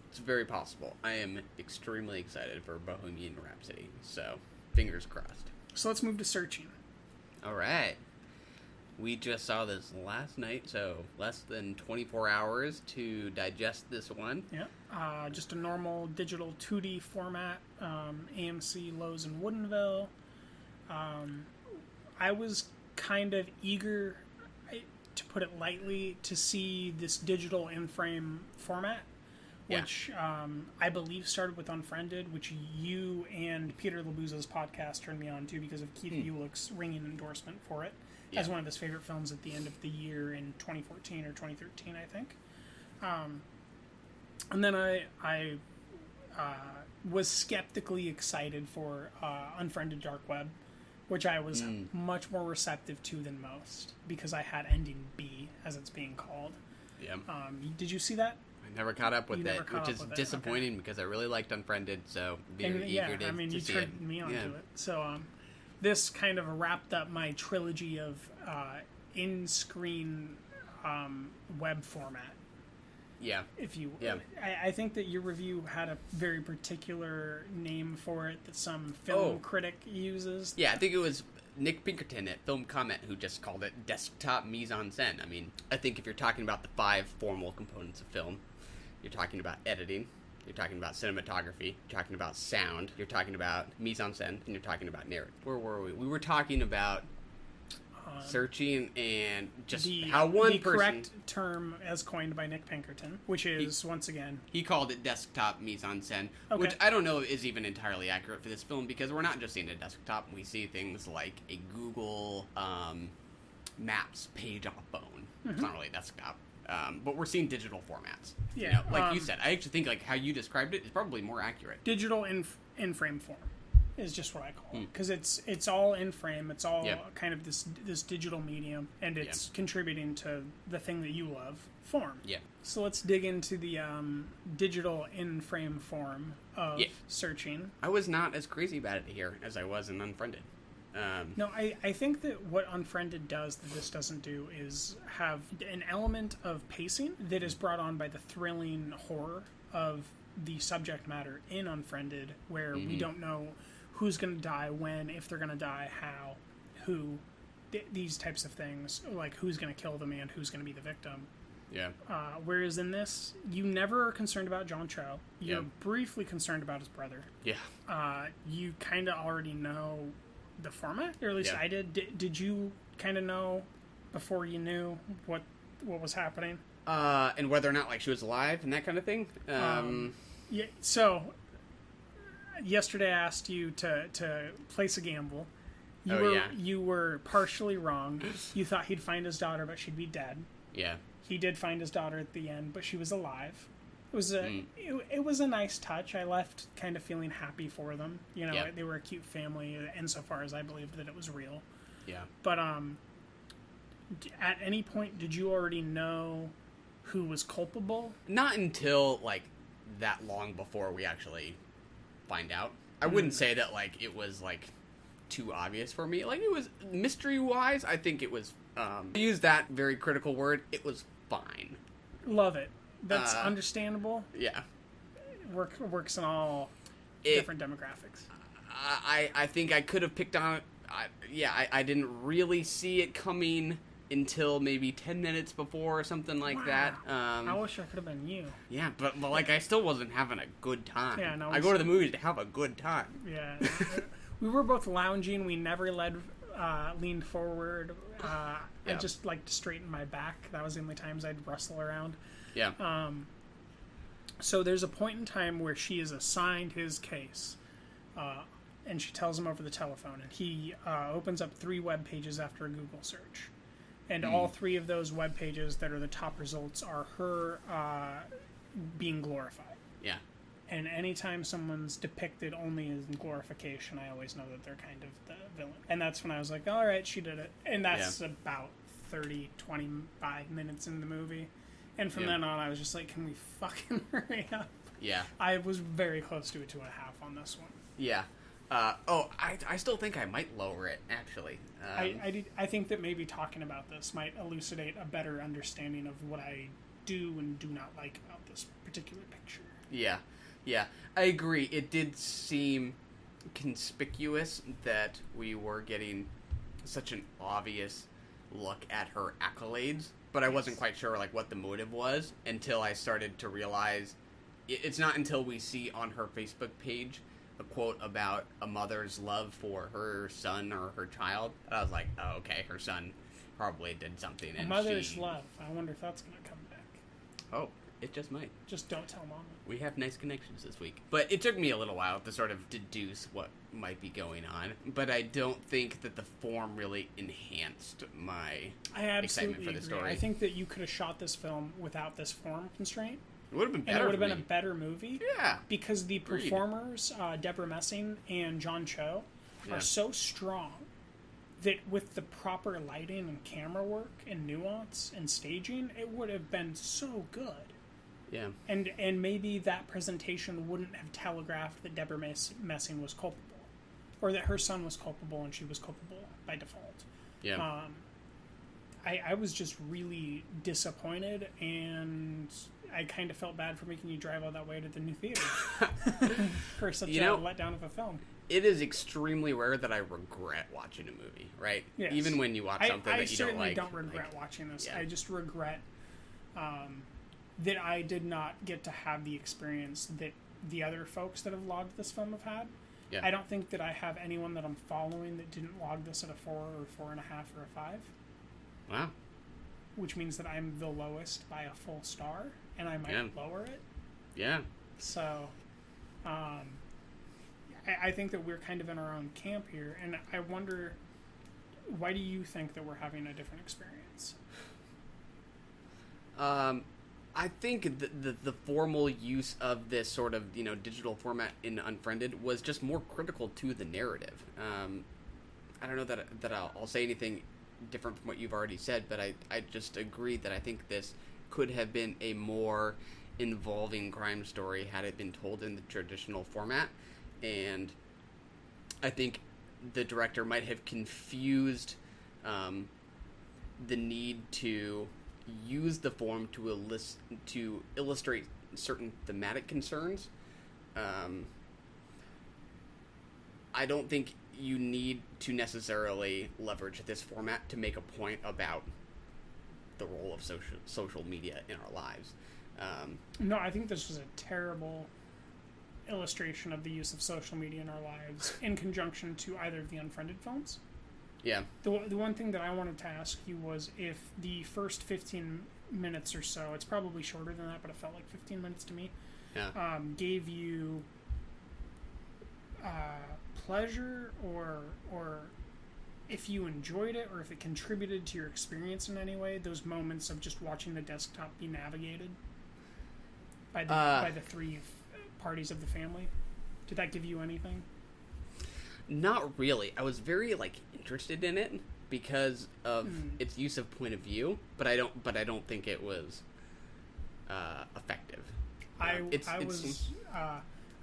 [SPEAKER 4] It's very possible. I am extremely excited for Bohemian Rhapsody, so fingers crossed.
[SPEAKER 5] So let's move to Searching.
[SPEAKER 4] All right. We just saw this last night, so less than 24 hours to digest this one.
[SPEAKER 5] Yeah. Just a normal digital 2D format, AMC, Lowe's, and Woodinville. I was kind of eager, to put it lightly, to see this digital in-frame format, which I believe started with Unfriended, which you and Peter Labuza's podcast turned me on to because of Keith Ulick's ringing endorsement for it as one of his favorite films at the end of the year in 2014 or 2013, I think. And then I was skeptically excited for Unfriended Dark Web, which I was much more receptive to than most because I had Ending B, as it's being called.
[SPEAKER 4] Yeah.
[SPEAKER 5] Did you see that?
[SPEAKER 4] I I never caught up with it, which is disappointing because I really liked Unfriended, so very eager to see it.
[SPEAKER 5] You turned me onto it. So this kind of wrapped up my trilogy of in-screen web format.
[SPEAKER 4] Yeah.
[SPEAKER 5] I think that your review had a very particular name for it that some film critic uses.
[SPEAKER 4] Yeah, I think it was Nick Pinkerton at Film Comment who just called it desktop mise-en-scène. I mean, I think if you're talking about the 5 formal components of film, you're talking about editing, you're talking about cinematography, you're talking about sound, you're talking about mise-en-scène, and you're talking about narrative. Where were we? We were talking about searching and just how one person... The
[SPEAKER 5] correct term as coined by Nick Pinkerton, which is, once again...
[SPEAKER 4] He called it desktop mise-en-scène, which I don't know is even entirely accurate for this film, because we're not just seeing a desktop. We see things like a Google Maps page on a phone. Mm-hmm. It's not really a desktop. But we're seeing digital formats.
[SPEAKER 5] Yeah.
[SPEAKER 4] You know, like you said, I actually think like how you described it is probably more accurate.
[SPEAKER 5] Digital in-frame form is just what I call it, because it's all in frame. It's all kind of this digital medium, and it's contributing to the thing that you love, form. Yeah. So let's dig into the digital in frame form of searching.
[SPEAKER 4] I was not as crazy about it here as I was in Unfriended.
[SPEAKER 5] No, I think that what Unfriended does that this doesn't do is have an element of pacing that is brought on by the thrilling horror of the subject matter in Unfriended, where we don't know who's going to die, when, if they're going to die, how, who, these types of things, like who's going to kill them and who's going to be the victim.
[SPEAKER 4] Yeah.
[SPEAKER 5] Whereas in this, you never are concerned about John Cho. You're briefly concerned about his brother.
[SPEAKER 4] Yeah.
[SPEAKER 5] You kind of already know the format, or at least I did. Did you kind of know before you knew what was happening?
[SPEAKER 4] And whether or not like she was alive and that kind of thing?
[SPEAKER 5] Yeah, so... Yesterday I asked you to place a gamble. You were partially wrong. You thought he'd find his daughter, but she'd be dead.
[SPEAKER 4] Yeah.
[SPEAKER 5] He did find his daughter at the end, but she was alive. It was it was a nice touch. I left kind of feeling happy for them. You know, they were a cute family, insofar as I believed that it was real.
[SPEAKER 4] Yeah.
[SPEAKER 5] But at any point, did you already know who was culpable?
[SPEAKER 4] Not until like that long before we actually find out. I wouldn't say that like it was like too obvious for me. Like it was mystery wise, I think it was use that very critical word, it was fine.
[SPEAKER 5] Love it. That's understandable.
[SPEAKER 4] Yeah.
[SPEAKER 5] Works in all different demographics.
[SPEAKER 4] I think I could have picked on it. I didn't really see it coming until maybe 10 minutes before or something like that.
[SPEAKER 5] I wish I could have been you.
[SPEAKER 4] Yeah, but like I still wasn't having a good time.
[SPEAKER 5] Yeah, no,
[SPEAKER 4] I go to the movies to have a good time.
[SPEAKER 5] Yeah. We were both lounging. We never leaned forward. I just liked to straighten my back. That was the only times I'd rustle around.
[SPEAKER 4] Yeah.
[SPEAKER 5] So there's a point in time where she is assigned his case, and she tells him over the telephone, and he opens up 3 web pages after a Google search. And all 3 of those web pages that are the top results are her being glorified.
[SPEAKER 4] Yeah.
[SPEAKER 5] And anytime someone's depicted only in glorification, I always know that they're kind of the villain. And that's when I was like, all right, she did it. And that's about 25 minutes in the movie. And from then on, I was just like, can we fucking hurry up?
[SPEAKER 4] Yeah.
[SPEAKER 5] I was very close to a 2.5 on this one.
[SPEAKER 4] Yeah. I still think I might lower it, actually.
[SPEAKER 5] I think that maybe talking about this might elucidate a better understanding of what I do and do not like about this particular picture.
[SPEAKER 4] Yeah, I agree. It did seem conspicuous that we were getting such an obvious look at her accolades, but I wasn't quite sure like what the motive was until I started to realize it's not until we see on her Facebook page a quote about a mother's love for her son or her child. I was like, oh, okay, her son probably did something. And
[SPEAKER 5] a mother's love. I wonder if that's going to come back.
[SPEAKER 4] Oh, it just might.
[SPEAKER 5] Just don't tell Mama.
[SPEAKER 4] We have nice connections this week. But it took me a little while to sort of deduce what might be going on. But I don't think that the form really enhanced my excitement for the story.
[SPEAKER 5] I think that you could have shot this film without this form constraint.
[SPEAKER 4] It would have been better.
[SPEAKER 5] And it would have been a better movie.
[SPEAKER 4] Yeah.
[SPEAKER 5] Because the performers, Deborah Messing and John Cho, are so strong that with the proper lighting and camera work and nuance and staging, it would have been so good.
[SPEAKER 4] Yeah.
[SPEAKER 5] And maybe that presentation wouldn't have telegraphed that Deborah Messing was culpable, or that her son was culpable and she was culpable by default.
[SPEAKER 4] Yeah.
[SPEAKER 5] I was just really disappointed, and I kind of felt bad for making you drive all that way to the new theater for such a letdown of a film.
[SPEAKER 4] It is extremely rare that I regret watching a movie, right?
[SPEAKER 5] Yes.
[SPEAKER 4] Even when you watch something that you don't like.
[SPEAKER 5] I certainly don't regret watching this. Yeah. I just regret that I did not get to have the experience that the other folks that have logged this film have had.
[SPEAKER 4] Yeah.
[SPEAKER 5] I don't think that I have anyone that I'm following that didn't log this at a 4 or 4.5 or a 5.
[SPEAKER 4] Wow.
[SPEAKER 5] Which means that I'm the lowest by a full star, and I might lower it.
[SPEAKER 4] Yeah.
[SPEAKER 5] So, I think that we're kind of in our own camp here, and I wonder, why do you think that we're having a different experience?
[SPEAKER 4] I think the formal use of this sort of digital format in Unfriended was just more critical to the narrative. I don't know that I'll say anything different from what you've already said, but I just agree that I think this could have been a more involving crime story had it been told in the traditional format, and I think the director might have confused the need to use the form to illustrate certain thematic concerns. I don't think you need to necessarily leverage this format to make a point about the role of social media in our lives.
[SPEAKER 5] No, I think this was a terrible illustration of the use of social media in our lives in conjunction to either of the Unfriended films.
[SPEAKER 4] Yeah.
[SPEAKER 5] The one thing that I wanted to ask you was if the first 15 minutes or so, it's probably shorter than that, but it felt like 15 minutes to me, gave you pleasure, or if you enjoyed it, or if it contributed to your experience in any way, those moments of just watching the desktop be navigated by the three parties of the family. Did that give you anything?
[SPEAKER 4] Not really. I was very interested in it because of its use of point of view, but I don't think it was effective.
[SPEAKER 5] I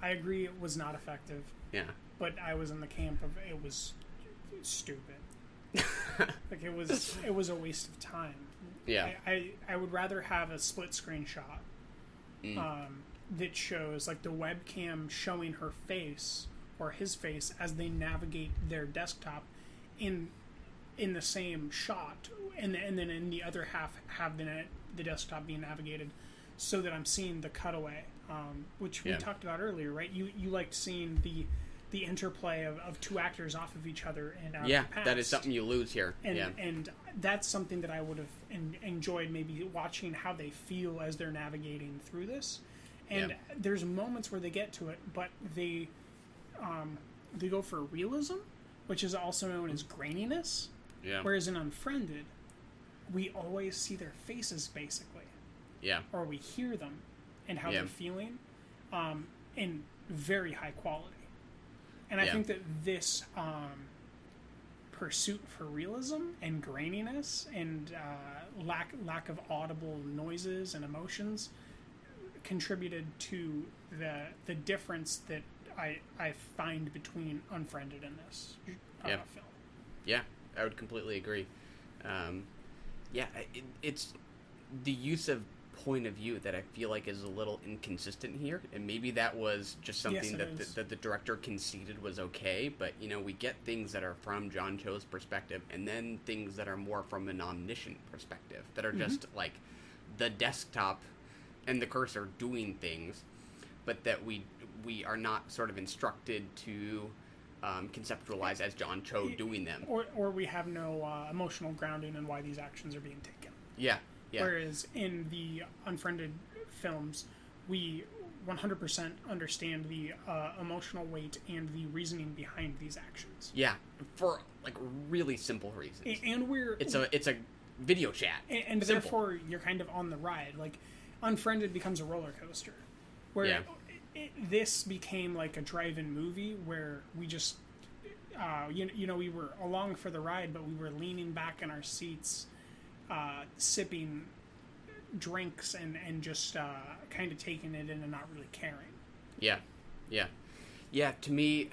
[SPEAKER 5] agree it was not effective.
[SPEAKER 4] Yeah.
[SPEAKER 5] But I was in the camp of it was stupid. It was a waste of time.
[SPEAKER 4] Yeah.
[SPEAKER 5] I would rather have a split screen shot that shows the webcam showing her face or his face as they navigate their desktop in the same shot, and then in the other half have the desktop being navigated, so that I'm seeing the cutaway, which we talked about earlier, right? You liked seeing the interplay of two actors off of each other and out of the past.
[SPEAKER 4] That is something you lose here.
[SPEAKER 5] And that's something that I would have enjoyed, maybe watching how they feel as they're navigating through this. And there's moments where they get to it, but they go for realism, which is also known as graininess.
[SPEAKER 4] Yeah.
[SPEAKER 5] Whereas in Unfriended, we always see their faces, basically.
[SPEAKER 4] Yeah.
[SPEAKER 5] Or we hear them and how they're feeling in very high quality. And I think that this pursuit for realism and graininess and lack of audible noises and emotions contributed to the difference that I find between Unfriended and this film.
[SPEAKER 4] Yeah, I would completely agree. It's the use of point of view that I feel like is a little inconsistent here, and maybe that was just something that the director conceded was okay, but we get things that are from John Cho's perspective, and then things that are more from an omniscient perspective, that are just the desktop and the cursor doing things, but that we are not sort of instructed to conceptualize as John Cho doing them.
[SPEAKER 5] Or we have no emotional grounding in why these actions are being taken.
[SPEAKER 4] Yeah.
[SPEAKER 5] Whereas in the Unfriended films, we 100% understand the emotional weight and the reasoning behind these actions.
[SPEAKER 4] Yeah, for really simple reasons.
[SPEAKER 5] And
[SPEAKER 4] it's a video chat.
[SPEAKER 5] And therefore you're kind of on the ride. Unfriended becomes a roller coaster, where this became like a drive-in movie where we just we were along for the ride, but we were leaning back in our seats, sipping drinks and just kind of taking it in and not really caring.
[SPEAKER 4] Yeah, to me,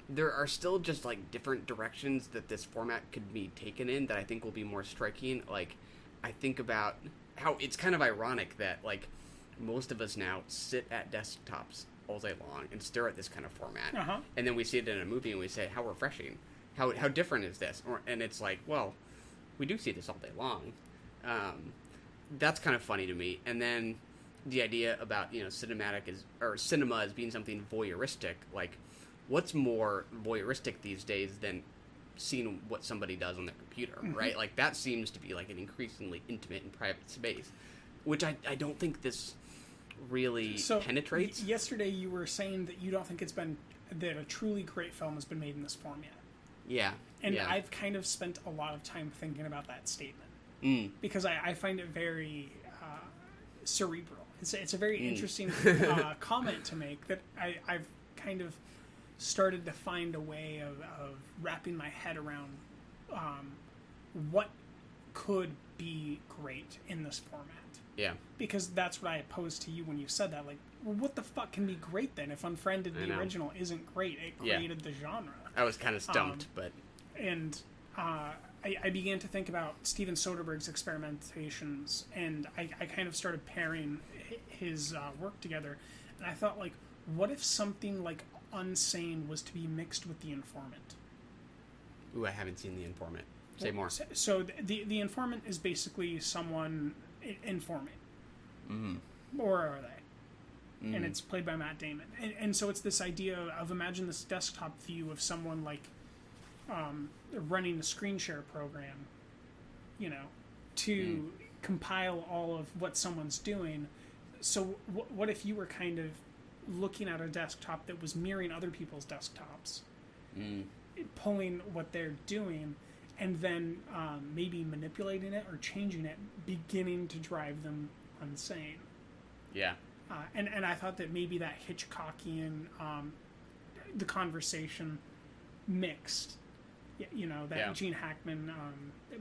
[SPEAKER 4] there are still just, like, different directions that this format could be taken in that I think will be more striking. Like, I think about how it's kind of ironic that, like, most of us now sit at desktops all day long and stare at this kind of format. And then we see it in a movie and we say, how refreshing. How different is this? And it's like, well, we do see this all day long. That's kind of funny to me. And then the idea about, you know, cinema as being something voyeuristic, like, what's more voyeuristic these days than seeing what somebody does on their computer, right? Like, that seems to be, like, an increasingly intimate and private space, which I don't think this really penetrates.
[SPEAKER 5] Yesterday you were saying that you don't think that a truly great film has been made in this format.
[SPEAKER 4] Yeah.
[SPEAKER 5] And I've kind of spent a lot of time thinking about that statement. Because I find it very cerebral. It's a very interesting comment to make that I've kind of started to find a way of wrapping my head around what could be great in this format.
[SPEAKER 4] Yeah.
[SPEAKER 5] Because that's what I posed to you when you said that. Like, well, what the fuck can be great then? If Unfriended, the original, isn't great, it created the genre.
[SPEAKER 4] I was kind of stumped, but...
[SPEAKER 5] And I began to think about Steven Soderbergh's experimentations, and I kind of started pairing his work together. And I thought, like, what if something like Unsane was to be mixed with The Informant?
[SPEAKER 4] Ooh, I haven't seen The Informant. Say more.
[SPEAKER 5] So the Informant is basically someone informing. Or are they? And it's played by Matt Damon. And so it's this idea of, imagine this desktop view of someone like running a screen share program, you know, to compile all of what someone's doing. So what if you were kind of looking at a desktop that was mirroring other people's desktops, pulling what they're doing, and then maybe manipulating it or changing it, beginning to drive them insane.
[SPEAKER 4] Yeah.
[SPEAKER 5] And I thought that maybe that Hitchcockian, the conversation mixed, you know, that Gene Hackman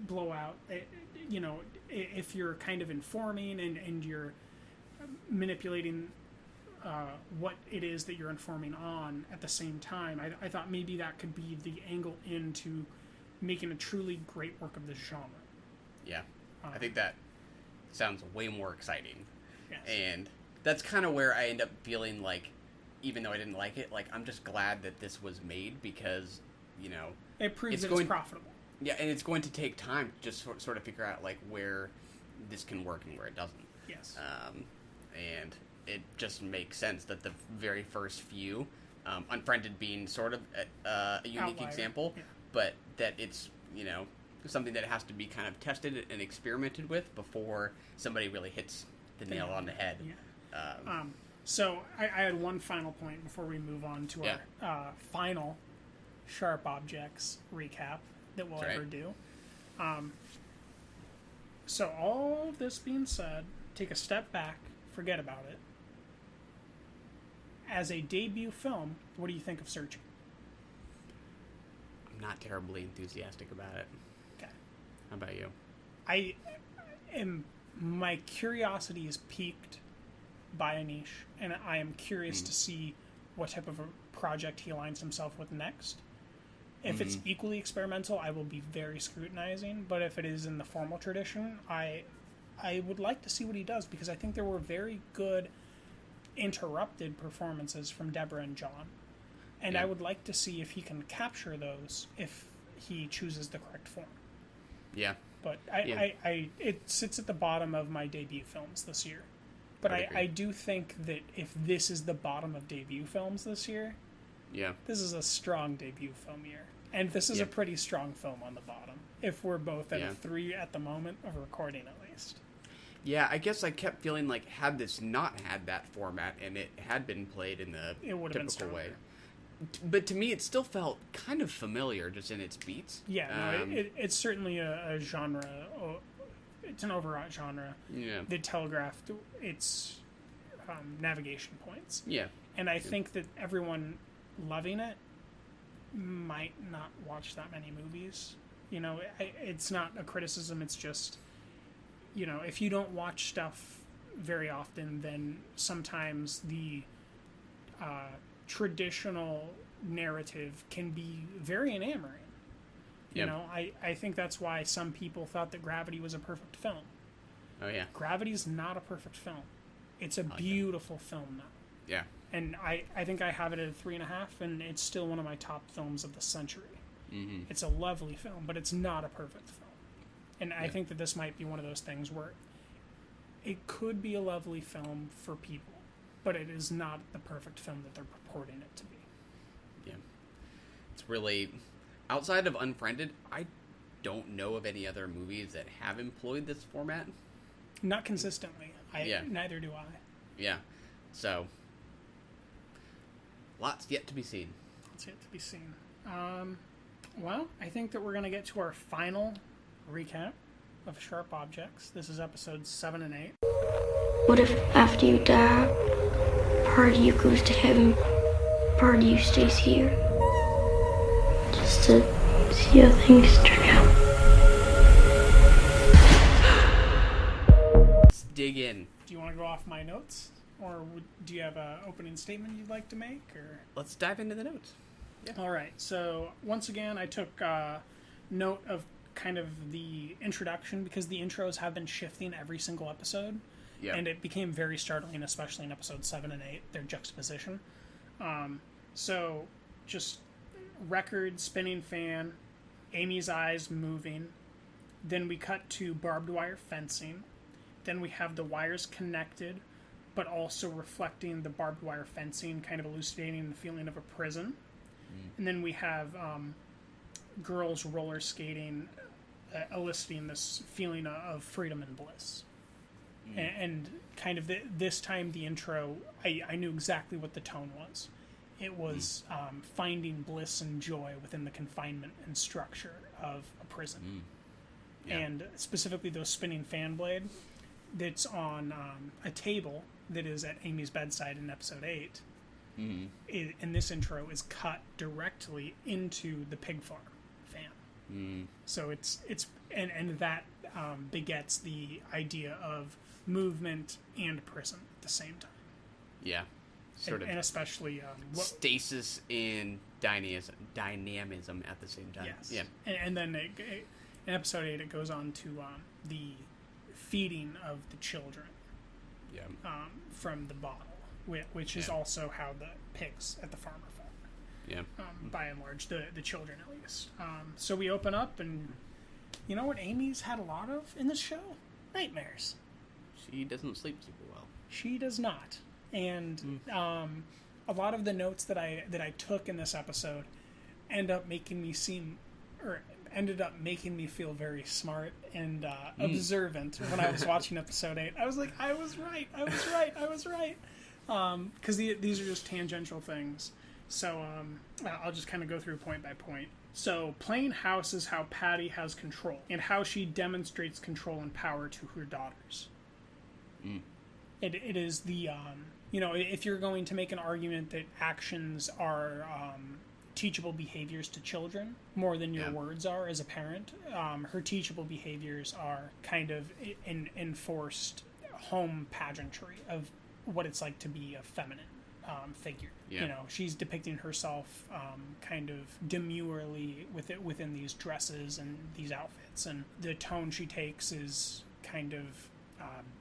[SPEAKER 5] blowout, you know, if you're kind of informing and you're manipulating what it is that you're informing on at the same time, I thought maybe that could be the angle into making a truly great work of this genre. Yeah.
[SPEAKER 4] I think that sounds way more exciting.
[SPEAKER 5] Yes.
[SPEAKER 4] And that's kind of where I end up feeling like, even though I didn't like it, like, I'm just glad that this was made because, you know...
[SPEAKER 5] It proves it's profitable.
[SPEAKER 4] Yeah, and it's going to take time to just sort of figure out, like, where this can work and where it doesn't.
[SPEAKER 5] Yes.
[SPEAKER 4] And it just makes sense that the very first few, Unfriended being sort of a unique
[SPEAKER 5] Outlier.
[SPEAKER 4] Example, but that it's, you know, something that has to be kind of tested and experimented with before somebody really hits the nail on the head.
[SPEAKER 5] Yeah. So I had one final point before we move on to our final Sharp Objects recap that we'll ever do. So all this being said, take a step back, forget about it. As a debut film, what do you think of Searching?
[SPEAKER 4] I'm not terribly enthusiastic about it.
[SPEAKER 5] Okay.
[SPEAKER 4] How about you?
[SPEAKER 5] My curiosity is piqued by Anish, and I am curious to see what type of a project he aligns himself with next. If it's equally experimental, I will be very scrutinizing, but if it is in the formal tradition, I would like to see what he does, because I think there were very good interrupted performances from Deborah and John, and I would like to see if he can capture those if he chooses the correct form.
[SPEAKER 4] Yeah.
[SPEAKER 5] But it sits at the bottom of my debut films this year. But I do think that if this is the bottom of debut films this year, this is a strong debut film year. And this is a pretty strong film on the bottom, if we're both at a 3 at the moment of recording at least.
[SPEAKER 4] Yeah, I guess I kept feeling like had this not had that format and it had been played in the typical way. But to me, it still felt kind of familiar just in its beats.
[SPEAKER 5] Yeah, it's certainly a genre. It's an overwrought genre that telegraphed its navigation points.
[SPEAKER 4] Yeah.
[SPEAKER 5] And I think that everyone loving it might not watch that many movies. You know, it's not a criticism, it's just you know, if you don't watch stuff very often, then sometimes the traditional narrative can be very enamoring. You know, I think that's why some people thought that Gravity was a perfect film.
[SPEAKER 4] Oh, yeah.
[SPEAKER 5] Gravity's not a perfect film. It's a beautiful film now.
[SPEAKER 4] Yeah.
[SPEAKER 5] And I think I have it at a 3.5, and it's still one of my top films of the century. Mm-hmm. It's a lovely film, but it's not a perfect film. And I think that this might be one of those things where it could be a lovely film for people, but it is not the perfect film that they're purporting it to be.
[SPEAKER 4] Yeah. It's really... Outside of Unfriended, I don't know of any other movies that have employed this format.
[SPEAKER 5] Not consistently. Neither do I.
[SPEAKER 4] Yeah. So, lots yet to be seen.
[SPEAKER 5] Lots yet to be seen. Well, I think that we're going to get to our final recap of Sharp Objects. This is episodes 7 and 8.
[SPEAKER 13] What if after you die, part of you goes to heaven, part of you stays here? Just to see how things turn out.
[SPEAKER 4] Let's dig in.
[SPEAKER 5] Do you want to go off my notes? Or do you have an opening statement you'd like to make? Or
[SPEAKER 4] let's dive into the notes.
[SPEAKER 5] Yeah. All right. So once again, I took note of kind of the introduction, because the intros have been shifting every single episode. Yeah. And it became very startling, especially in episodes 7 and 8, their juxtaposition. So just record, spinning fan, Amy's eyes moving. Then we cut to barbed wire fencing. Then we have the wires connected, but also reflecting the barbed wire fencing, kind of elucidating the feeling of a prison. And then we have girls roller skating, eliciting this feeling of freedom and bliss. And kind of this time, the intro, I knew exactly what the tone was. It was finding bliss and joy within the confinement and structure of a prison. And specifically those spinning fan blade that's on a table that is at Amy's bedside in episode 8. And this intro is cut directly into the pig farm fan. So it's that begets the idea of movement and prison at the same time.
[SPEAKER 4] Yeah.
[SPEAKER 5] And especially
[SPEAKER 4] stasis and dynamism at the same time.
[SPEAKER 5] Yes.
[SPEAKER 4] Yeah.
[SPEAKER 5] And then in episode 8 it goes on to the feeding of the children. Yeah. From the bottle, which is also how the pigs at the farm are fed. Yeah. By and large, the children at least. So we open up, and you know what Amy's had a lot of in this show? Nightmares.
[SPEAKER 4] She doesn't sleep super well.
[SPEAKER 5] She does not. And a lot of the notes that I took in this episode ended up making me feel very smart and observant when I was watching episode 8. I was like, I was right. Because these are just tangential things. So I'll just kind of go through point by point. So playing house is how Patty has control, and how she demonstrates control and power to her daughters. It is the, if you're going to make an argument that actions are teachable behaviors to children more than your words are as a parent, her teachable behaviors are kind of enforced home pageantry of what it's like to be a feminine figure. Yeah. You know, she's depicting herself kind of demurely within these dresses and these outfits, and the tone she takes is kind of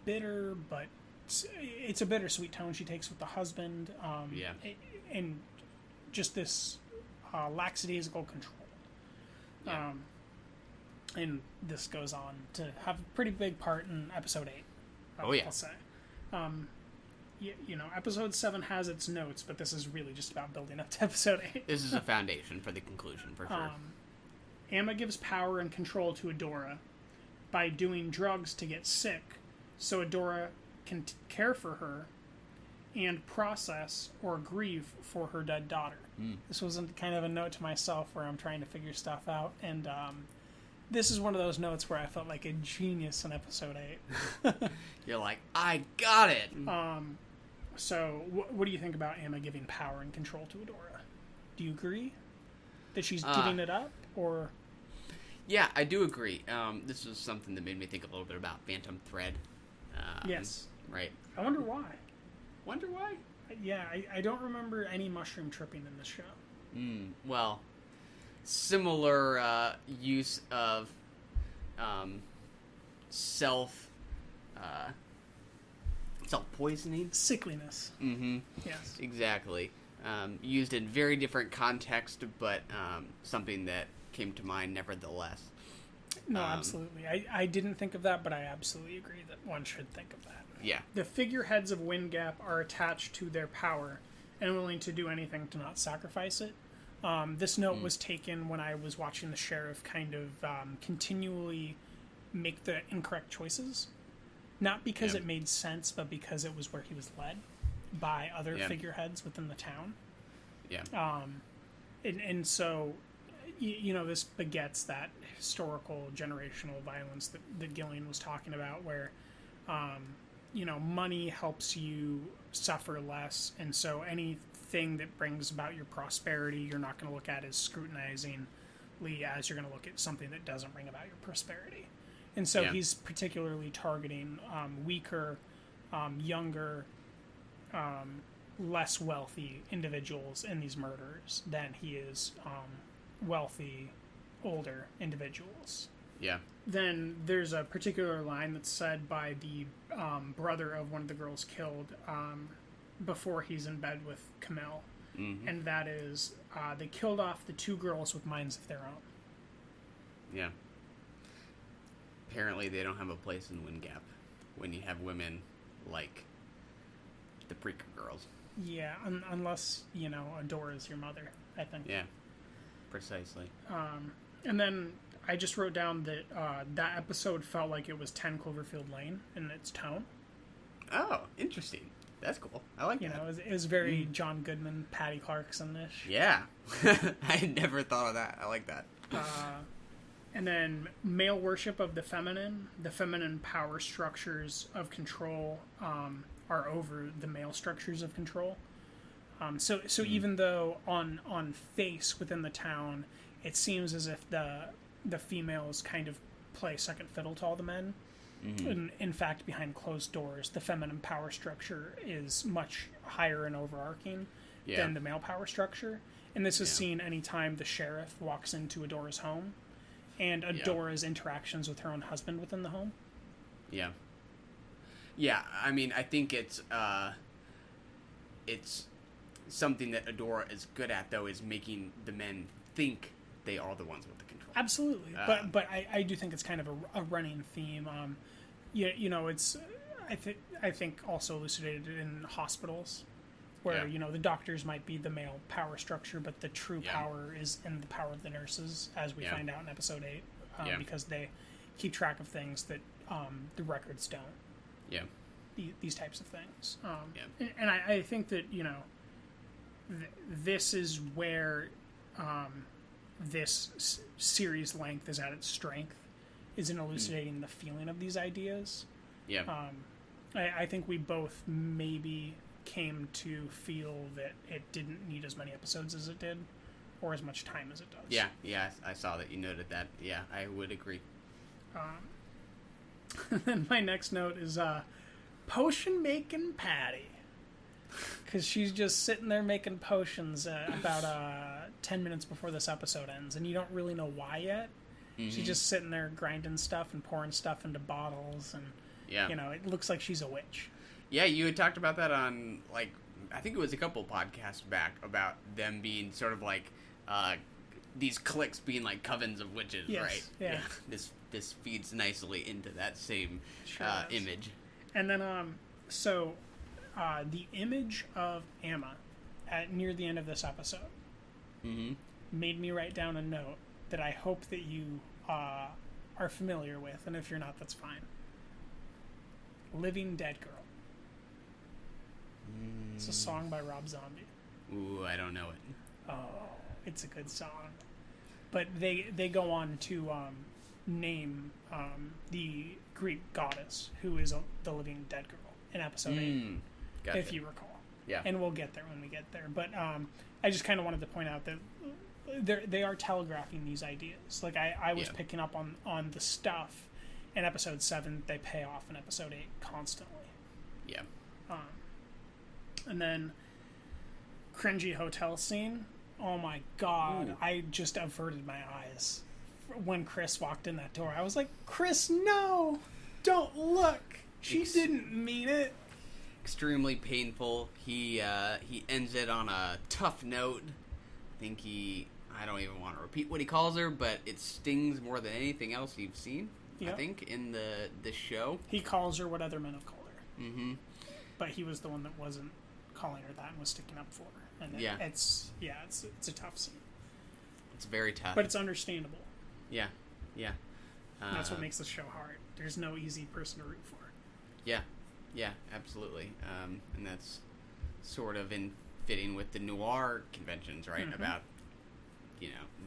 [SPEAKER 5] bitter, but it's a bittersweet tone she takes with the husband. And just this lackadaisical control. Yeah. And this goes on to have a pretty big part in episode 8. I'll say. Episode 7 has its notes, but this is really just about building up to episode 8.
[SPEAKER 4] This is a foundation for the conclusion, for sure.
[SPEAKER 5] Amma gives power and control to Adora by doing drugs to get sick, so Adora can care for her and process or grieve for her dead daughter. This was kind of a note to myself where I'm trying to figure stuff out, and this is one of those notes where I felt like a genius in episode 8.
[SPEAKER 4] You're like, I got it!
[SPEAKER 5] So, what do you think about Amma giving power and control to Adora? Do you agree that she's giving it up, or?
[SPEAKER 4] Yeah, I do agree. This was something that made me think a little bit about Phantom Thread.
[SPEAKER 5] Yes.
[SPEAKER 4] Right.
[SPEAKER 5] I wonder why.
[SPEAKER 4] Wonder why?
[SPEAKER 5] Yeah, I don't remember any mushroom tripping in this show.
[SPEAKER 4] Well, similar use of self-poisoning?
[SPEAKER 5] Sickliness.
[SPEAKER 4] Mm-hmm.
[SPEAKER 5] Yes.
[SPEAKER 4] Exactly. Used in very different context, but something that came to mind nevertheless.
[SPEAKER 5] No, absolutely. I didn't think of that, but I absolutely agree that one should think of that.
[SPEAKER 4] Yeah.
[SPEAKER 5] The figureheads of Windgap are attached to their power and willing to do anything to not sacrifice it. This note was taken when I was watching the sheriff kind of continually make the incorrect choices. Not because it made sense, but because it was where he was led by other figureheads within the town.
[SPEAKER 4] Yeah.
[SPEAKER 5] And so, this begets that historical generational violence that Gillian was talking about, where, money helps you suffer less. And so anything that brings about your prosperity, you're not going to look at as scrutinizingly as you're going to look at something that doesn't bring about your prosperity. And so he's particularly targeting weaker, younger, less wealthy individuals in these murders than he is wealthy, older individuals.
[SPEAKER 4] Yeah.
[SPEAKER 5] Then there's a particular line that's said by the brother of one of the girls killed before he's in bed with Camille. Mm-hmm. And that is, they killed off the two girls with minds of their own. Yeah.
[SPEAKER 4] Apparently they don't have a place in Windgap when you have women like the Preaker girls.
[SPEAKER 5] Yeah, unless, Adora's your mother, I think.
[SPEAKER 4] Yeah, precisely.
[SPEAKER 5] And then I just wrote down that that episode felt like it was 10 Cloverfield Lane in its tone.
[SPEAKER 4] Oh, interesting. That's cool. I like that.
[SPEAKER 5] It was very John Goodman, Patty Clarkson-ish.
[SPEAKER 4] Yeah. I had never thought of that. I like that.
[SPEAKER 5] And then male worship of the feminine power structures of control are over the male structures of control. So even though on face within the town, it seems as if the females kind of play second fiddle to all the men. Mm-hmm. In fact, behind closed doors, the feminine power structure is much higher and overarching than the male power structure. And this is seen anytime the sheriff walks into Adora's home and Adora's interactions with her own husband within the home.
[SPEAKER 4] Yeah. Yeah, I mean, I think it's something that Adora is good at, though, is making the men think they are the ones with the control.
[SPEAKER 5] Absolutely, but I do think it's kind of a running theme. It's I think also elucidated in hospitals, where the doctors might be the male power structure, but the true power is in the power of the nurses, as we find out in episode 8, because they keep track of things that the records don't.
[SPEAKER 4] Yeah,
[SPEAKER 5] these types of things. And I think that this is where this series length is at its strength, is in elucidating the feeling of these ideas. Yeah. I think we both maybe came to feel that it didn't need as many episodes as it did, or as much time as it does.
[SPEAKER 4] Yeah, I saw that you noted that. Yeah, I would agree.
[SPEAKER 5] Then my next note is potion making Patty, because she's just sitting there making potions about 10 minutes before this episode ends, and you don't really know why yet. Mm-hmm. She's just sitting there grinding stuff and pouring stuff into bottles, and it looks like she's a witch.
[SPEAKER 4] Yeah, you had talked about that on, I think it was a couple podcasts back, about them being sort of like these cliques being like covens of witches, right?
[SPEAKER 5] Yeah.
[SPEAKER 4] This feeds nicely into that same image.
[SPEAKER 5] And then the image of Amma near the end of this episode made me write down a note that I hope that you are familiar with, and if you're not, that's fine. Living Dead Girl. It's a song by Rob Zombie.
[SPEAKER 4] Ooh, I don't know it.
[SPEAKER 5] Oh, it's a good song. But they go on to name the Greek goddess who is the living dead girl in episode 8,
[SPEAKER 4] gotcha.
[SPEAKER 5] if you recall.
[SPEAKER 4] Yeah.
[SPEAKER 5] And we'll get there when we get there. But I just kind of wanted to point out that they are telegraphing these ideas. Like I was picking up on the stuff in episode 7 they pay off in episode 8 constantly.
[SPEAKER 4] Yeah.
[SPEAKER 5] And then cringy hotel scene. Oh my god! Ooh. I just averted my eyes when Chris walked in that door. I was like, Chris, no! Don't look! She didn't mean it.
[SPEAKER 4] Extremely painful. He ends it on a tough note. I think I don't even want to repeat what he calls her, but it stings more than anything else you've seen, I think, in the show.
[SPEAKER 5] He calls her what other men have called her.
[SPEAKER 4] Mm-hmm.
[SPEAKER 5] But he was the one that wasn't calling her that and was sticking up for her. And it's a tough scene.
[SPEAKER 4] It's very tough.
[SPEAKER 5] But it's understandable.
[SPEAKER 4] Yeah.
[SPEAKER 5] That's what makes the show hard. There's no easy person to root for.
[SPEAKER 4] Yeah, absolutely. And that's sort of in fitting with the noir conventions, right? Mm-hmm. About,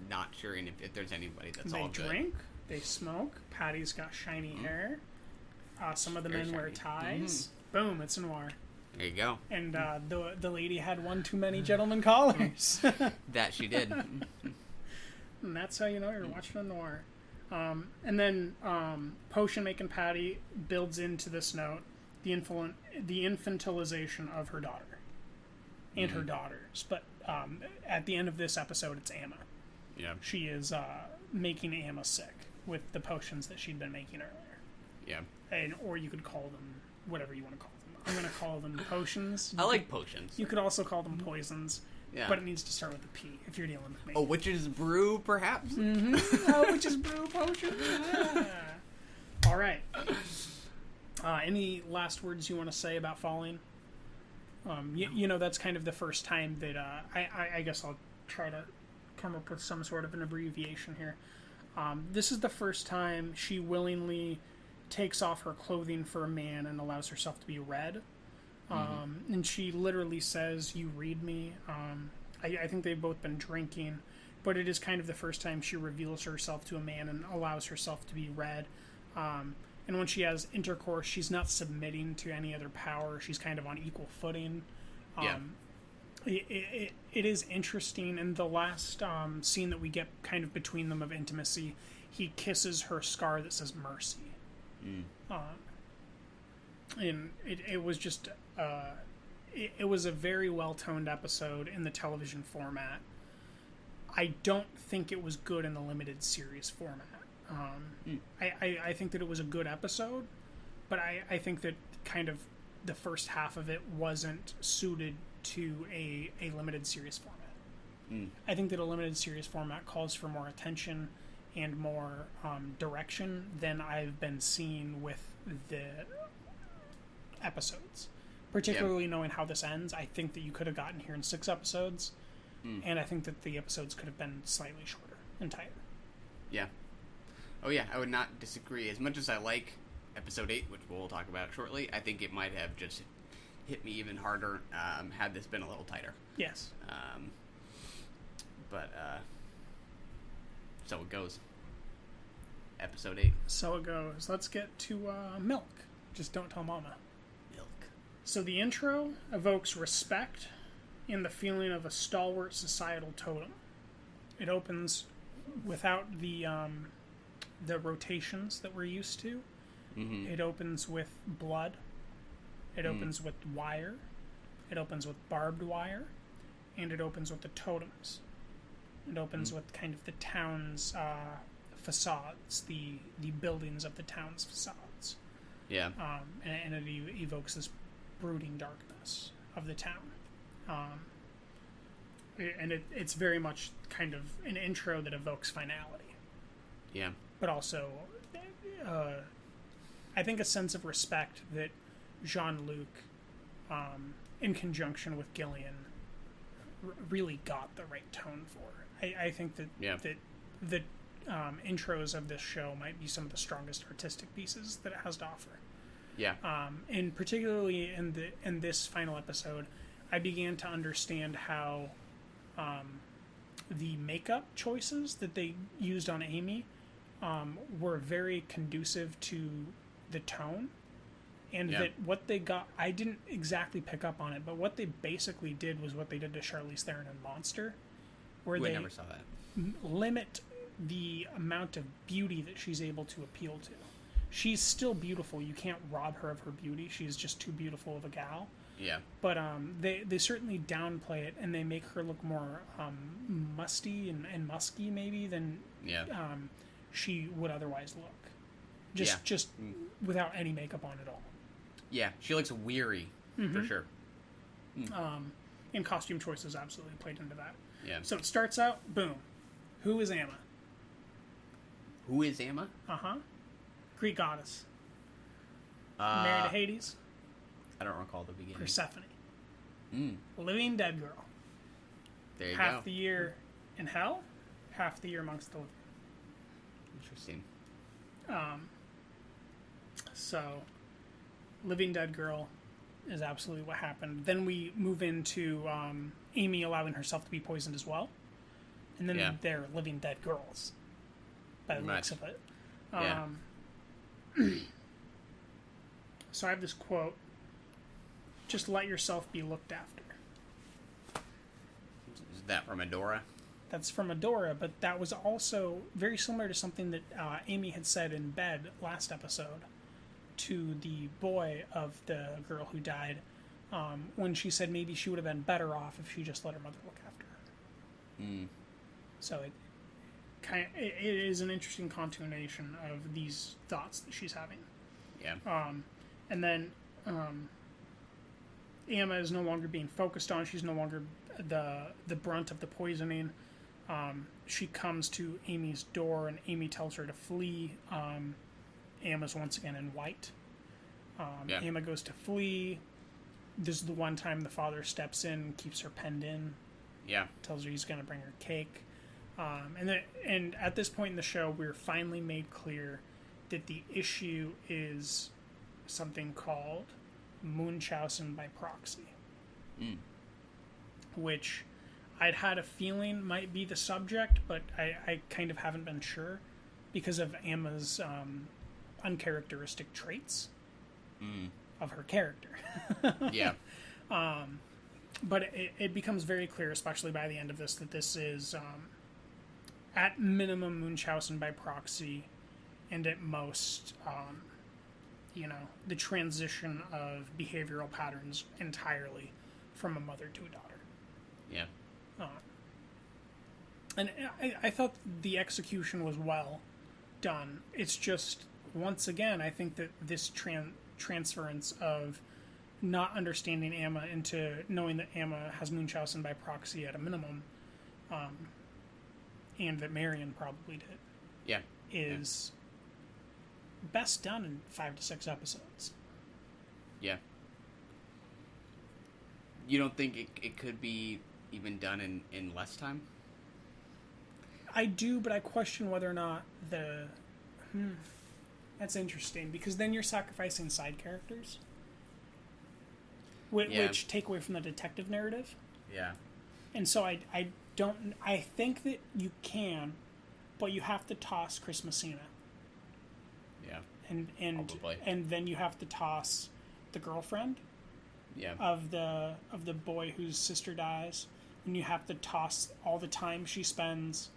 [SPEAKER 4] not sure if there's anybody that's all good.
[SPEAKER 5] They drink, they smoke, Patty's got shiny hair, some of the men wear ties. Mm-hmm. Boom, it's a noir.
[SPEAKER 4] There you go.
[SPEAKER 5] And the lady had one too many gentleman callers.
[SPEAKER 4] That she did.
[SPEAKER 5] And that's how you know you're watching a noir. And then Potion making Patty builds into this note the infantilization of her daughter and her daughters. But at the end of this episode, it's Amma.
[SPEAKER 4] Yeah.
[SPEAKER 5] She is making Amma sick with the potions that she'd been making earlier.
[SPEAKER 4] Yeah.
[SPEAKER 5] Or you could call them whatever you want to call them. I'm going to call them potions.
[SPEAKER 4] I like potions.
[SPEAKER 5] You could also call them poisons.
[SPEAKER 4] Yeah.
[SPEAKER 5] But it needs to start with a P if you're dealing with me.
[SPEAKER 4] Oh, witch's brew, perhaps?
[SPEAKER 5] Mm-hmm. Oh, witch's brew potion. Yeah. All right. Any last words you want to say about Falling? That's kind of the first time that I guess I'll try to come up with some sort of an abbreviation here. This is the first time she willingly takes off her clothing for a man and allows herself to be read. And she literally says, "You read me." I think they've both been drinking, but it is kind of the first time she reveals herself to a man and allows herself to be read. And when she has intercourse, she's not submitting to any other power. She's kind of on equal footing. It is interesting. In the last scene that we get kind of between them of intimacy, he kisses her scar that says mercy. And it was just it was a very well-toned episode in the television format. I don't think it was good in the limited series format. I think that it was a good episode, but I think that kind of the first half of it wasn't suited to a limited series format. I think that a limited series format calls for more attention and more direction than I've been seeing with the episodes. Particularly knowing how this ends, I think that you could have gotten here in 6 episodes, and I think that the episodes could have been slightly shorter and tighter. Yeah.
[SPEAKER 4] Oh yeah, I would not disagree. As much as I like episode 8, which we'll talk about shortly, I think it might have just hit me even harder had this been a little tighter.
[SPEAKER 5] Yes.
[SPEAKER 4] But so it goes. Episode 8.
[SPEAKER 5] So it goes. Let's get to Milk. Just don't tell Mama.
[SPEAKER 4] Milk.
[SPEAKER 5] So the intro evokes respect and the feeling of a stalwart societal totem. It opens without the rotations that we're used to. Mm-hmm. It opens with blood. It opens with wire. It opens with barbed wire. And it opens with the totems. It opens with kind of the town's facades, the buildings of the town's facades.
[SPEAKER 4] Yeah.
[SPEAKER 5] And it evokes this brooding darkness of the town. And it's very much kind of an intro that evokes finality.
[SPEAKER 4] Yeah.
[SPEAKER 5] But also, I think a sense of respect that Jean-Luc, in conjunction with Gillian, really got the right tone for. I think that that the intros of this show might be some of the strongest artistic pieces that it has to offer.
[SPEAKER 4] Yeah.
[SPEAKER 5] And particularly in this final episode, I began to understand how the makeup choices that they used on Amy were very conducive to the tone. And that what they got, I didn't exactly pick up on it, but what they basically did was what they did to Charlize Theron in Monster. where
[SPEAKER 4] I
[SPEAKER 5] they
[SPEAKER 4] never saw that.
[SPEAKER 5] limit the amount of beauty that she's able to appeal to. She's still beautiful. You can't rob her of her beauty. She's just too beautiful of a gal.
[SPEAKER 4] Yeah.
[SPEAKER 5] But they certainly downplay it, and they make her look more musty and musky maybe than she would otherwise look. Just without any makeup on at all.
[SPEAKER 4] Yeah, she looks weary for sure.
[SPEAKER 5] And costume choices absolutely played into that.
[SPEAKER 4] Yeah.
[SPEAKER 5] So it starts out, boom. Who is Amma?
[SPEAKER 4] Who is Amma?
[SPEAKER 5] Greek goddess. Married to Hades.
[SPEAKER 4] I don't recall the beginning.
[SPEAKER 5] Persephone. Living dead girl.
[SPEAKER 4] There you go.
[SPEAKER 5] Half the year in hell, half the year amongst the living.
[SPEAKER 4] Interesting.
[SPEAKER 5] So, living dead girl is absolutely what happened. Then we move into Amy allowing herself to be poisoned as well. And then they're living dead girls, by the looks of it. So I have this quote: "Just let yourself be looked after."
[SPEAKER 4] Is that from Adora?
[SPEAKER 5] That's from Adora, but that was also very similar to something that Amy had said in bed last episode to the boy of the girl who died, when she said maybe she would have been better off if she just let her mother look after her. So it is an interesting continuation of these thoughts that she's having.
[SPEAKER 4] Yeah.
[SPEAKER 5] And then Amma is no longer being focused on. She's no longer the brunt of the poisoning. She comes to Amy's door, and Amy tells her to flee. Amma's once again in white. Amma goes to flee. This is the one time the father steps in, keeps her penned in.
[SPEAKER 4] Yeah.
[SPEAKER 5] Tells her he's going to bring her cake. And at this point in the show, we're finally made clear that the issue is something called Munchausen by proxy. Which I'd had a feeling might be the subject, but I kind of haven't been sure because of Amma's uncharacteristic traits of her character.
[SPEAKER 4] Yeah.
[SPEAKER 5] But it becomes very clear, especially by the end of this, that this is at minimum Munchausen by proxy, and at most, the transition of behavioral patterns entirely from a mother to a daughter.
[SPEAKER 4] Yeah.
[SPEAKER 5] And I thought the execution was well done. It's just, once again, I think that this transference of not understanding Amma into knowing that Amma has Munchausen by proxy at a minimum, and that Marion probably did, is best done in 5 to 6 episodes.
[SPEAKER 4] Yeah. You don't think it could be even done in less time?
[SPEAKER 5] I do, but I question whether or not that's interesting, because then you're sacrificing side characters, which take away from the detective narrative.
[SPEAKER 4] Yeah.
[SPEAKER 5] And so I think that you can, but you have to toss Chris Messina.
[SPEAKER 4] Yeah.
[SPEAKER 5] And
[SPEAKER 4] probably.
[SPEAKER 5] And then you have to toss the girlfriend.
[SPEAKER 4] Yeah.
[SPEAKER 5] Of the boy whose sister dies, and you have to toss all the time she spends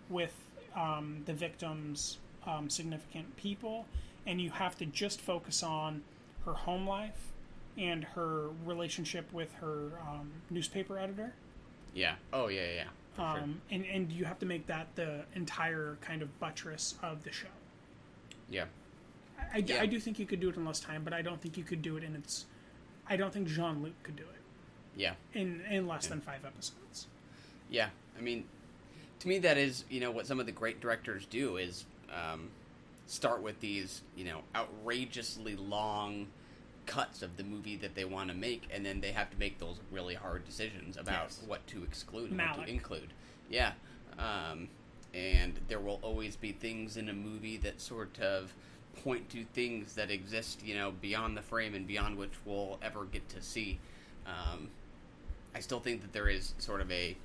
[SPEAKER 5] with the victim's significant people, and you have to just focus on her home life and her relationship with her newspaper editor.
[SPEAKER 4] Yeah. Oh, yeah.
[SPEAKER 5] Sure. And you have to make that the entire kind of buttress of the show.
[SPEAKER 4] Yeah.
[SPEAKER 5] I do think you could do it in less time, but I don't think you could do it in its... I don't think Jean-Luc could do it.
[SPEAKER 4] Yeah.
[SPEAKER 5] In less than 5 episodes.
[SPEAKER 4] Yeah. I mean, to me that is, what some of the great directors do is start with these, outrageously long cuts of the movie that they want to make, and then they have to make those really hard decisions about what to exclude and what to include. Yeah. And there will always be things in a movie that sort of point to things that exist, beyond the frame and beyond which we'll ever get to see. I still think that there is sort of a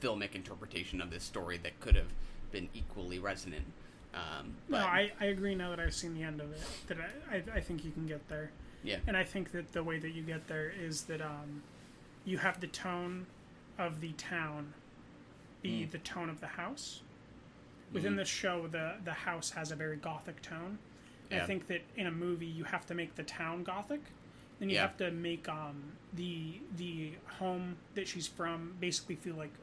[SPEAKER 4] filmic interpretation of this story that could have been equally resonant.
[SPEAKER 5] No, I agree now that I've seen the end of it, that I think you can get there.
[SPEAKER 4] Yeah.
[SPEAKER 5] And I think that the way that you get there is that you have the tone of the town be the tone of the house. Within this show, the house has a very gothic tone. I think that in a movie, you have to make the town gothic. Then you have to make the home that she's from basically feel like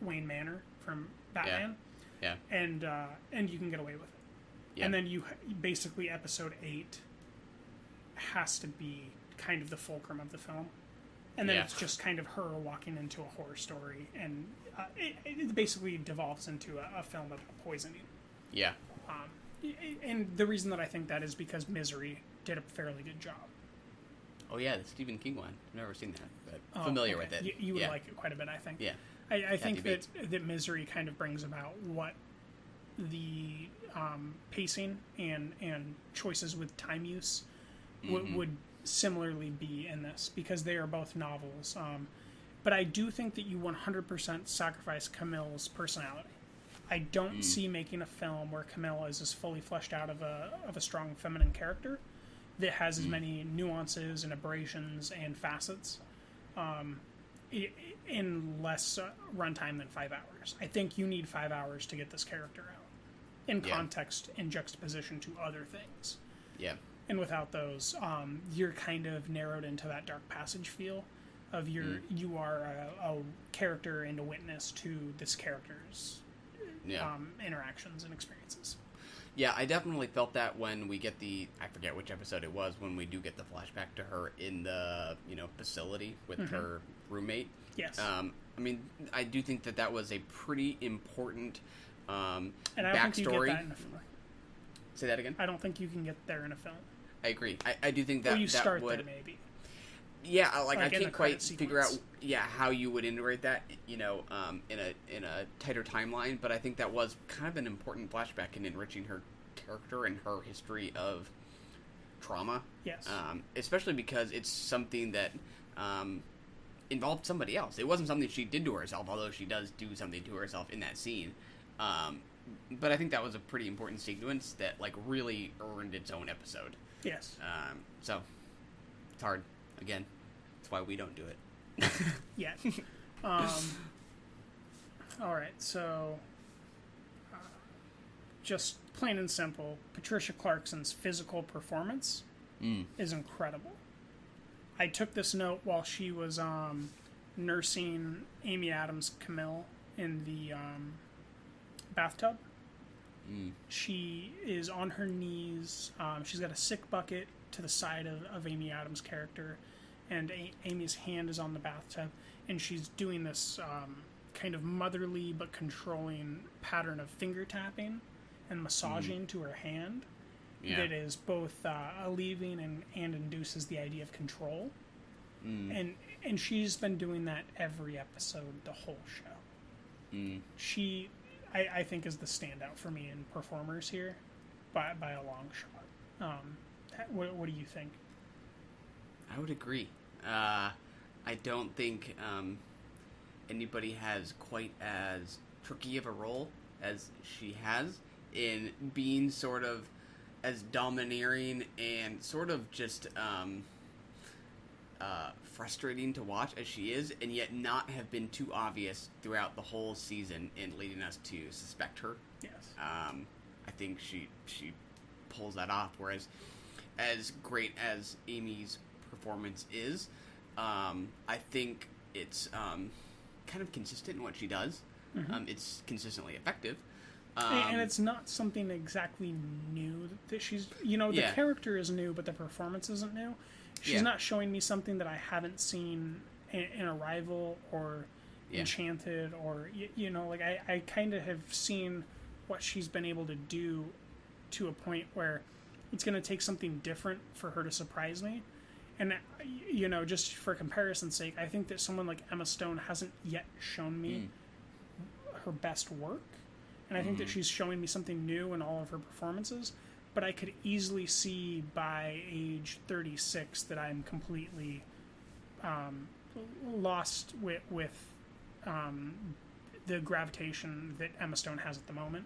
[SPEAKER 5] Wayne Manor from Batman.
[SPEAKER 4] Yeah.
[SPEAKER 5] And you can get away with it. Yeah. And then you basically episode 8 has to be kind of the fulcrum of the film. And then it's just kind of her walking into a horror story, and it basically devolves into a film about poisoning.
[SPEAKER 4] Yeah.
[SPEAKER 5] And the reason that I think that is because Misery did a fairly good job.
[SPEAKER 4] Oh yeah, the Stephen King one. I've never seen that, but familiar with it.
[SPEAKER 5] You would like it quite a bit, I think.
[SPEAKER 4] Yeah.
[SPEAKER 5] I think that Misery kind of brings about what the pacing and choices with time use would similarly be in this, because they are both novels. But I do think that you 100% sacrifice Camille's personality. I don't see making a film where Camille is as fully fleshed out of a strong feminine character that has as many nuances and abrasions and facets in less runtime than 5 hours. I think you need 5 hours to get this character out in context and juxtaposition to other things.
[SPEAKER 4] Yeah.
[SPEAKER 5] And without those, you're kind of narrowed into that dark passage feel of you are a character and a witness to this character's interactions and experiences.
[SPEAKER 4] Yeah, I definitely felt that when we get I forget which episode it was, when we do get the flashback to her in the, facility with her roommate.
[SPEAKER 5] Yes.
[SPEAKER 4] I mean, I do think that was a pretty important
[SPEAKER 5] and I don't
[SPEAKER 4] backstory.
[SPEAKER 5] think you get that in a film.
[SPEAKER 4] Say that again?
[SPEAKER 5] I don't think you can get there in a film.
[SPEAKER 4] I agree. I do think that
[SPEAKER 5] you start
[SPEAKER 4] that would...
[SPEAKER 5] there, maybe.
[SPEAKER 4] Yeah, I can't quite figure out how you would integrate that, in a tighter timeline, but I think that was kind of an important flashback in enriching her character and her history of trauma.
[SPEAKER 5] Yes.
[SPEAKER 4] Especially because it's something that involved somebody else. It wasn't something she did to herself, although she does do something to herself in that scene. But I think that was a pretty important sequence that really earned its own episode.
[SPEAKER 5] Yes.
[SPEAKER 4] So it's hard. Again, that's why we don't do it.
[SPEAKER 5] Yeah. All right, so just plain and simple, Patricia Clarkson's physical performance is incredible. I took this note while she was nursing Amy Adams' Camille in the bathtub. She is on her knees. She's got a sick bucket to the side of Amy Adams' character, and Amy's hand is on the bathtub, and she's doing this kind of motherly but controlling pattern of finger tapping and massaging to her hand that is both alleviating and induces the idea of control. And she's been doing that every episode, the whole show. She, I think, is the standout for me in performers here by a long shot. What do you think?
[SPEAKER 4] I would agree. I don't think anybody has quite as tricky of a role as she has in being sort of as domineering and sort of just frustrating to watch as she is, and yet not have been too obvious throughout the whole season in leading us to suspect her.
[SPEAKER 5] Yes.
[SPEAKER 4] I think she pulls that off, whereas as great as Amy's performance is, I think it's kind of consistent in what she does. It's consistently effective.
[SPEAKER 5] And it's not something exactly new that she's... the character is new, but the performance isn't new. She's not showing me something that I haven't seen in Arrival or Enchanted or, I kind of have seen what she's been able to do to a point where it's going to take something different for her to surprise me. And, just for comparison's sake, I think that someone like Emma Stone hasn't yet shown me her best work. And I think that she's showing me something new in all of her performances. But I could easily see by age 36 that I'm completely lost with the gravitation that Emma Stone has at the moment.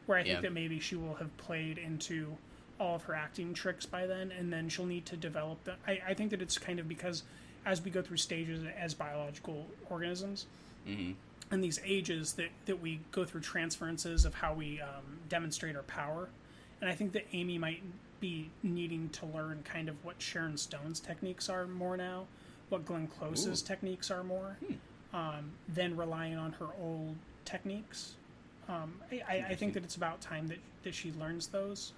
[SPEAKER 5] Where I think that maybe she will have played into all of her acting tricks by then, and then she'll need to develop them. I think that it's kind of because as we go through stages as biological organisms,
[SPEAKER 4] Mm-hmm.
[SPEAKER 5] and these ages that we go through transferences of how we demonstrate our power. And I think that Amy might be needing to learn kind of what Sharon Stone's techniques are more now, what Glenn Close's techniques are more, than relying on her old techniques. I think that it's about time that she learns those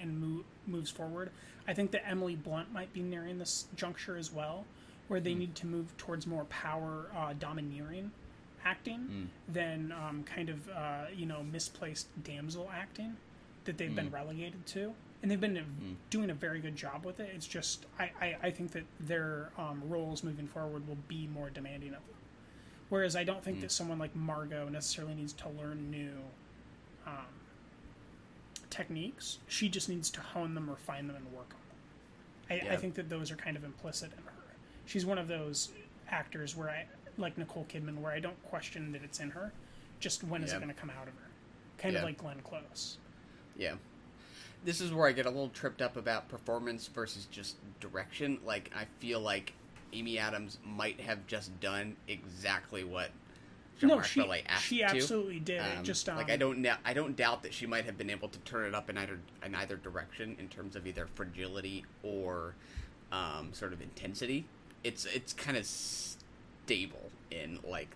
[SPEAKER 5] and moves forward. I think that Emily Blunt might be nearing this juncture as well, where they need to move towards more power domineering acting than kind of misplaced damsel acting that they've been relegated to, and they've been doing a very good job with it. It's just I think that their roles moving forward will be more demanding of them, whereas I don't think that someone like Margot necessarily needs to learn new techniques. She just needs to hone them, refine them, and work on them. I think that those are kind of implicit in her. She's one of those actors where like Nicole Kidman, where I don't question that it's in her, just when is it going to come out of her? Kind of like Glenn Close.
[SPEAKER 4] Yeah. This is where I get a little tripped up about performance versus just direction. Like, I feel like Amy Adams might have just done exactly what Jean-Marc Vallée asked
[SPEAKER 5] she absolutely did.
[SPEAKER 4] Like, I don't doubt that she might have been able to turn it up in either direction in terms of either fragility or sort of intensity. It's kind of stable in like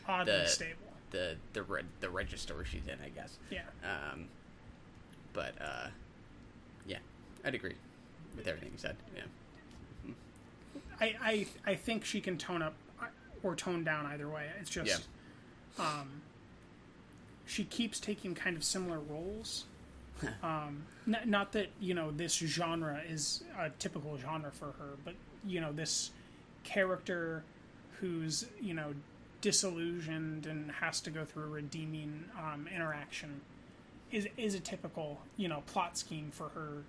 [SPEAKER 5] oddly stable.
[SPEAKER 4] The register she's in, I guess.
[SPEAKER 5] Yeah.
[SPEAKER 4] But yeah, I'd agree with everything you said. Yeah.
[SPEAKER 5] I think she can tone up or tone down either way. It's just she keeps taking kind of similar roles. Not that this genre is a typical genre for her, but this character who's disillusioned and has to go through a redeeming interaction is a typical plot scheme for her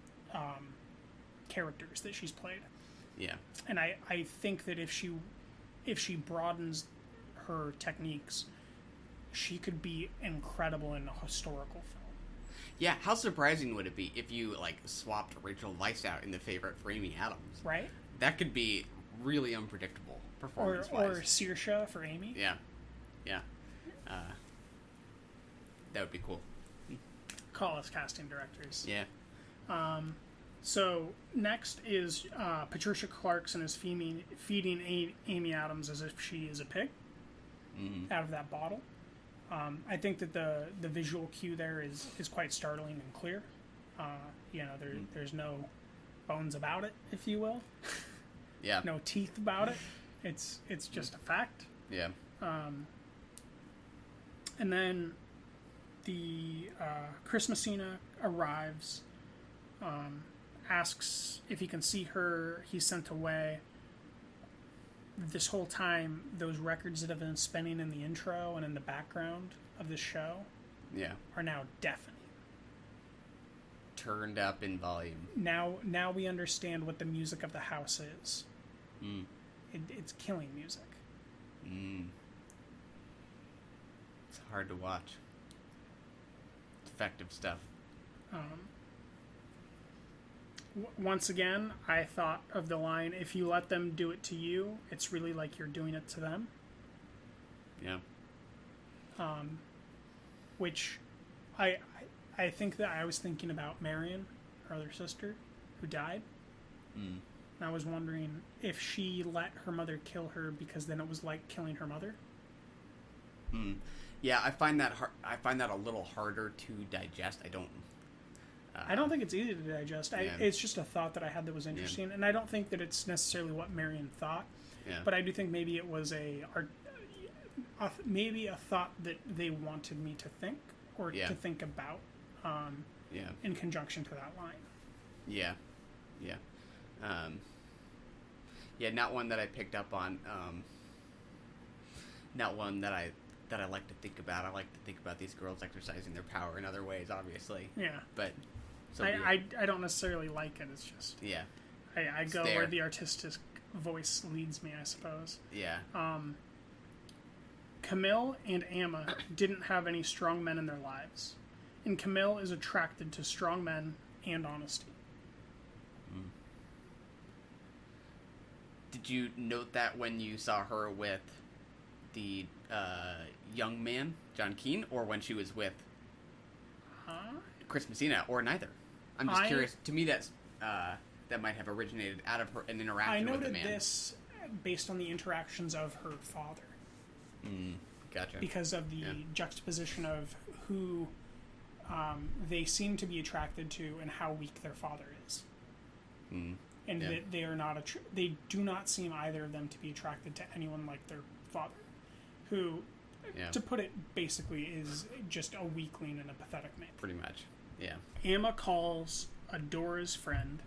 [SPEAKER 5] characters that she's played.
[SPEAKER 4] Yeah.
[SPEAKER 5] And I think that if she broadens her techniques, she could be incredible in a historical film.
[SPEAKER 4] Yeah, how surprising would it be if you swapped Rachel Weisz out in The Favorite for Amy Adams?
[SPEAKER 5] Right.
[SPEAKER 4] That could be really unpredictable performance-wise.
[SPEAKER 5] Or Saoirse for Amy.
[SPEAKER 4] Yeah. That would be cool.
[SPEAKER 5] Call us casting directors.
[SPEAKER 4] Yeah.
[SPEAKER 5] So next is Patricia Clarkson is feeding Amy Adams as if she is a pig out of that bottle. I think that the visual cue there is quite startling and clear. There's no bones about it, if you will.
[SPEAKER 4] Yeah.
[SPEAKER 5] No teeth about it. It's just a fact.
[SPEAKER 4] Yeah.
[SPEAKER 5] And then the Chris Messina arrives, asks if he can see her. He's sent away. This whole time, those records that have been spinning in the intro and in the background of the show are now deafening.
[SPEAKER 4] Turned up in volume.
[SPEAKER 5] Now we understand what the music of the house is. It's killing music.
[SPEAKER 4] It's hard to watch. It's effective stuff.
[SPEAKER 5] Once again, I thought of the line, if you let them do it to you, it's really like you're doing it to them.
[SPEAKER 4] Yeah.
[SPEAKER 5] Which I think that I was thinking about Marion, her other sister, who died. And I was wondering if she let her mother kill her because then it was like killing her mother.
[SPEAKER 4] Yeah, I find that I find that a little harder to digest. I don't
[SPEAKER 5] think it's easy to digest. It's just a thought that I had that was interesting, and I don't think that it's necessarily what Marion thought.
[SPEAKER 4] Yeah.
[SPEAKER 5] But I do think maybe it was maybe a thought that they wanted me to think or to think about. In conjunction to that line.
[SPEAKER 4] Yeah. Not one that I picked up on. Not one that I like to think about. I like to think about these girls exercising their power in other ways, obviously.
[SPEAKER 5] Yeah.
[SPEAKER 4] But
[SPEAKER 5] I don't necessarily like it. It's just I go
[SPEAKER 4] there.
[SPEAKER 5] where the artistic voice leads me, I suppose.
[SPEAKER 4] Yeah.
[SPEAKER 5] Camille and Amma didn't have any strong men in their lives, and Camille is attracted to strong men and honesty.
[SPEAKER 4] Did you note that when you saw her with the young man, John Keane, or when she was with Chris Messina, or neither? I'm just curious. To me, that might have originated out of an interaction with the man.
[SPEAKER 5] I noted this based on the interactions of her father.
[SPEAKER 4] Gotcha.
[SPEAKER 5] Because of the juxtaposition of who they seem to be attracted to and how weak their father is. And that they are not they do not seem, either of them, to be attracted to anyone like their father, who, to put it basically, is just a weakling and a pathetic man.
[SPEAKER 4] Pretty much, yeah.
[SPEAKER 5] Amma calls Adora's friend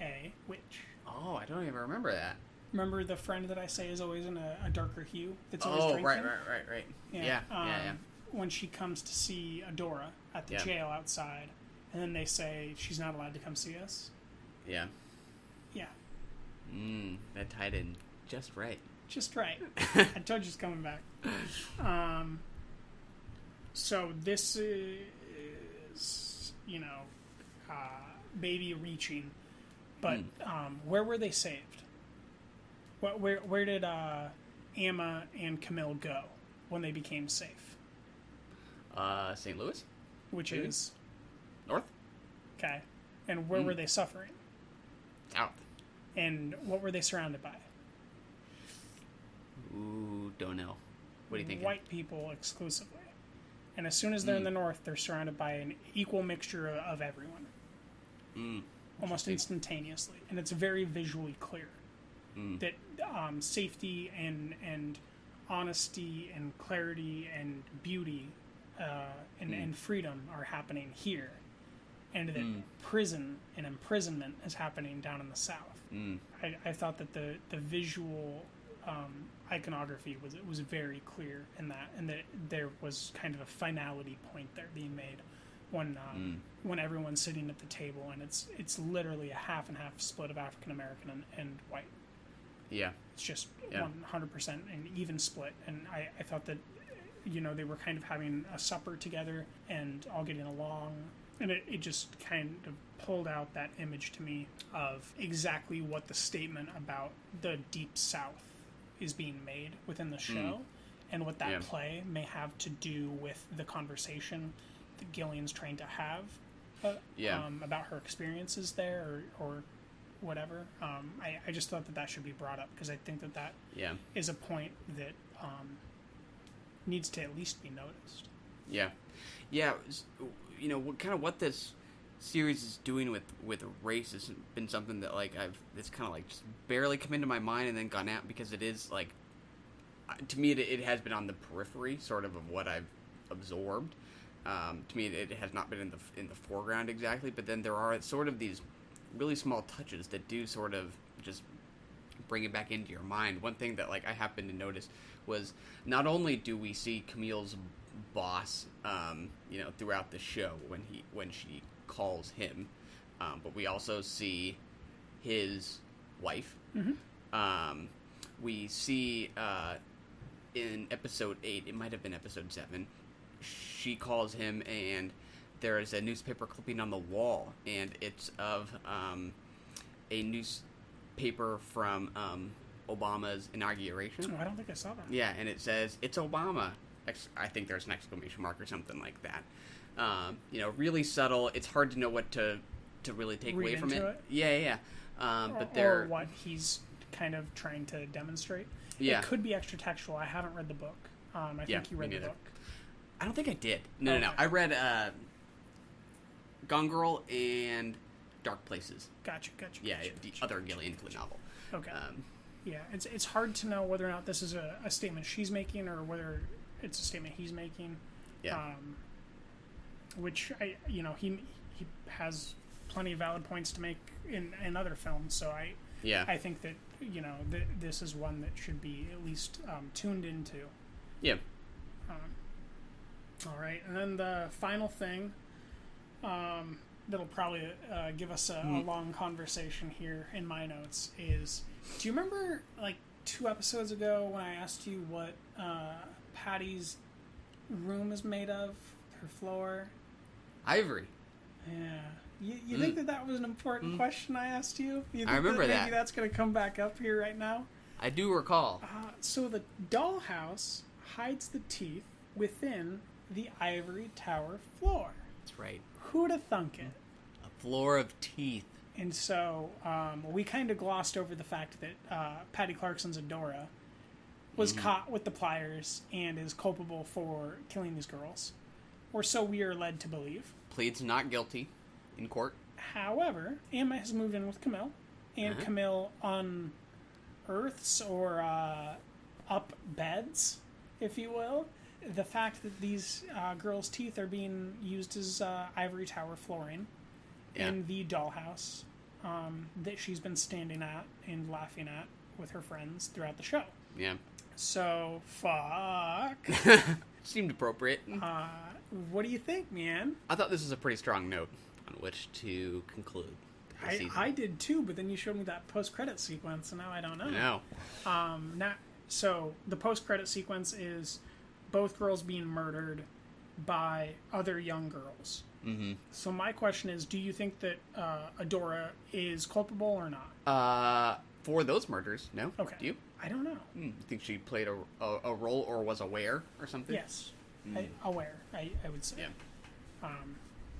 [SPEAKER 5] a witch.
[SPEAKER 4] Oh, I don't even remember that.
[SPEAKER 5] Remember the friend that I say is always in a darker hue? That's always drinking?
[SPEAKER 4] Right. Yeah.
[SPEAKER 5] When she comes to see Adora at the jail outside, and then they say she's not allowed to come see us. Yeah. Yeah.
[SPEAKER 4] That tied in just right.
[SPEAKER 5] Just right. I told you it's coming back. So this is, baby reaching, but where were they saved? Where did Amma and Camille go when they became safe?
[SPEAKER 4] St. Louis?
[SPEAKER 5] Which is?
[SPEAKER 4] North.
[SPEAKER 5] Okay. And where were they suffering?
[SPEAKER 4] South.
[SPEAKER 5] And what were they surrounded by?
[SPEAKER 4] Ooh, don't know. What do you think?
[SPEAKER 5] White people exclusively. And as soon as they're in the north, they're surrounded by an equal mixture of everyone. Almost instantaneously. And it's very visually clear that safety and honesty and clarity and beauty and freedom are happening here. And that prison and imprisonment is happening down in the south. I thought that the visual iconography was very clear in that, and that there was kind of a finality point there being made when everyone's sitting at the table, and it's literally a half and half split of African American and white.
[SPEAKER 4] Yeah,
[SPEAKER 5] it's just 100% an even split, and I thought that they were kind of having a supper together and all getting along. And it just kind of pulled out that image to me of exactly what the statement about the Deep South is being made within the show, and what that play may have to do with the conversation that Gillian's trying to have about her experiences there or whatever. I just thought that should be brought up, because I think that is a point that needs to at least be noticed.
[SPEAKER 4] Yeah. What this series is doing with race has been something that it's kind of just barely come into my mind and then gone out, because it is to me it has been on the periphery sort of what I've absorbed. To me it has not been in the foreground exactly, but then there are sort of these really small touches that do sort of just bring it back into your mind. One thing that I happened to notice was, not only do we see Camille's boss throughout the show when she calls him, but we also see his wife. We see in episode 8, it might have been episode 7, she calls him, and there is a newspaper clipping on the wall, and it's of a newspaper from Obama's inauguration.
[SPEAKER 5] Oh, I don't think I saw that.
[SPEAKER 4] Yeah, and it says, "It's Obama." I think there's an exclamation mark or something like that. Really subtle. It's hard to know what to really take away from it. Yeah.
[SPEAKER 5] Or what he's kind of trying to demonstrate.
[SPEAKER 4] Yeah.
[SPEAKER 5] It could be extra textual. I haven't read the book. I think you read the book.
[SPEAKER 4] I don't think I did. No. I read Gone Girl and Dark Places.
[SPEAKER 5] Gotcha.
[SPEAKER 4] Yeah, the other Gillian Flynn novel.
[SPEAKER 5] Okay. Yeah, it's hard to know whether or not this is a statement she's making, or whether it's a statement he's making.
[SPEAKER 4] Yeah.
[SPEAKER 5] Which he has plenty of valid points to make in other films. So I think that this is one that should be at least tuned into.
[SPEAKER 4] Yeah.
[SPEAKER 5] All right, and then the final thing that'll probably give us a long conversation here in my notes is, do you remember 2 episodes ago when I asked you what Patty's room is made of, her floor?
[SPEAKER 4] Ivory.
[SPEAKER 5] Yeah. You think that was an important question I asked you? You think
[SPEAKER 4] I remember that.
[SPEAKER 5] Maybe that's going to come back up here right now?
[SPEAKER 4] I do recall.
[SPEAKER 5] So the dollhouse hides the teeth within the ivory tower floor.
[SPEAKER 4] That's right.
[SPEAKER 5] Who'd have thunk it?
[SPEAKER 4] A floor of teeth.
[SPEAKER 5] And so we kind of glossed over the fact that Patty Clarkson's Adora was caught with the pliers and is culpable for killing these girls. Or so we are led to believe.
[SPEAKER 4] Pleads not guilty in court.
[SPEAKER 5] However, Emma has moved in with Camille, and Camille unearths or up beds, if you will, the fact that these girls' teeth are being used as ivory tower flooring in the dollhouse that she's been standing at and laughing at with her friends throughout the show.
[SPEAKER 4] Yeah.
[SPEAKER 5] So, fuck.
[SPEAKER 4] Seemed appropriate.
[SPEAKER 5] What do you think, man?
[SPEAKER 4] I thought this was a pretty strong note on which to conclude the season.
[SPEAKER 5] I did too, but then you showed me that post-credit sequence, and now I don't know.
[SPEAKER 4] I know.
[SPEAKER 5] So the post-credit sequence is both girls being murdered by other young girls. Mm-hmm. So my question is, do you think that Adora is culpable or not?
[SPEAKER 4] For those murders, no.
[SPEAKER 5] Okay.
[SPEAKER 4] Do you?
[SPEAKER 5] I don't know.
[SPEAKER 4] You think she played a role or was aware or something?
[SPEAKER 5] Yes. Aware, I would say.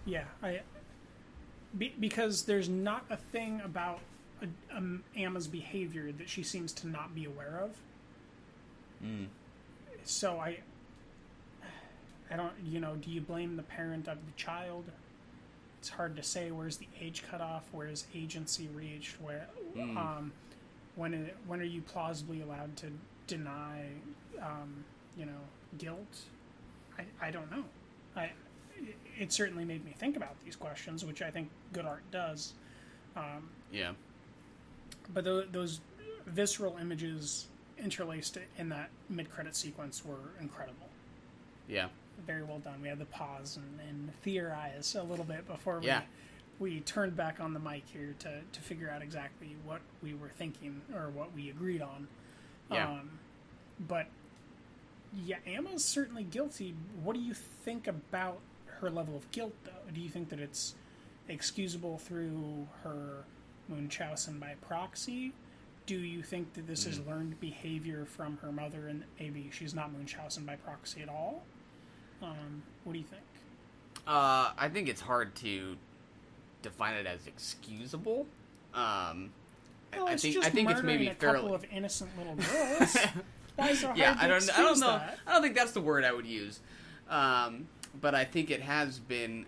[SPEAKER 4] Yeah.
[SPEAKER 5] Because there's not a thing about Emma's behavior that she seems to not be aware of. So I don't, do you blame the parent of the child? It's hard to say. Where's the age cutoff? Where's agency reached? Where, when are you plausibly allowed to deny, guilt? I don't know. It certainly made me think about these questions, which I think good art does. But those visceral images interlaced in that mid-credit sequence were incredible.
[SPEAKER 4] Yeah.
[SPEAKER 5] Very well done. We had the pause and theorize a little bit before we turned back on the mic here to figure out exactly what we were thinking or what we agreed on.
[SPEAKER 4] Yeah.
[SPEAKER 5] But yeah, Emma's certainly guilty. What do you think about her level of guilt, though? Do you think that it's excusable through her Munchausen by proxy? Do you think that this is learned behavior from her mother and maybe she's not Munchausen by proxy at all? What do you think?
[SPEAKER 4] I think it's hard to define it as excusable. I think it's maybe
[SPEAKER 5] a
[SPEAKER 4] fairly
[SPEAKER 5] couple of innocent little girls. Why is it hard to
[SPEAKER 4] I don't know.
[SPEAKER 5] That?
[SPEAKER 4] I don't think that's the word I would use. But I think it has been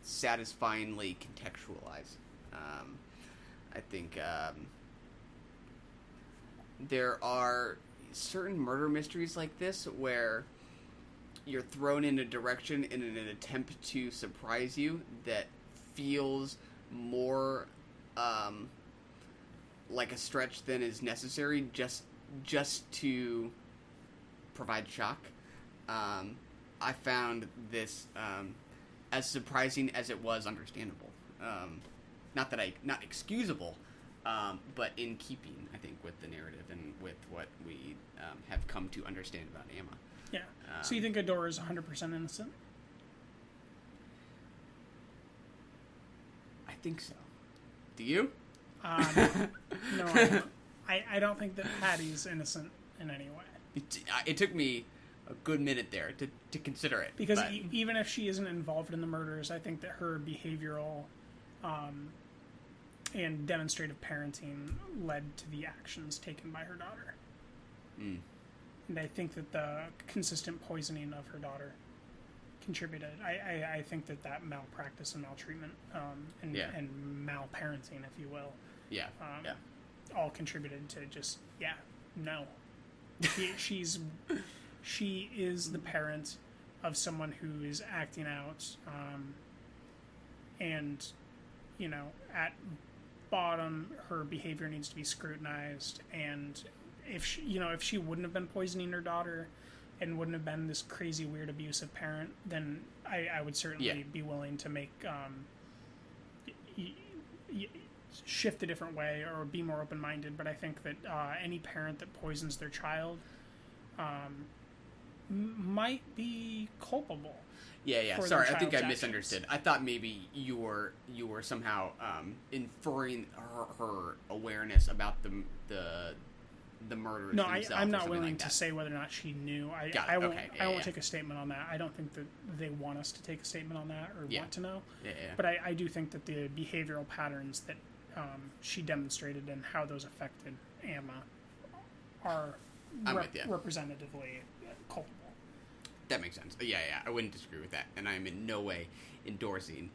[SPEAKER 4] satisfyingly contextualized. I think there are certain murder mysteries like this where you're thrown in a direction in an attempt to surprise you that feels more like a stretch than is necessary just to provide shock. I found this as surprising as it was understandable. Not excusable, but in keeping, I think, with the narrative and with what we have come to understand about Emma.
[SPEAKER 5] Yeah. So you think Adora is 100% innocent?
[SPEAKER 4] I think so. Do you?
[SPEAKER 5] No, I don't. I don't think that Patty's innocent in any way.
[SPEAKER 4] It took me a good minute there to consider it.
[SPEAKER 5] Because even if she isn't involved in the murders, I think that her behavioral and demonstrative parenting led to the actions taken by her daughter. And I think that the consistent poisoning of her daughter contributed. I think that malpractice and maltreatment and malparenting, if you will, all contributed to just no. She is the parent of someone who is acting out, and at bottom her behavior needs to be scrutinized. And if she wouldn't have been poisoning her daughter and wouldn't have been this crazy weird abusive parent, then I would certainly be willing to make shift a different way or be more open-minded. But I think that any parent that poisons their child might be culpable.
[SPEAKER 4] Yeah. Sorry, I think I misunderstood. I thought maybe you were somehow inferring her awareness about the murders.
[SPEAKER 5] No,
[SPEAKER 4] themselves
[SPEAKER 5] I'm not
[SPEAKER 4] or
[SPEAKER 5] willing
[SPEAKER 4] like
[SPEAKER 5] to
[SPEAKER 4] that.
[SPEAKER 5] say whether or not she knew.
[SPEAKER 4] I
[SPEAKER 5] won't take a statement on that. I don't think that they want us to take a statement on that or want to know.
[SPEAKER 4] Yeah.
[SPEAKER 5] But I do think that the behavioral patterns that she demonstrated and how those affected Emma are representatively culpable.
[SPEAKER 4] That makes sense. Yeah. I wouldn't disagree with that. And I'm in no way endorsing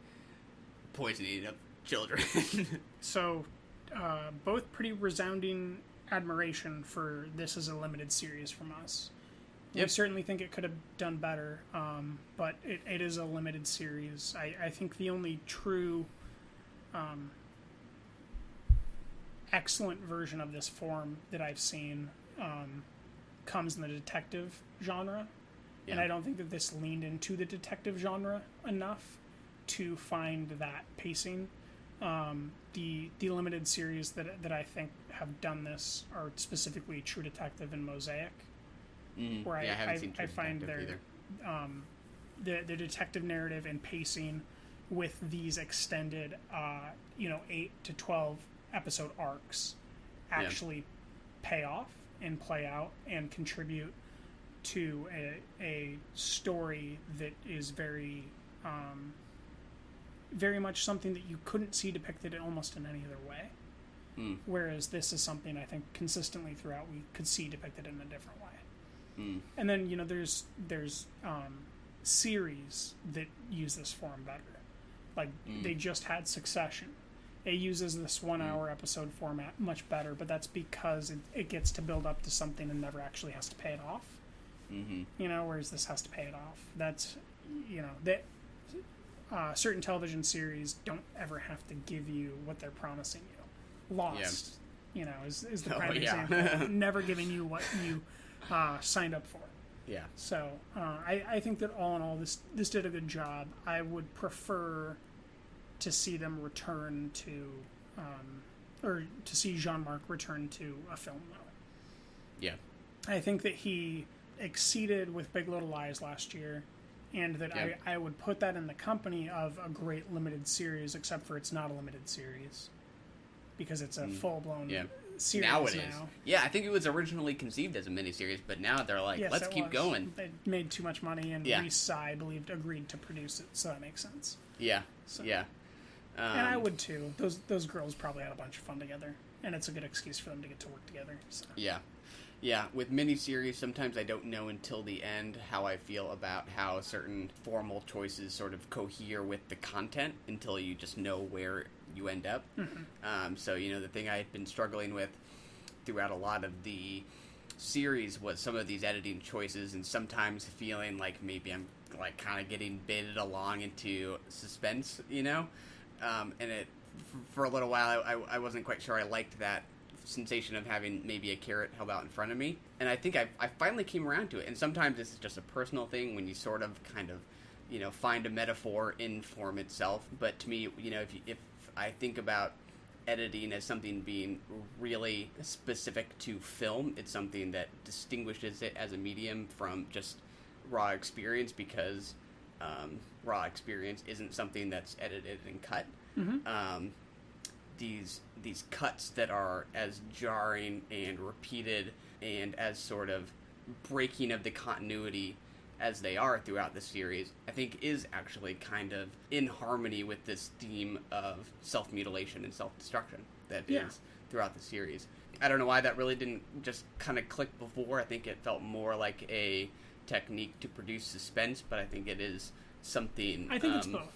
[SPEAKER 4] poisoning of children.
[SPEAKER 5] So, both pretty resounding admiration for this as a limited series from us. I certainly think it could have done better, but it is a limited series. I think the only true excellent version of this form that I've seen comes in the detective genre. Yeah. And I don't think that this leaned into the detective genre enough to find that pacing. The limited series that I think have done this are specifically True Detective and Mosaic, where
[SPEAKER 4] I haven't seen True
[SPEAKER 5] I find
[SPEAKER 4] Detective
[SPEAKER 5] their the detective narrative and pacing with these extended 8 to 12 episode arcs actually pay off and play out and contribute to a story that is very very much something that you couldn't see depicted almost in any other way. Whereas this is something I think consistently throughout we could see depicted in a different way. And then, there's series that use this form better. Like, they just had Succession. It uses this 1 hour episode format much better, but that's because it gets to build up to something and never actually has to pay it off. Whereas this has to pay it off. That's, certain television series don't ever have to give you what they're promising you. Lost, is the prime example. Never giving you what you signed up for.
[SPEAKER 4] Yeah.
[SPEAKER 5] So I think that all in all, this did a good job. I would prefer to see them return to, or to see Jean-Marc return to a film, though.
[SPEAKER 4] Yeah.
[SPEAKER 5] I think that he exceeded with Big Little Lies last year, and that I would put that in the company of a great limited series, except for it's not a limited series, because it's a full-blown series now. It is.
[SPEAKER 4] Yeah, I think it was originally conceived as a miniseries, but now they're like, let's keep going.
[SPEAKER 5] They made too much money, and Reese, I believe, agreed to produce it, so that makes sense.
[SPEAKER 4] Yeah,
[SPEAKER 5] and I would too. Those girls probably had a bunch of fun together, and it's a good excuse for them to get to work together. So.
[SPEAKER 4] Yeah, with miniseries, sometimes I don't know until the end how I feel about how certain formal choices sort of cohere with the content until you just know where you end up. So, the thing I had been struggling with throughout a lot of the series was some of these editing choices, and sometimes feeling like maybe I'm like kind of getting baited along into suspense, and it for a little while I wasn't quite sure I liked that sensation of having maybe a carrot held out in front of me, and I think I finally came around to it. And sometimes this is just a personal thing when you sort of kind of find a metaphor in form itself. But to me, if I think about editing as something being really specific to film, it's something that distinguishes it as a medium from just raw experience, because raw experience isn't something that's edited and cut. These cuts that are as jarring and repeated and as sort of breaking of the continuity as they are throughout the series, I think is actually kind of in harmony with this theme of self-mutilation and self-destruction that is throughout the series. I don't know why that really didn't just kind of click before. I think it felt more like a technique to produce suspense, but I think it is something...
[SPEAKER 5] I think it's both.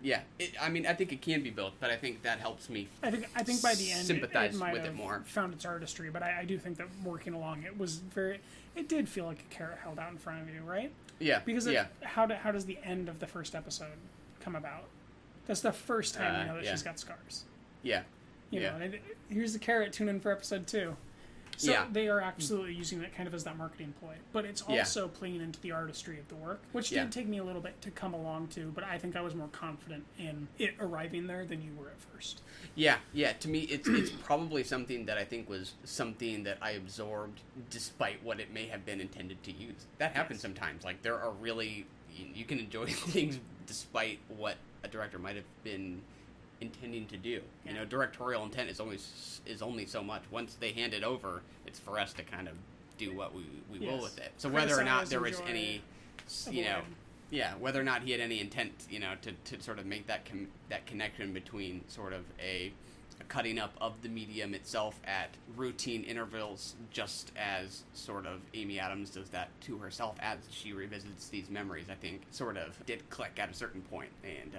[SPEAKER 4] Yeah, I think it can be both, but I think that helps me.
[SPEAKER 5] I think by the end,
[SPEAKER 4] sympathize
[SPEAKER 5] it might
[SPEAKER 4] with
[SPEAKER 5] have
[SPEAKER 4] it more.
[SPEAKER 5] Found its artistry, but I do think that working along, it did feel like a carrot held out in front of you, right?
[SPEAKER 4] Yeah.
[SPEAKER 5] Because how does the end of the first episode come about? That's the first time you know that she's got scars.
[SPEAKER 4] Yeah.
[SPEAKER 5] You know, and here's the carrot. Tune in for episode 2. So they are absolutely using it kind of as that marketing ploy. But it's also playing into the artistry of the work, which did take me a little bit to come along to, but I think I was more confident in it arriving there than you were at first.
[SPEAKER 4] Yeah. To me, it's probably something that I think was something that I absorbed despite what it may have been intended to use. That happens sometimes. Like, there are really... You can enjoy things despite what a director might have been intending to do. You know, directorial intent is only so much. Once they hand it over, it's for us to kind of do what we will with it. So whether or not there was any, whether or not he had any intent, to sort of make that connection between sort of a cutting up of the medium itself at routine intervals, just as sort of Amy Adams does that to herself as she revisits these memories, I think sort of did click at a certain point, and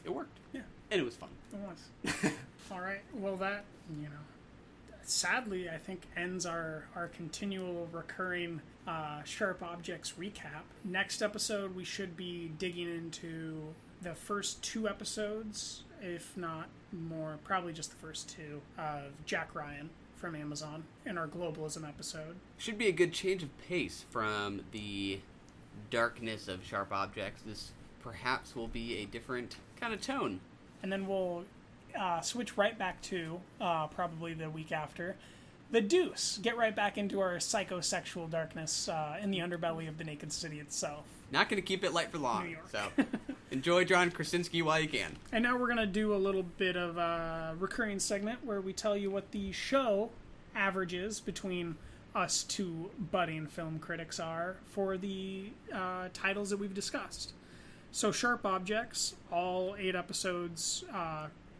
[SPEAKER 4] it worked. Yeah. And it was fun.
[SPEAKER 5] It was. All right. Well, that, sadly, I think ends our continual recurring Sharp Objects recap. Next episode, we should be digging into the first 2 episodes, if not more, probably just the first 2, of Jack Ryan from Amazon in our globalism episode.
[SPEAKER 4] Should be a good change of pace from the darkness of Sharp Objects. This perhaps will be a different kind of tone.
[SPEAKER 5] And then we'll switch right back to, probably the week after, The Deuce. Get right back into our psychosexual darkness in the underbelly of the Naked City itself.
[SPEAKER 4] Not going to keep it light for long.
[SPEAKER 5] New York.
[SPEAKER 4] So enjoy John Krasinski while you can.
[SPEAKER 5] And now we're going to do a little bit of a recurring segment where we tell you what the show averages between us 2 budding film critics are for the titles that we've discussed. So Sharp Objects, all 8 episodes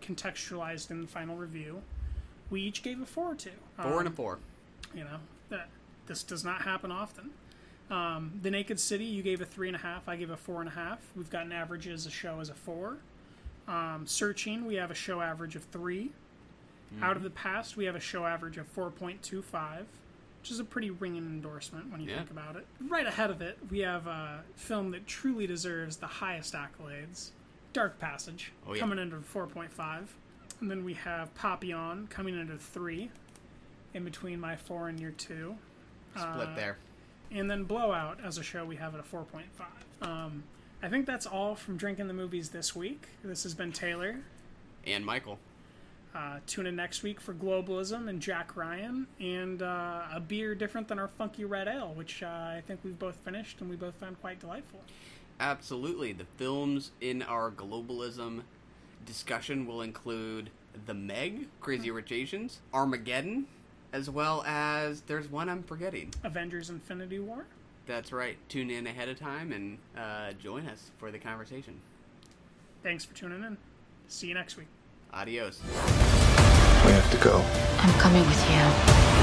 [SPEAKER 5] contextualized in the final review. We each gave a 4 to.
[SPEAKER 4] 4 and a 4.
[SPEAKER 5] This does not happen often. The Naked City, you gave a 3.5. I gave a 4.5. We've gotten averages a show as a 4. Searching, we have a show average of 3. Mm-hmm. Out of the Past, we have a show average of 4.25, which is a pretty ringing endorsement when you think about it. Right ahead of it, we have a film that truly deserves the highest accolades, Dark Passage, coming in at 4.5. And then we have Papillon coming in at 3, in between my 4 and your 2.
[SPEAKER 4] Split there.
[SPEAKER 5] And then Blowout, as a show, we have at a 4.5. I think that's all from Drinking the Movies this week. This has been Taylor.
[SPEAKER 4] And Michael.
[SPEAKER 5] Tune in next week for Globalism and Jack Ryan, and a beer different than our Funky Red Ale, which I think we've both finished and we both found quite delightful.
[SPEAKER 4] Absolutely. The films in our Globalism discussion will include The Meg, Crazy Rich Asians, Armageddon, as well as there's one I'm forgetting.
[SPEAKER 5] Avengers Infinity War?
[SPEAKER 4] That's right. Tune in ahead of time and join us for the conversation.
[SPEAKER 5] Thanks for tuning in. See you next week.
[SPEAKER 4] Adios.
[SPEAKER 10] We have to go.
[SPEAKER 1] I'm coming with you.